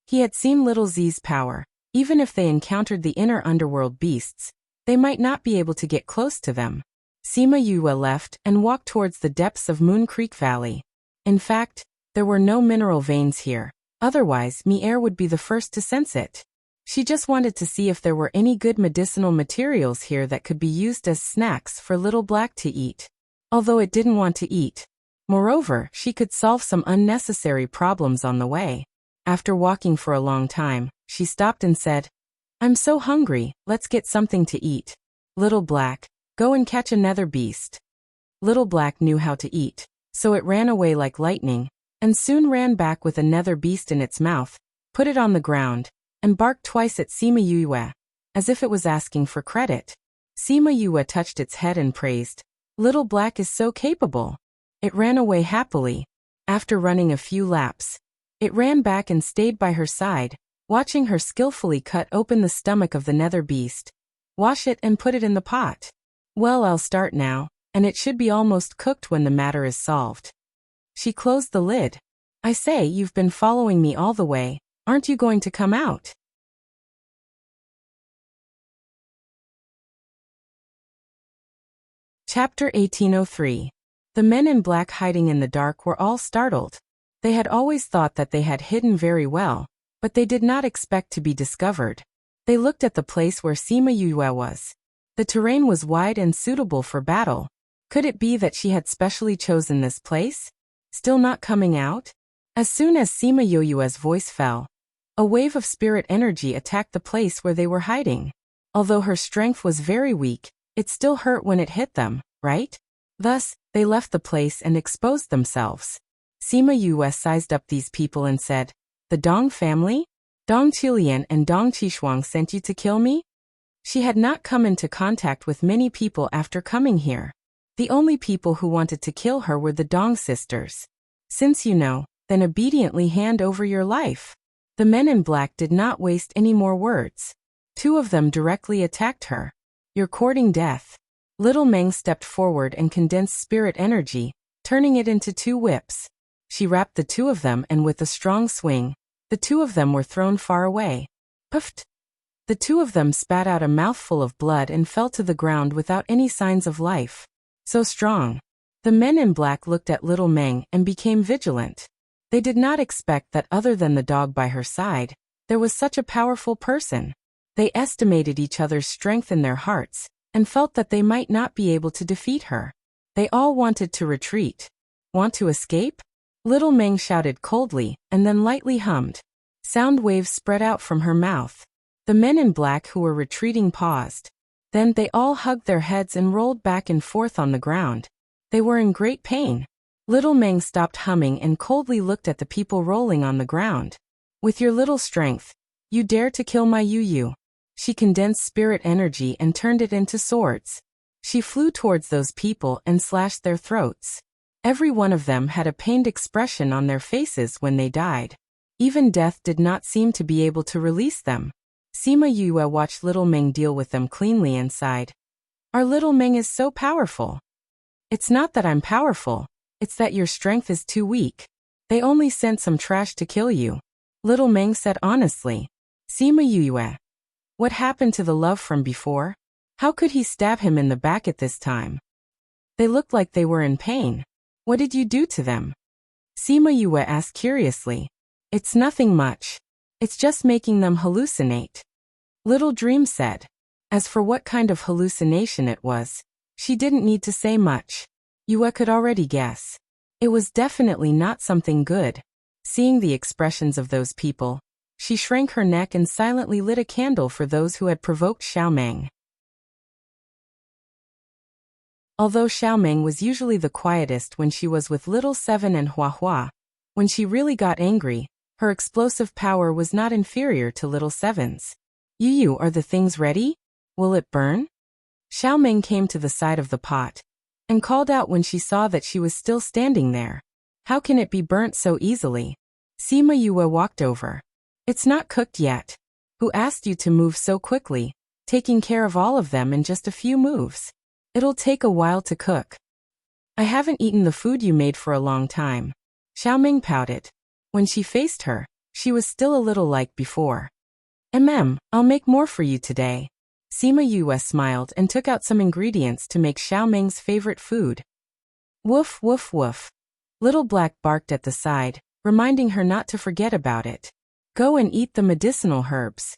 He had seen little Z's power. Even if they encountered the inner underworld beasts, they might not be able to get close to them. Sima Yue left and walked towards the depths of Moon Creek Valley. In fact, there were no mineral veins here, otherwise Mi-air would be the first to sense it. She just wanted to see if there were any good medicinal materials here that could be used as snacks for Little Black to eat. Although it didn't want to eat. Moreover, she could solve some unnecessary problems on the way. After walking for a long time, she stopped and said, I'm so hungry, let's get something to eat. Little Black, go and catch another beast. Little Black knew how to eat, so it ran away like lightning, and soon ran back with another beast in its mouth, put it on the ground, and barked twice at Sima Yue, as if it was asking for credit. Sima Yue touched its head and praised, Little Black is so capable. It ran away happily. After running a few laps, it ran back and stayed by her side, watching her skillfully cut open the stomach of the nether beast, wash it and put it in the pot. Well, I'll start now, and it should be almost cooked when the matter is solved. She closed the lid. I say, you've been following me all the way. Aren't you going to come out? Chapter 1803. The men in black hiding in the dark were all startled. They had always thought that they had hidden very well, but they did not expect to be discovered. They looked at the place where Sima Yue was. The terrain was wide and suitable for battle. Could it be that she had specially chosen this place? Still not coming out? As soon as Sima Yue's voice fell, a wave of spirit energy attacked the place where they were hiding. Although her strength was very weak, it still hurt when it hit them, right? Thus, they left the place and exposed themselves. Sima Yue sized up these people and said, "The Dong family? Dong Qilian and Dong Qishuang sent you to kill me?" She had not come into contact with many people after coming here. The only people who wanted to kill her were the Dong sisters. Since you know, then obediently hand over your life. The men in black did not waste any more words. Two of them directly attacked her. You're courting death. Little Meng stepped forward and condensed spirit energy, turning it into two whips. She wrapped the two of them and with a strong swing, the two of them were thrown far away. Puffed! The two of them spat out a mouthful of blood and fell to the ground without any signs of life. So strong. The men in black looked at Little Meng and became vigilant. They did not expect that other than the dog by her side, there was such a powerful person. They estimated each other's strength in their hearts, and felt that they might not be able to defeat her. They all wanted to retreat. Want to escape? Little Meng shouted coldly, and then lightly hummed. Sound waves spread out from her mouth. The men in black who were retreating paused. Then they all hugged their heads and rolled back and forth on the ground. They were in great pain. Little Meng stopped humming and coldly looked at the people rolling on the ground. With your little strength, you dare to kill my Yu. She condensed spirit energy and turned it into swords. She flew towards those people and slashed their throats. Every one of them had a pained expression on their faces when they died. Even death did not seem to be able to release them. Sima Yue watched Little Meng deal with them cleanly and sighed. Our Little Meng is so powerful. It's not that I'm powerful, it's that your strength is too weak. They only sent some trash to kill you. Little Meng said honestly. Sima Yue. What happened to the love from before? How could he stab him in the back at this time? They looked like they were in pain. What did you do to them? Sima Yue asked curiously. It's nothing much. It's just making them hallucinate. Little Dream said. As for what kind of hallucination it was, she didn't need to say much. Yue could already guess. It was definitely not something good. Seeing the expressions of those people, she shrank her neck and silently lit a candle for those who had provoked Xiaomeng. Although Xiaomeng was usually the quietest when she was with Little Seven and Hua Hua, when she really got angry, her explosive power was not inferior to Little Seven's. Yu, are the things ready? Will it burn? Xiaomeng came to the side of the pot and called out when she saw that she was still standing there. How can it be burnt so easily? Sima Yue walked over. It's not cooked yet. Who asked you to move so quickly, taking care of all of them in just a few moves? It'll take a while to cook. I haven't eaten the food you made for a long time. Xiaomeng pouted. When she faced her, she was still a little like before. I'll make more for you today. Sima Yue smiled and took out some ingredients to make Xiaomeng's favorite food. Woof woof woof. Little Black barked at the side, reminding her not to forget about it. Go and eat the medicinal herbs.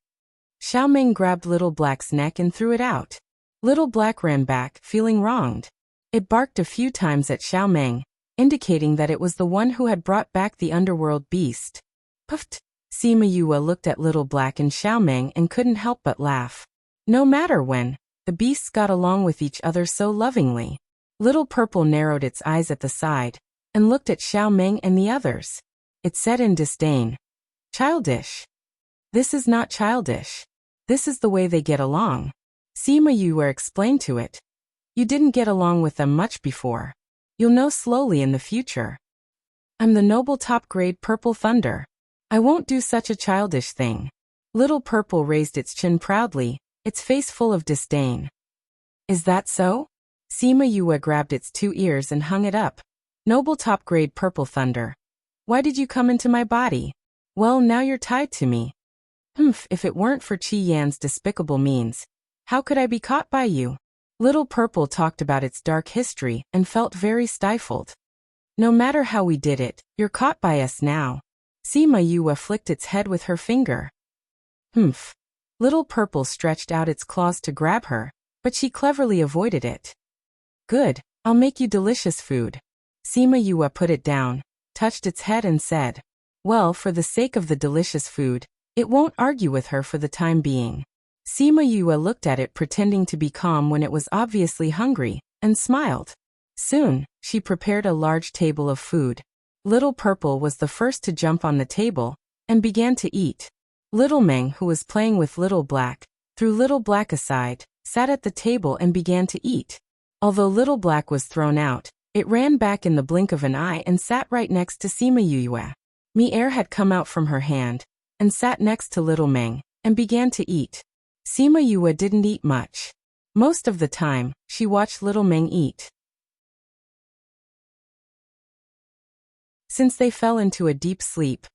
Xiaomeng grabbed Little Black's neck and threw it out. Little Black ran back, feeling wronged. It barked a few times at Xiaomeng, indicating that it was the one who had brought back the underworld beast. Puffed! Sima Yue looked at Little Black and Xiaomeng and couldn't help but laugh. No matter when, the beasts got along with each other so lovingly. Little Purple narrowed its eyes at the side, and looked at Xiaomeng and the others. It said in disdain. Childish. This is not childish. This is the way they get along. Sima Yue explained to it. You didn't get along with them much before. You'll know slowly in the future. I'm the noble top-grade Purple Thunder. I won't do such a childish thing. Little Purple raised its chin proudly, its face full of disdain. Is that so? Sima Yue grabbed its 2 ears and hung it up. Noble top-grade purple thunder. Why did you come into my body? Well, now you're tied to me. If it weren't for Qi Yan's despicable means, how could I be caught by you? Little Purple talked about its dark history and felt very stifled. No matter how we did it, you're caught by us now. Sima Yue flicked its head with her finger. Little Purple stretched out its claws to grab her, but she cleverly avoided it. Good, I'll make you delicious food. Sima Yue put it down, touched its head and said, well, for the sake of the delicious food, it won't argue with her for the time being. Sima Yue looked at it pretending to be calm when it was obviously hungry, and smiled. Soon, she prepared a large table of food. Little Purple was the first to jump on the table, and began to eat. Little Meng, who was playing with Little Black, threw Little Black aside, sat at the table and began to eat. Although Little Black was thrown out, it ran back in the blink of an eye and sat right next to Sima Yue. Mi-air had come out from her hand, and sat next to Little Meng, and began to eat. Sima Yue didn't eat much. Most of the time, she watched Little Meng eat. Since they fell into a deep sleep,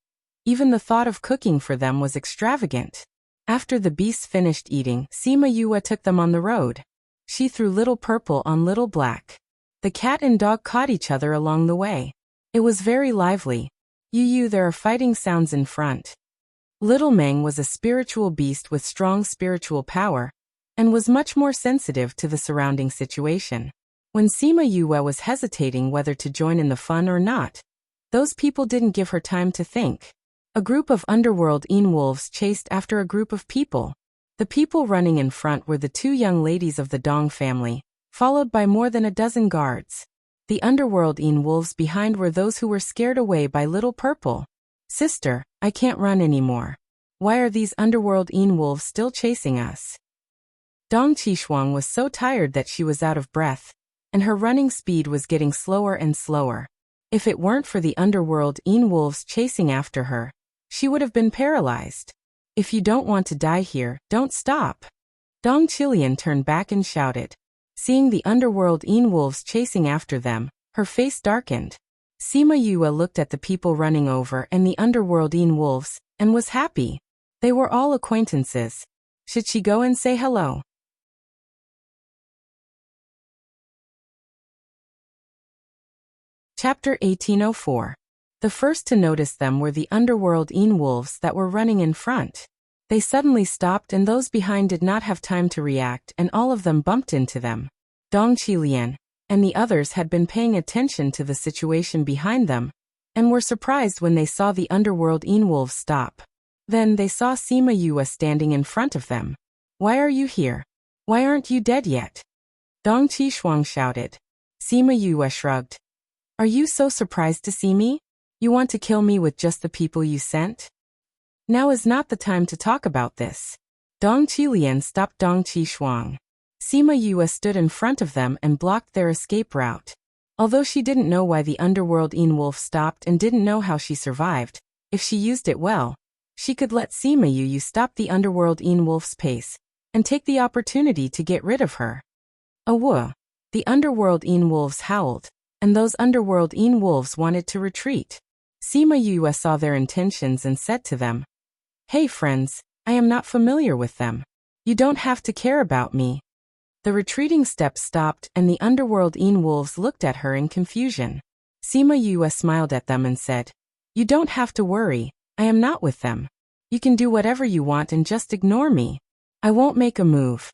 even the thought of cooking for them was extravagant. After the beasts finished eating, Sima Yue took them on the road. She threw Little Purple on Little Black. The cat and dog caught each other along the way. It was very lively. There are fighting sounds in front. Little Meng was a spiritual beast with strong spiritual power, and was much more sensitive to the surrounding situation. When Sima Yue was hesitating whether to join in the fun or not, those people didn't give her time to think. A group of underworld wolves chased after a group of people. The people running in front were the 2 young ladies of the Dong family, followed by more than a dozen guards. The underworld wolves behind were those who were scared away by Little Purple. Sister, I can't run anymore. Why are these underworld wolves still chasing us? Dong Qishuang was so tired that she was out of breath, and her running speed was getting slower and slower. If it weren't for the underworld wolves chasing after her, she would have been paralyzed. If you don't want to die here, don't stop. Dong Qilian turned back and shouted. Seeing the underworld wolves chasing after them, her face darkened. Sima Yue looked at the people running over and the underworld wolves, and was happy. They were all acquaintances. Should she go and say hello? Chapter 1804. The first to notice them were the underworld wolves that were running in front. They suddenly stopped and those behind did not have time to react and all of them bumped into them. Dong Qilian and the others had been paying attention to the situation behind them, and were surprised when they saw the underworld wolves stop. Then they saw Sima Yue standing in front of them. Why are you here? Why aren't you dead yet? Dong Qishuang shouted. Sima Yue shrugged. Are you so surprised to see me? You want to kill me with just the people you sent? Now is not the time to talk about this. Dong Qilian stopped Dong Qishuang. Sima Yue stood in front of them and blocked their escape route. Although she didn't know why the underworld wolf stopped and didn't know how she survived, if she used it well, she could let Sima Yue stop the underworld wolf's pace, and take the opportunity to get rid of her. Awoo! The underworld wolves howled, and those underworld wolves wanted to retreat. Sima Yue saw their intentions and said to them, Hey friends, I am not familiar with them. You don't have to care about me. The retreating steps stopped and the underworld wolves looked at her in confusion. Sima Yue smiled at them and said, You don't have to worry, I am not with them. You can do whatever you want and just ignore me. I won't make a move.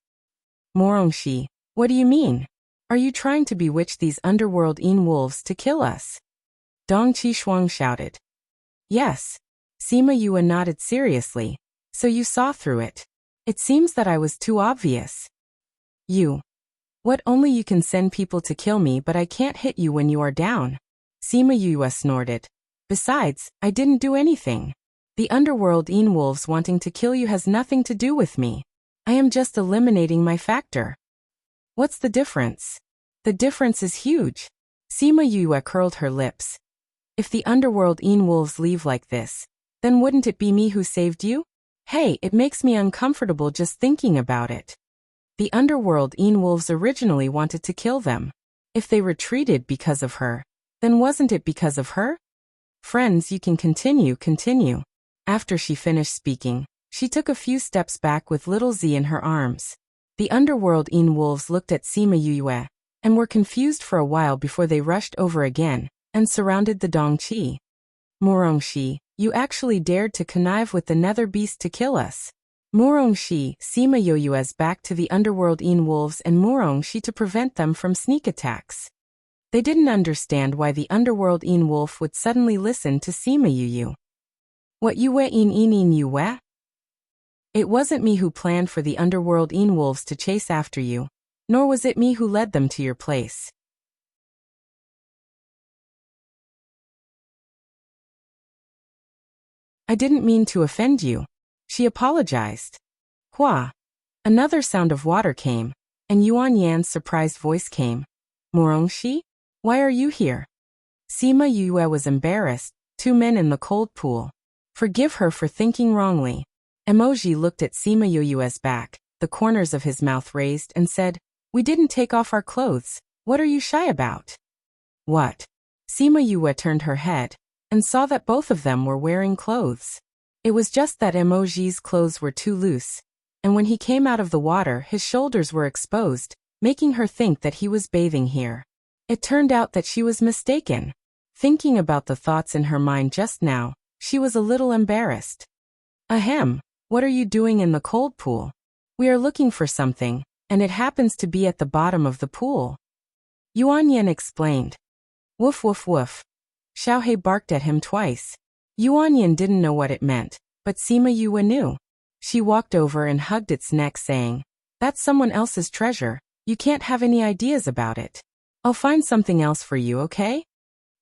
Morongshi, what do you mean? Are you trying to bewitch these underworld wolves to kill us? Dong Qishuang shouted. Yes. Sima Yue nodded seriously. So you saw through it. It seems that I was too obvious. What only you can send people to kill me but I can't hit you when you are down. Sima Yue snorted. Besides, I didn't do anything. The underworld wolves wanting to kill you has nothing to do with me. I am just eliminating my factor. What's the difference? The difference is huge. Sima Yue curled her lips. If the underworld wolves leave like this, then wouldn't it be me who saved you? Hey, it makes me uncomfortable just thinking about it. The underworld wolves originally wanted to kill them. If they retreated because of her, then wasn't it because of her? Friends, you can continue. After she finished speaking, she took a few steps back with little Z in her arms. The underworld wolves looked at Sima Yue and were confused for a while before they rushed over again and surrounded the Dongqi. Murongxi, you actually dared to connive with the nether beast to kill us. Murongxi, Sima Yue's back to the underworld wolves and Murongxi to prevent them from sneak attacks. They didn't understand why the underworld wolf would suddenly listen to Sima Yue. What Yue Yue? It wasn't me who planned for the underworld wolves to chase after you, nor was it me who led them to your place. I didn't mean to offend you. She apologized. Hua. Another sound of water came, and Yuan Yan's surprised voice came. Murongxi? Why are you here? Sima Yue was embarrassed. 2 men in the cold pool. Forgive her for thinking wrongly. Emoji looked at Sima Yue's back, the corners of his mouth raised, and said, We didn't take off our clothes. What are you shy about? What? Sima Yue turned her head and saw that both of them were wearing clothes. It was just that Emoji's clothes were too loose, and when he came out of the water his shoulders were exposed, making her think that he was bathing here. It turned out that she was mistaken. Thinking about the thoughts in her mind just now, she was a little embarrassed. Ahem, what are you doing in the cold pool? We are looking for something, and it happens to be at the bottom of the pool. Yuan Yan explained. Woof woof woof. Xiaohei barked at him twice. Yuan Yan didn't know what it meant, but Sima Yue knew. She walked over and hugged its neck saying, That's someone else's treasure, you can't have any ideas about it. I'll find something else for you, okay?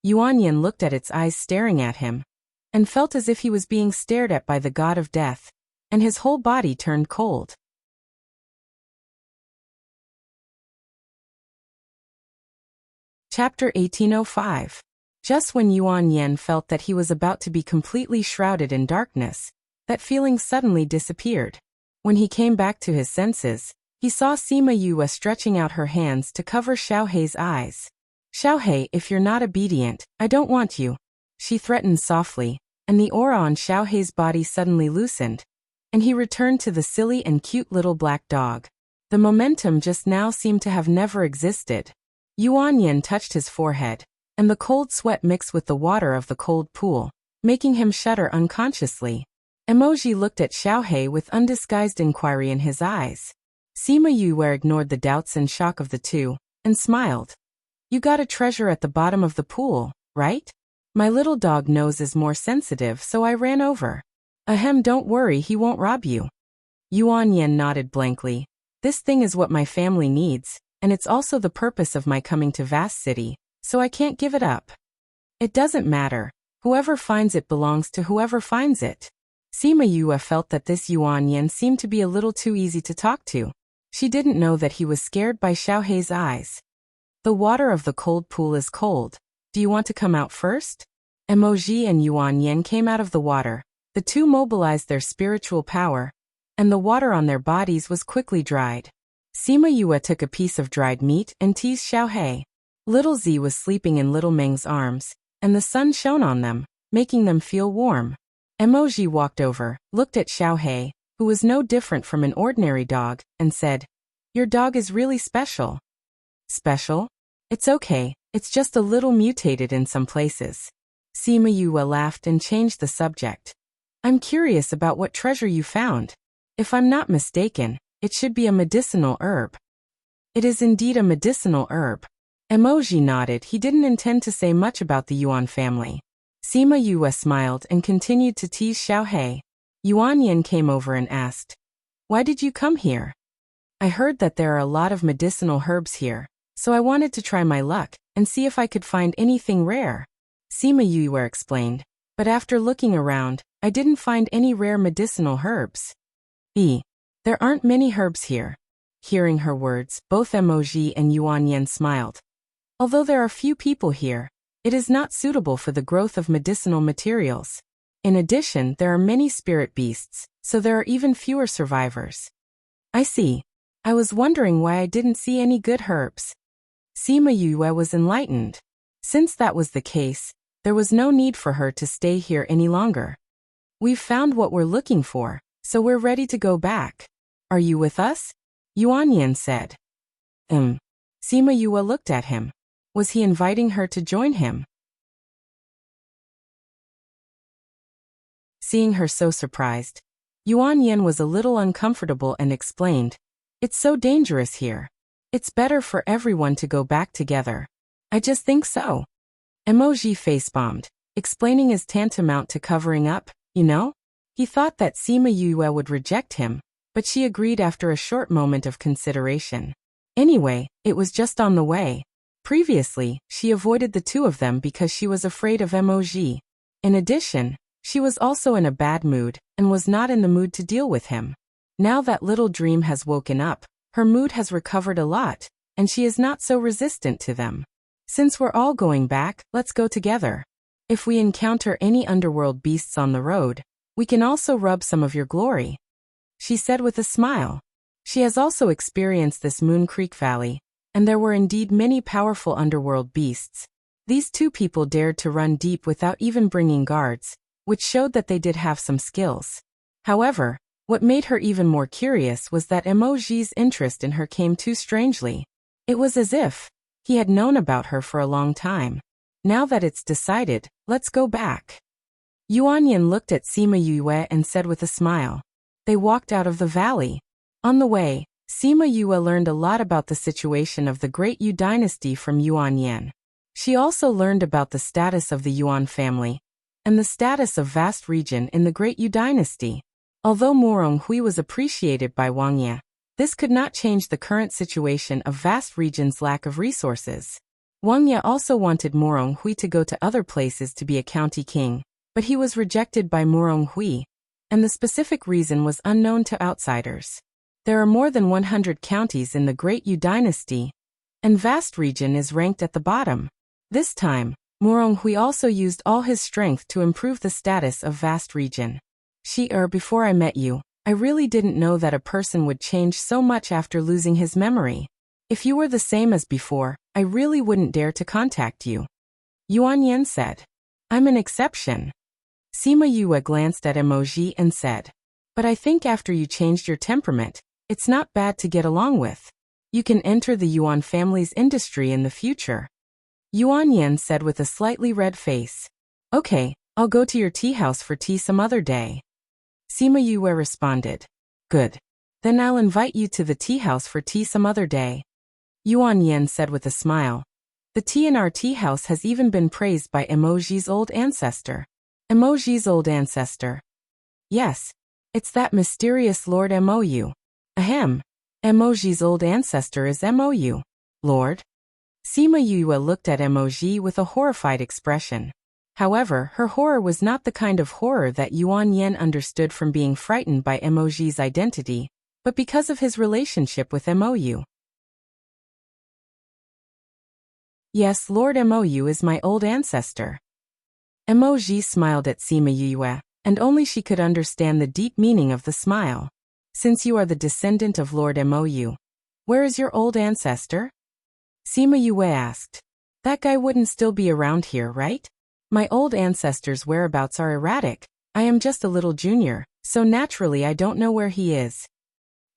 Yuan Yan looked at its eyes staring at him, and felt as if he was being stared at by the god of death, and his whole body turned cold. Chapter 1805. Just when Yuan Yan felt that he was about to be completely shrouded in darkness, that feeling suddenly disappeared. When he came back to his senses, he saw Sima Yue stretching out her hands to cover Xiaohei's eyes. Xiaohei, if you're not obedient, I don't want you. She threatened softly, and the aura on Xiaohei's body suddenly loosened, and he returned to the silly and cute little black dog. The momentum just now seemed to have never existed. Yuan Yan touched his forehead, and the cold sweat mixed with the water of the cold pool, making him shudder unconsciously. Emoji looked at Xiaohei with undisguised inquiry in his eyes. Sima Yue ignored the doubts and shock of the two, and smiled. You got a treasure at the bottom of the pool, right? My little dog nose is more sensitive, so I ran over. Ahem, don't worry, he won't rob you. Yuan Yan nodded blankly. This thing is what my family needs, and it's also the purpose of my coming to Vast City, so I can't give it up. It doesn't matter. Whoever finds it belongs to whoever finds it. Sima Yue felt that this Yuan Yan seemed to be a little too easy to talk to. She didn't know that he was scared by Xiaohei's eyes. The water of the cold pool is cold. Do you want to come out first? Emoji and Yuan Yan came out of the water. The two mobilized their spiritual power, and the water on their bodies was quickly dried. Sima Yue took a piece of dried meat and teased Xiaohei. Little Z was sleeping in Little Meng's arms, and the sun shone on them, making them feel warm. Emoji walked over, looked at Xiaohei, who was no different from an ordinary dog, and said, Your dog is really special. Special? It's okay, it's just a little mutated in some places. Sima Yue laughed and changed the subject. I'm curious about what treasure you found. If I'm not mistaken, it should be a medicinal herb. It is indeed a medicinal herb. Emoji nodded. He didn't intend to say much about the Yuan family. Sima Yue smiled and continued to tease Xiaohei. Yuan Yan came over and asked, Why did you come here? I heard that there are a lot of medicinal herbs here, so I wanted to try my luck and see if I could find anything rare. Sima Yue explained, but after looking around, I didn't find any rare medicinal herbs. There aren't many herbs here. Hearing her words, both Emoji and Yuan Yan smiled. Although there are few people here, it is not suitable for the growth of medicinal materials. In addition, there are many spirit beasts, so there are even fewer survivors. I see. I was wondering why I didn't see any good herbs. Sima Yue was enlightened. Since that was the case, there was no need for her to stay here any longer. We've found what we're looking for, so we're ready to go back. Are you with us? Yuan Yin said. Sima Yue looked at him. Was he inviting her to join him? Seeing her so surprised, Yuan Yin was a little uncomfortable and explained, "It's so dangerous here. It's better for everyone to go back together." "I just think so." Emoji face-bombed, explaining is tantamount to covering up, you know? He thought that Sima Yue would reject him, but she agreed after a short moment of consideration. Anyway, it was just on the way. Previously, she avoided the two of them because she was afraid of Emoji. In addition, she was also in a bad mood and was not in the mood to deal with him. Now that little dream has woken up, her mood has recovered a lot, and she is not so resistant to them. "Since we're all going back, let's go together. If we encounter any underworld beasts on the road, we can also rub some of your glory," she said with a smile. She has also experienced this Moon Creek Valley, and there were indeed many powerful underworld beasts. These two people dared to run deep without even bringing guards, which showed that they did have some skills. However, what made her even more curious was that Emoji's interest in her came too strangely. It was as if he had known about her for a long time. "Now that it's decided, let's go back." Yuan Yin looked at Sima Yue and said with a smile. They walked out of the valley. On the way, Sima Yue learned a lot about the situation of the Great Yu dynasty from Yuan Yin. She also learned about the status of the Yuan family and the status of vast region in the Great Yu dynasty. Although Murong Hui was appreciated by Wang Ye, this could not change the current situation of vast region's lack of resources. Wang Ye also wanted Murong Hui to go to other places to be a county king, but he was rejected by Murong Hui, and the specific reason was unknown to outsiders. There are more than 100 counties in the Great Yu dynasty, and vast region is ranked at the bottom. This time, Murong Hui also used all his strength to improve the status of vast region. Before I met you, I really didn't know that a person would change so much after losing his memory. If you were the same as before, I really wouldn't dare to contact you," Yuan Yin said. "I'm an exception." Sima Yue glanced at Emoji and said, "But I think after you changed your temperament, it's not bad to get along with. You can enter the Yuan family's industry in the future." Yuan Yin said with a slightly red face, "Okay, I'll go to your tea house for tea some other day." Sima Yue responded, "Good. Then I'll invite you to the tea house for tea some other day." Yuan Yin said with a smile, "The tea in our tea house has even been praised by Emoji's old ancestor." Emoji's old ancestor? Yes, it's that mysterious Lord Mou. Ahem. Emoji's old ancestor is Mou. Lord? Sima Yue looked at Emoji with a horrified expression. However, her horror was not the kind of horror that Yuan Yin understood from being frightened by Emoji's identity, but because of his relationship with Mou. "Yes, Lord Mou is my old ancestor." Emoji smiled at Sima Yue, and only she could understand the deep meaning of the smile. "Since you are the descendant of Lord Mou, where is your old ancestor?" Sima Yue asked. "That guy wouldn't still be around here, right? My old ancestor's whereabouts are erratic. I am just a little junior, so naturally I don't know where he is,"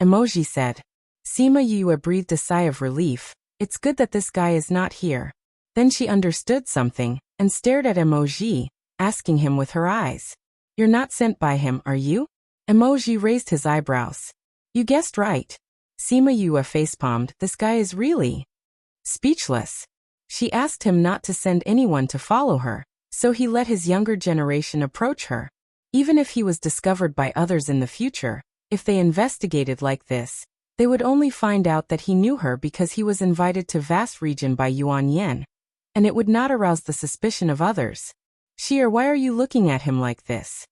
Emoji said. Sima Yue breathed a sigh of relief. It's good that this guy is not here. Then she understood something, and stared at Emoji, asking him with her eyes. "You're not sent by him, are you?" Emoji raised his eyebrows. "You guessed right." Sima Yue facepalmed. This guy is really speechless. She asked him not to send anyone to follow her, so he let his younger generation approach her. Even if he was discovered by others in the future, if they investigated like this, they would only find out that he knew her because he was invited to vast region by Yuan Yin, and it would not arouse the suspicion of others. Why are you looking at him like this?"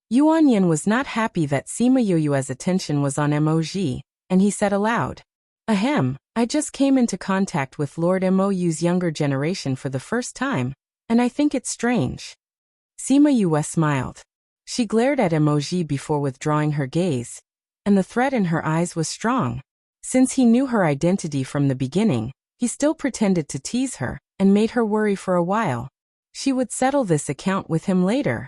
Yuan Yin was not happy that Sima Yue's attention was on Emoji, and he said aloud, "Ahem, I just came into contact with Lord Mou's younger generation for the first time, and I think it's strange." Sima Yue smiled. She glared at Emoji before withdrawing her gaze, and the threat in her eyes was strong. Since he knew her identity from the beginning, he still pretended to tease her and made her worry for a while. She would settle this account with him later.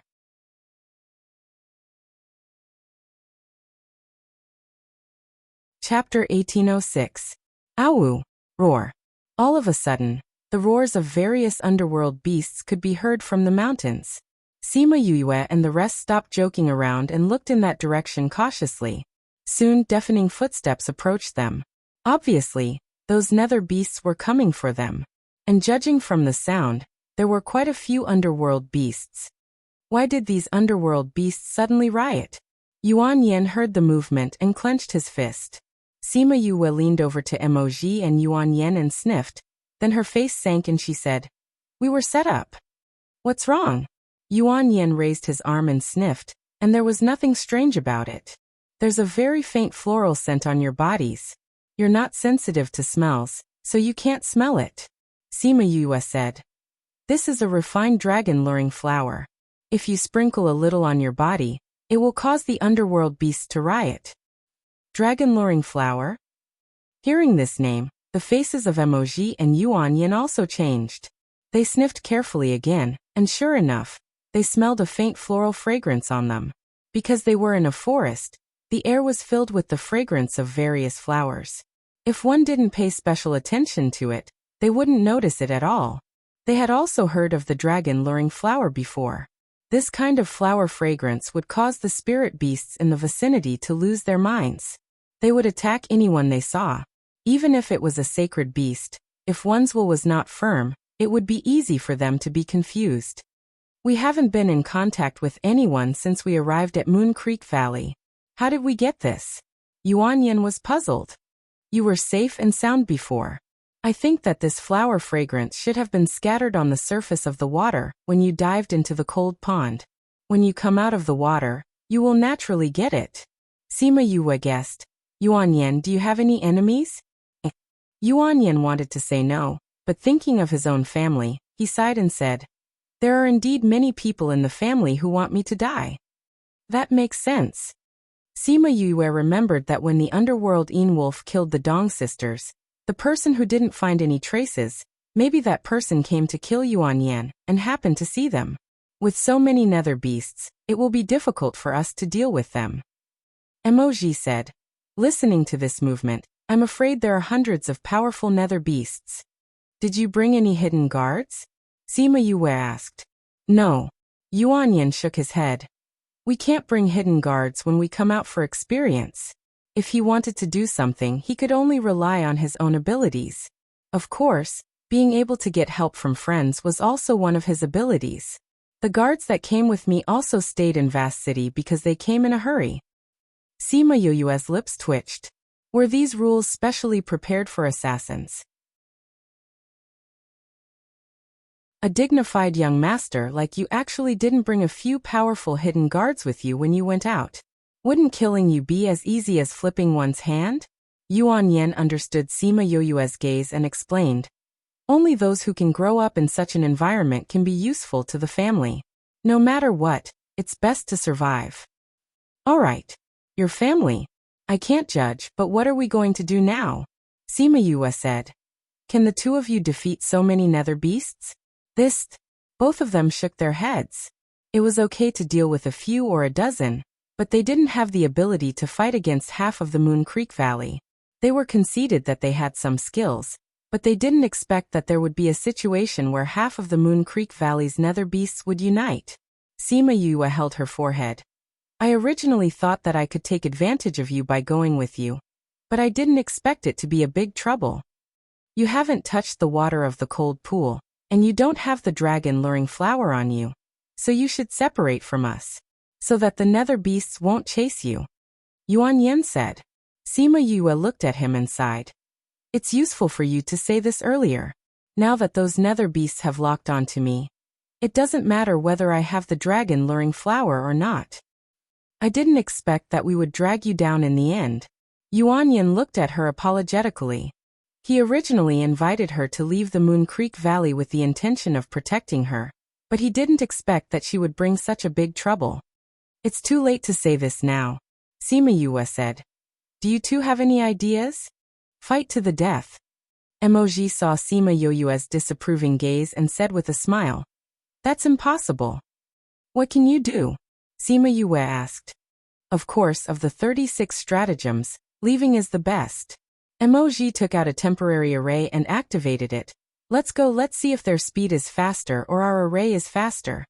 Chapter 1806. Awu. Roar. All of a sudden, the roars of various underworld beasts could be heard from the mountains. Sima Yue and the rest stopped joking around and looked in that direction cautiously. Soon, deafening footsteps approached them. Obviously, those nether beasts were coming for them. And judging from the sound, there were quite a few underworld beasts. Why did these underworld beasts suddenly riot? Yuan Yen heard the movement and clenched his fist. Sima Yue leaned over to Emoji and Yuan Yen and sniffed. Then her face sank and she said, "We were set up." "What's wrong?" Yuan Yen raised his arm and sniffed, and there was nothing strange about it. "There's a very faint floral scent on your bodies. You're not sensitive to smells, so you can't smell it," Sima Yue said. "This is a refined dragon-luring flower. If you sprinkle a little on your body, it will cause the underworld beasts to riot." Dragon-luring flower? Hearing this name, the faces of Emoji and Yuan Yin also changed. They sniffed carefully again, and sure enough, they smelled a faint floral fragrance on them. Because they were in a forest, the air was filled with the fragrance of various flowers. If one didn't pay special attention to it, they wouldn't notice it at all. They had also heard of the dragon-luring flower before. This kind of flower fragrance would cause the spirit beasts in the vicinity to lose their minds. They would attack anyone they saw. Even if it was a sacred beast, if one's will was not firm, it would be easy for them to be confused. "We haven't been in contact with anyone since we arrived at Moon Creek Valley. How did we get this?" Yuan Yin was puzzled. "You were safe and sound before. I think that this flower fragrance should have been scattered on the surface of the water when you dived into the cold pond. When you come out of the water, you will naturally get it." Sima Yue guessed. "Yuan Yen, do you have any enemies?" Yuan Yen wanted to say no, but thinking of his own family, he sighed and said, "There are indeed many people in the family who want me to die." "That makes sense." Sima Yue remembered that when the underworld Wolf killed the Dong sisters, the person who didn't find any traces, maybe that person came to kill Yuan Yen and happened to see them. With so many nether beasts, it will be difficult for us to deal with them. Emoji said, "Listening to this movement, I'm afraid there are hundreds of powerful nether beasts." "Did you bring any hidden guards?" Sima Yue asked. "No." Yuan Yen shook his head. "We can't bring hidden guards when we come out for experience. If he wanted to do something, he could only rely on his own abilities. Of course, being able to get help from friends was also one of his abilities. The guards that came with me also stayed in Vast City because they came in a hurry." Sima Yue's lips twitched. Were these rules specially prepared for assassins? A dignified young master like you actually didn't bring a few powerful hidden guards with you when you went out. Wouldn't killing you be as easy as flipping one's hand? Yuan Yen understood Sima Yue's gaze and explained. Only those who can grow up in such an environment can be useful to the family. No matter what, it's best to survive. All right. Your family. I can't judge, but what are we going to do now? Sima Yue said. Can the two of you defeat so many nether beasts? Both of them shook their heads. It was okay to deal with a few or a dozen, but they didn't have the ability to fight against half of the Moon Creek Valley. They were conceded that they had some skills, but they didn't expect that there would be a situation where half of the Moon Creek Valley's nether beasts would unite. Sima Yue held her forehead. I originally thought that I could take advantage of you by going with you, but I didn't expect it to be a big trouble. You haven't touched the water of the cold pool, and you don't have the dragon-luring flower on you, so you should separate from us, so that the nether beasts won't chase you. Yuan Yen said. Sima Yue looked at him and sighed. It's useful for you to say this earlier. Now that those nether beasts have locked onto me, it doesn't matter whether I have the dragon-luring flower or not. I didn't expect that we would drag you down in the end. Yuan Yin looked at her apologetically. He originally invited her to leave the Moon Creek Valley with the intention of protecting her, but he didn't expect that she would bring such a big trouble. It's too late to say this now, Sima Yue said. Do you two have any ideas? Fight to the death. Emoji saw Sima Yoyue's disapproving gaze and said with a smile, "That's impossible." "What can you do?" Sima Yue asked. "Of course, of the 36 stratagems, leaving is the best." Emoji took out a temporary array and activated it. "Let's go, let's see if their speed is faster or our array is faster."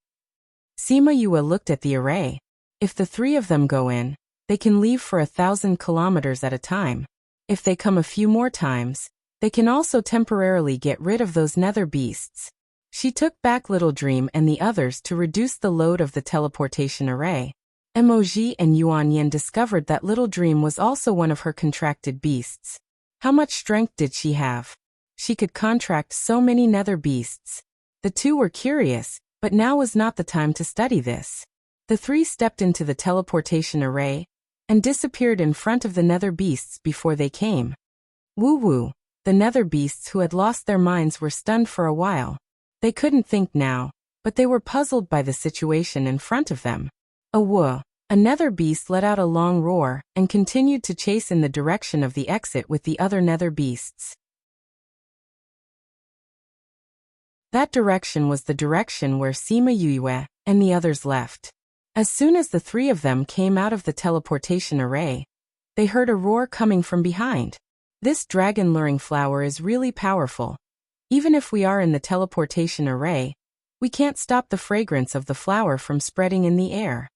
Sima Yue looked at the array. If the three of them go in, they can leave for 1,000 kilometers at a time. If they come a few more times, they can also temporarily get rid of those nether beasts. She took back Little Dream and the others to reduce the load of the teleportation array. Emoji and Yuan Yin discovered that Little Dream was also one of her contracted beasts. How much strength did she have? She could contract so many nether beasts. The two were curious, but now was not the time to study this. The three stepped into the teleportation array and disappeared in front of the nether beasts before they came. Woo-woo. The nether beasts who had lost their minds were stunned for a while. They couldn't think now, but they were puzzled by the situation in front of them. A woo. A nether beast let out a long roar and continued to chase in the direction of the exit with the other nether beasts. That direction was the direction where Sima Yue and the others left. As soon as the three of them came out of the teleportation array, they heard a roar coming from behind. This dragon luring flower is really powerful. Even if we are in the teleportation array, we can't stop the fragrance of the flower from spreading in the air.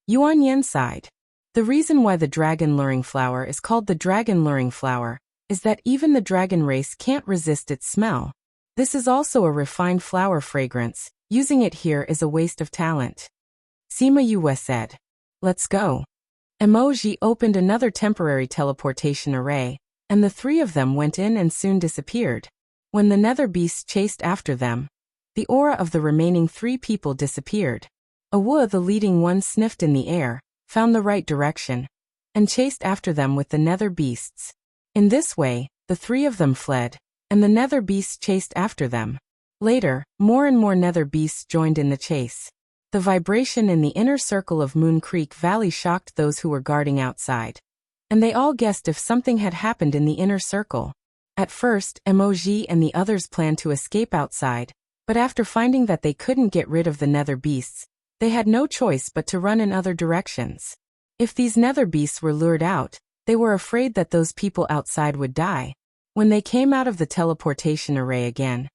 Yuan Yin sighed. The reason why the dragon luring flower is called the dragon luring flower is that even the dragon race can't resist its smell. This is also a refined flower fragrance. Using it here is a waste of talent. Sima Yue said. Let's go. Emoji opened another temporary teleportation array, and the three of them went in and soon disappeared. When the nether beasts chased after them, the aura of the remaining three people disappeared. Awu, the leading one, sniffed in the air, found the right direction, and chased after them with the nether beasts. In this way, the three of them fled, and the nether beasts chased after them. Later, more and more nether beasts joined in the chase. The vibration in the inner circle of Moon Creek Valley shocked those who were guarding outside, and they all guessed if something had happened in the inner circle. At first, Emoji and the others planned to escape outside, but after finding that they couldn't get rid of the nether beasts, they had no choice but to run in other directions. If these nether beasts were lured out, they were afraid that those people outside would die. When they came out of the teleportation array again,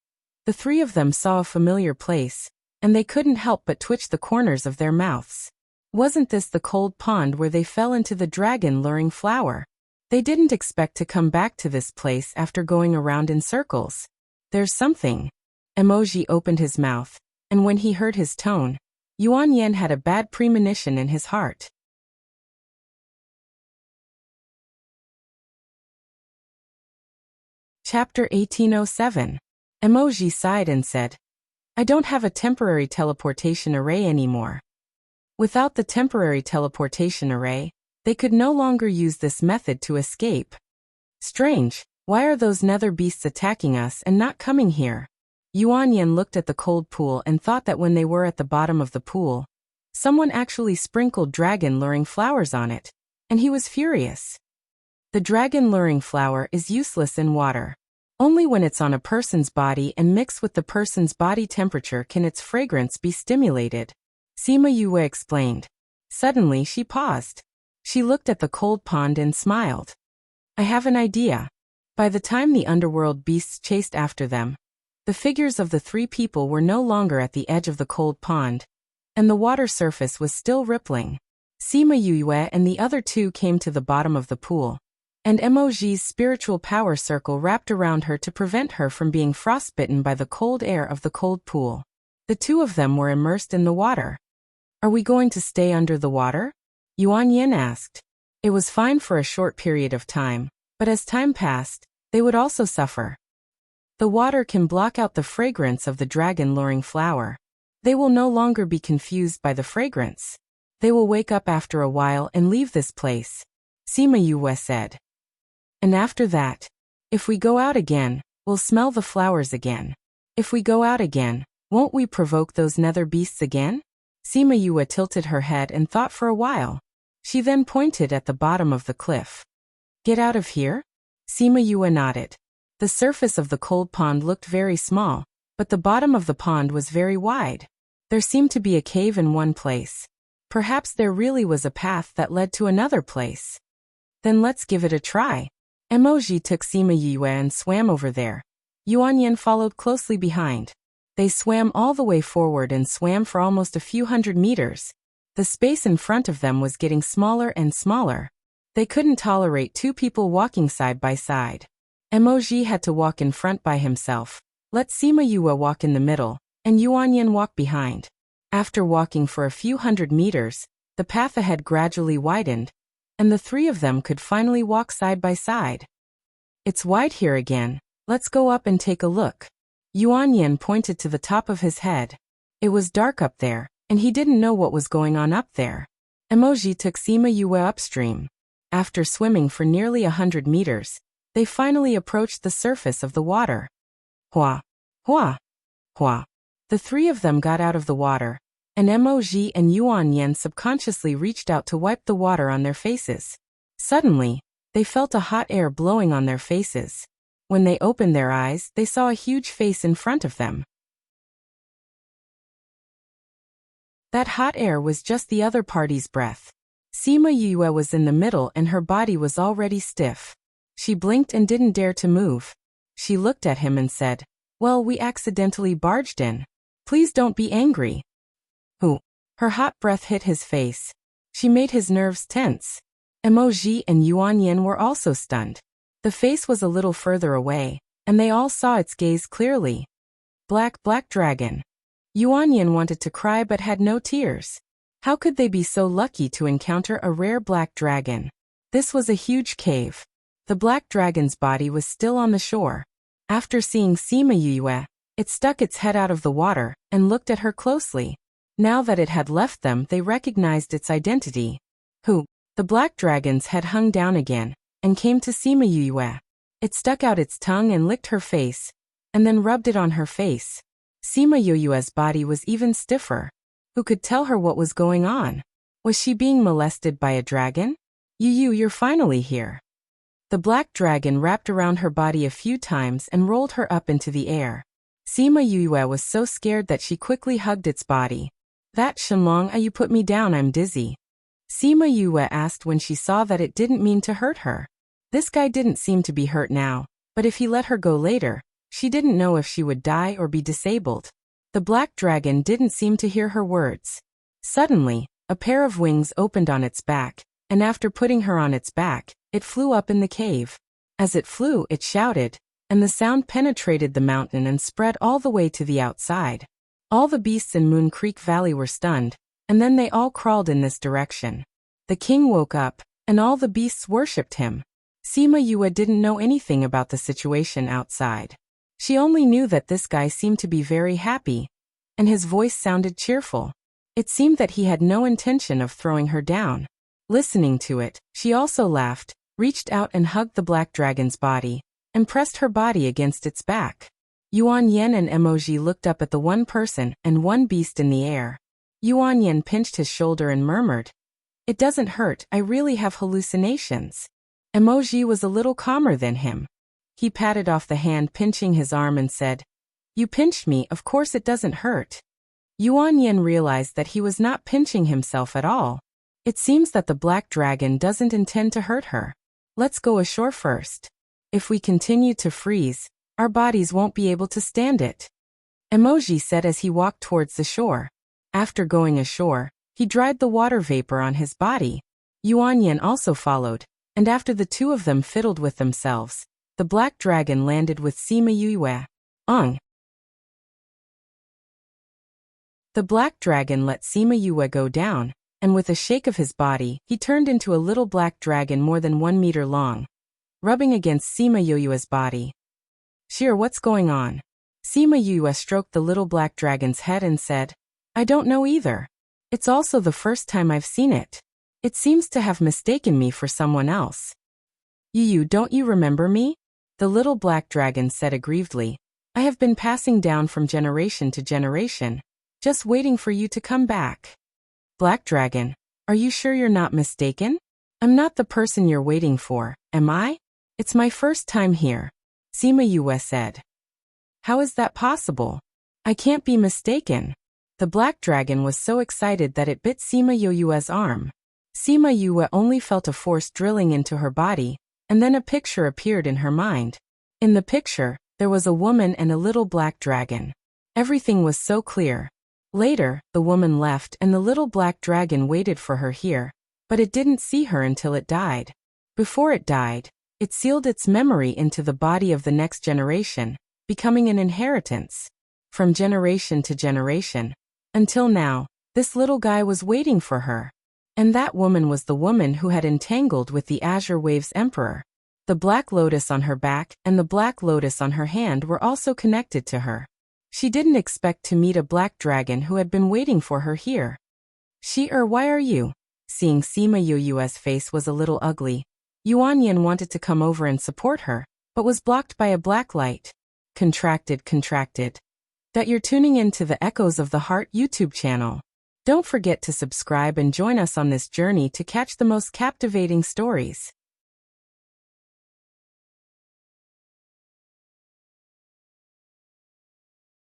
the three of them saw a familiar place, and they couldn't help but twitch the corners of their mouths. Wasn't this the cold pond where they fell into the dragon luring flower? They didn't expect to come back to this place after going around in circles. There's something. Emoji opened his mouth, and when he heard his tone, Yuan Yin had a bad premonition in his heart. Chapter 1807. Emoji sighed and said, I don't have a temporary teleportation array anymore. Without the temporary teleportation array, they could no longer use this method to escape. Strange, why are those nether beasts attacking us and not coming here? Yuan Yin looked at the cold pool and thought that when they were at the bottom of the pool, someone actually sprinkled dragon luring flowers on it, and he was furious. The dragon luring flower is useless in water. Only when it's on a person's body and mixed with the person's body temperature can its fragrance be stimulated. Sima Yue explained. Suddenly she paused. She looked at the cold pond and smiled. I have an idea. By the time the underworld beasts chased after them, the figures of the three people were no longer at the edge of the cold pond, and the water surface was still rippling. Sima Yue and the other two came to the bottom of the pool, and Emoji's spiritual power circle wrapped around her to prevent her from being frostbitten by the cold air of the cold pool. The two of them were immersed in the water. Are we going to stay under the water? Yuan Yin asked. It was fine for a short period of time, but as time passed, they would also suffer. The water can block out the fragrance of the dragon luring flower. They will no longer be confused by the fragrance. They will wake up after a while and leave this place, Sima Yue said. And after that, if we go out again, we'll smell the flowers again. If we go out again, won't we provoke those nether beasts again? Sima Yue tilted her head and thought for a while. She then pointed at the bottom of the cliff. Get out of here? Sima Yue nodded. The surface of the cold pond looked very small, but the bottom of the pond was very wide. There seemed to be a cave in one place. Perhaps there really was a path that led to another place. Then let's give it a try. Emoji took Sima Yue and swam over there. Yuanyan followed closely behind. They swam all the way forward and swam for almost a few hundred meters. The space in front of them was getting smaller and smaller. They couldn't tolerate two people walking side by side. Emoji had to walk in front by himself. Let Sima Yue walk in the middle, and Yuanyan walk behind. After walking for a few hundred meters, the path ahead gradually widened, and the three of them could finally walk side by side. It's wide here again. Let's go up and take a look. Yuanyan pointed to the top of his head. It was dark up there, and he didn't know what was going on up there. Emoji took Sima Yue upstream. After swimming for nearly 100 meters, they finally approached the surface of the water. Hua! Hua! Hua! The three of them got out of the water, and Emoji and Yuanyan subconsciously reached out to wipe the water on their faces. Suddenly, they felt a hot air blowing on their faces. When they opened their eyes, they saw a huge face in front of them. That hot air was just the other party's breath. Sima Yue was in the middle and her body was already stiff. She blinked and didn't dare to move. She looked at him and said, "Well, we accidentally barged in. Please don't be angry." Who? Her hot breath hit his face. She made his nerves tense. Emoji and Yuanyan were also stunned. The face was a little further away, and they all saw its gaze clearly. Black dragon. Yuanyan wanted to cry but had no tears. How could they be so lucky to encounter a rare black dragon? This was a huge cave. The black dragon's body was still on the shore. After seeing Sima Yue, it stuck its head out of the water and looked at her closely. Now that it had left them, they recognized its identity. Who? The black dragon's head hung down again and came to Sima Yue. It stuck out its tongue and licked her face, and then rubbed it on her face. Sima Yue's body was even stiffer. Who could tell her what was going on? Was she being molested by a dragon? You're finally here. The black dragon wrapped around her body a few times and rolled her up into the air. Sima Yue was so scared that she quickly hugged its body. That Shenlong, you put me down, I'm dizzy. Sima Yue asked when she saw that it didn't mean to hurt her. This guy didn't seem to be hurt now, but if he let her go later, she didn't know if she would die or be disabled. The black dragon didn't seem to hear her words. Suddenly, a pair of wings opened on its back, and after putting her on its back, it flew up in the cave. As it flew, it shouted, and the sound penetrated the mountain and spread all the way to the outside. All the beasts in Moon Creek Valley were stunned, and then they all crawled in this direction. The king woke up, and all the beasts worshipped him. Sima Yue didn't know anything about the situation outside. She only knew that this guy seemed to be very happy, and his voice sounded cheerful. It seemed that he had no intention of throwing her down. Listening to it, she also laughed, reached out and hugged the black dragon's body, and pressed her body against its back. Yuanyan and Emoji looked up at the one person and one beast in the air. Yuanyan pinched his shoulder and murmured, "It doesn't hurt, I really have hallucinations." Emoji was a little calmer than him. He patted off the hand pinching his arm and said, "You pinched me, of course it doesn't hurt." Yuanyan realized that he was not pinching himself at all. It seems that the black dragon doesn't intend to hurt her. Let's go ashore first. If we continue to freeze, our bodies won't be able to stand it. Emoji said as he walked towards the shore. After going ashore, he dried the water vapor on his body. Yuanyan also followed, and after the two of them fiddled with themselves, the black dragon landed with Sima Yue. Ong. The black dragon let Sima Yue go down, and with a shake of his body, he turned into a little black dragon more than 1 meter long, rubbing against Sima Yue's body. "Sheer, what's going on?" Sima Yue stroked the little black dragon's head and said, "I don't know either. It's also the first time I've seen it. It seems to have mistaken me for someone else." Don't you remember me?" The little black dragon said aggrievedly. "I have been passing down from generation to generation, just waiting for you to come back." "Black dragon, are you sure you're not mistaken? I'm not the person you're waiting for, am I?" It's my first time here, Sima Yue said. How is that possible? I can't be mistaken. The black dragon was so excited that it bit Sima Yue's arm. Sima Yue only felt a force drilling into her body, and then a picture appeared in her mind. In the picture, there was a woman and a little black dragon. Everything was so clear. Later, the woman left and the little black dragon waited for her here, but it didn't see her until it died. Before it died, it sealed its memory into the body of the next generation, becoming an inheritance. From generation to generation. Until now, this little guy was waiting for her. And that woman was the woman who had entangled with the Azure Waves Emperor. The black lotus on her back and the black lotus on her hand were also connected to her. She didn't expect to meet a black dragon who had been waiting for her here. Why are you? Seeing Sima Yue's face was a little ugly. Yuanyan wanted to come over and support her, but was blocked by a black light. Contracted. That you're tuning in to the Echoes of the Heart YouTube channel. Don't forget to subscribe and join us on this journey to catch the most captivating stories.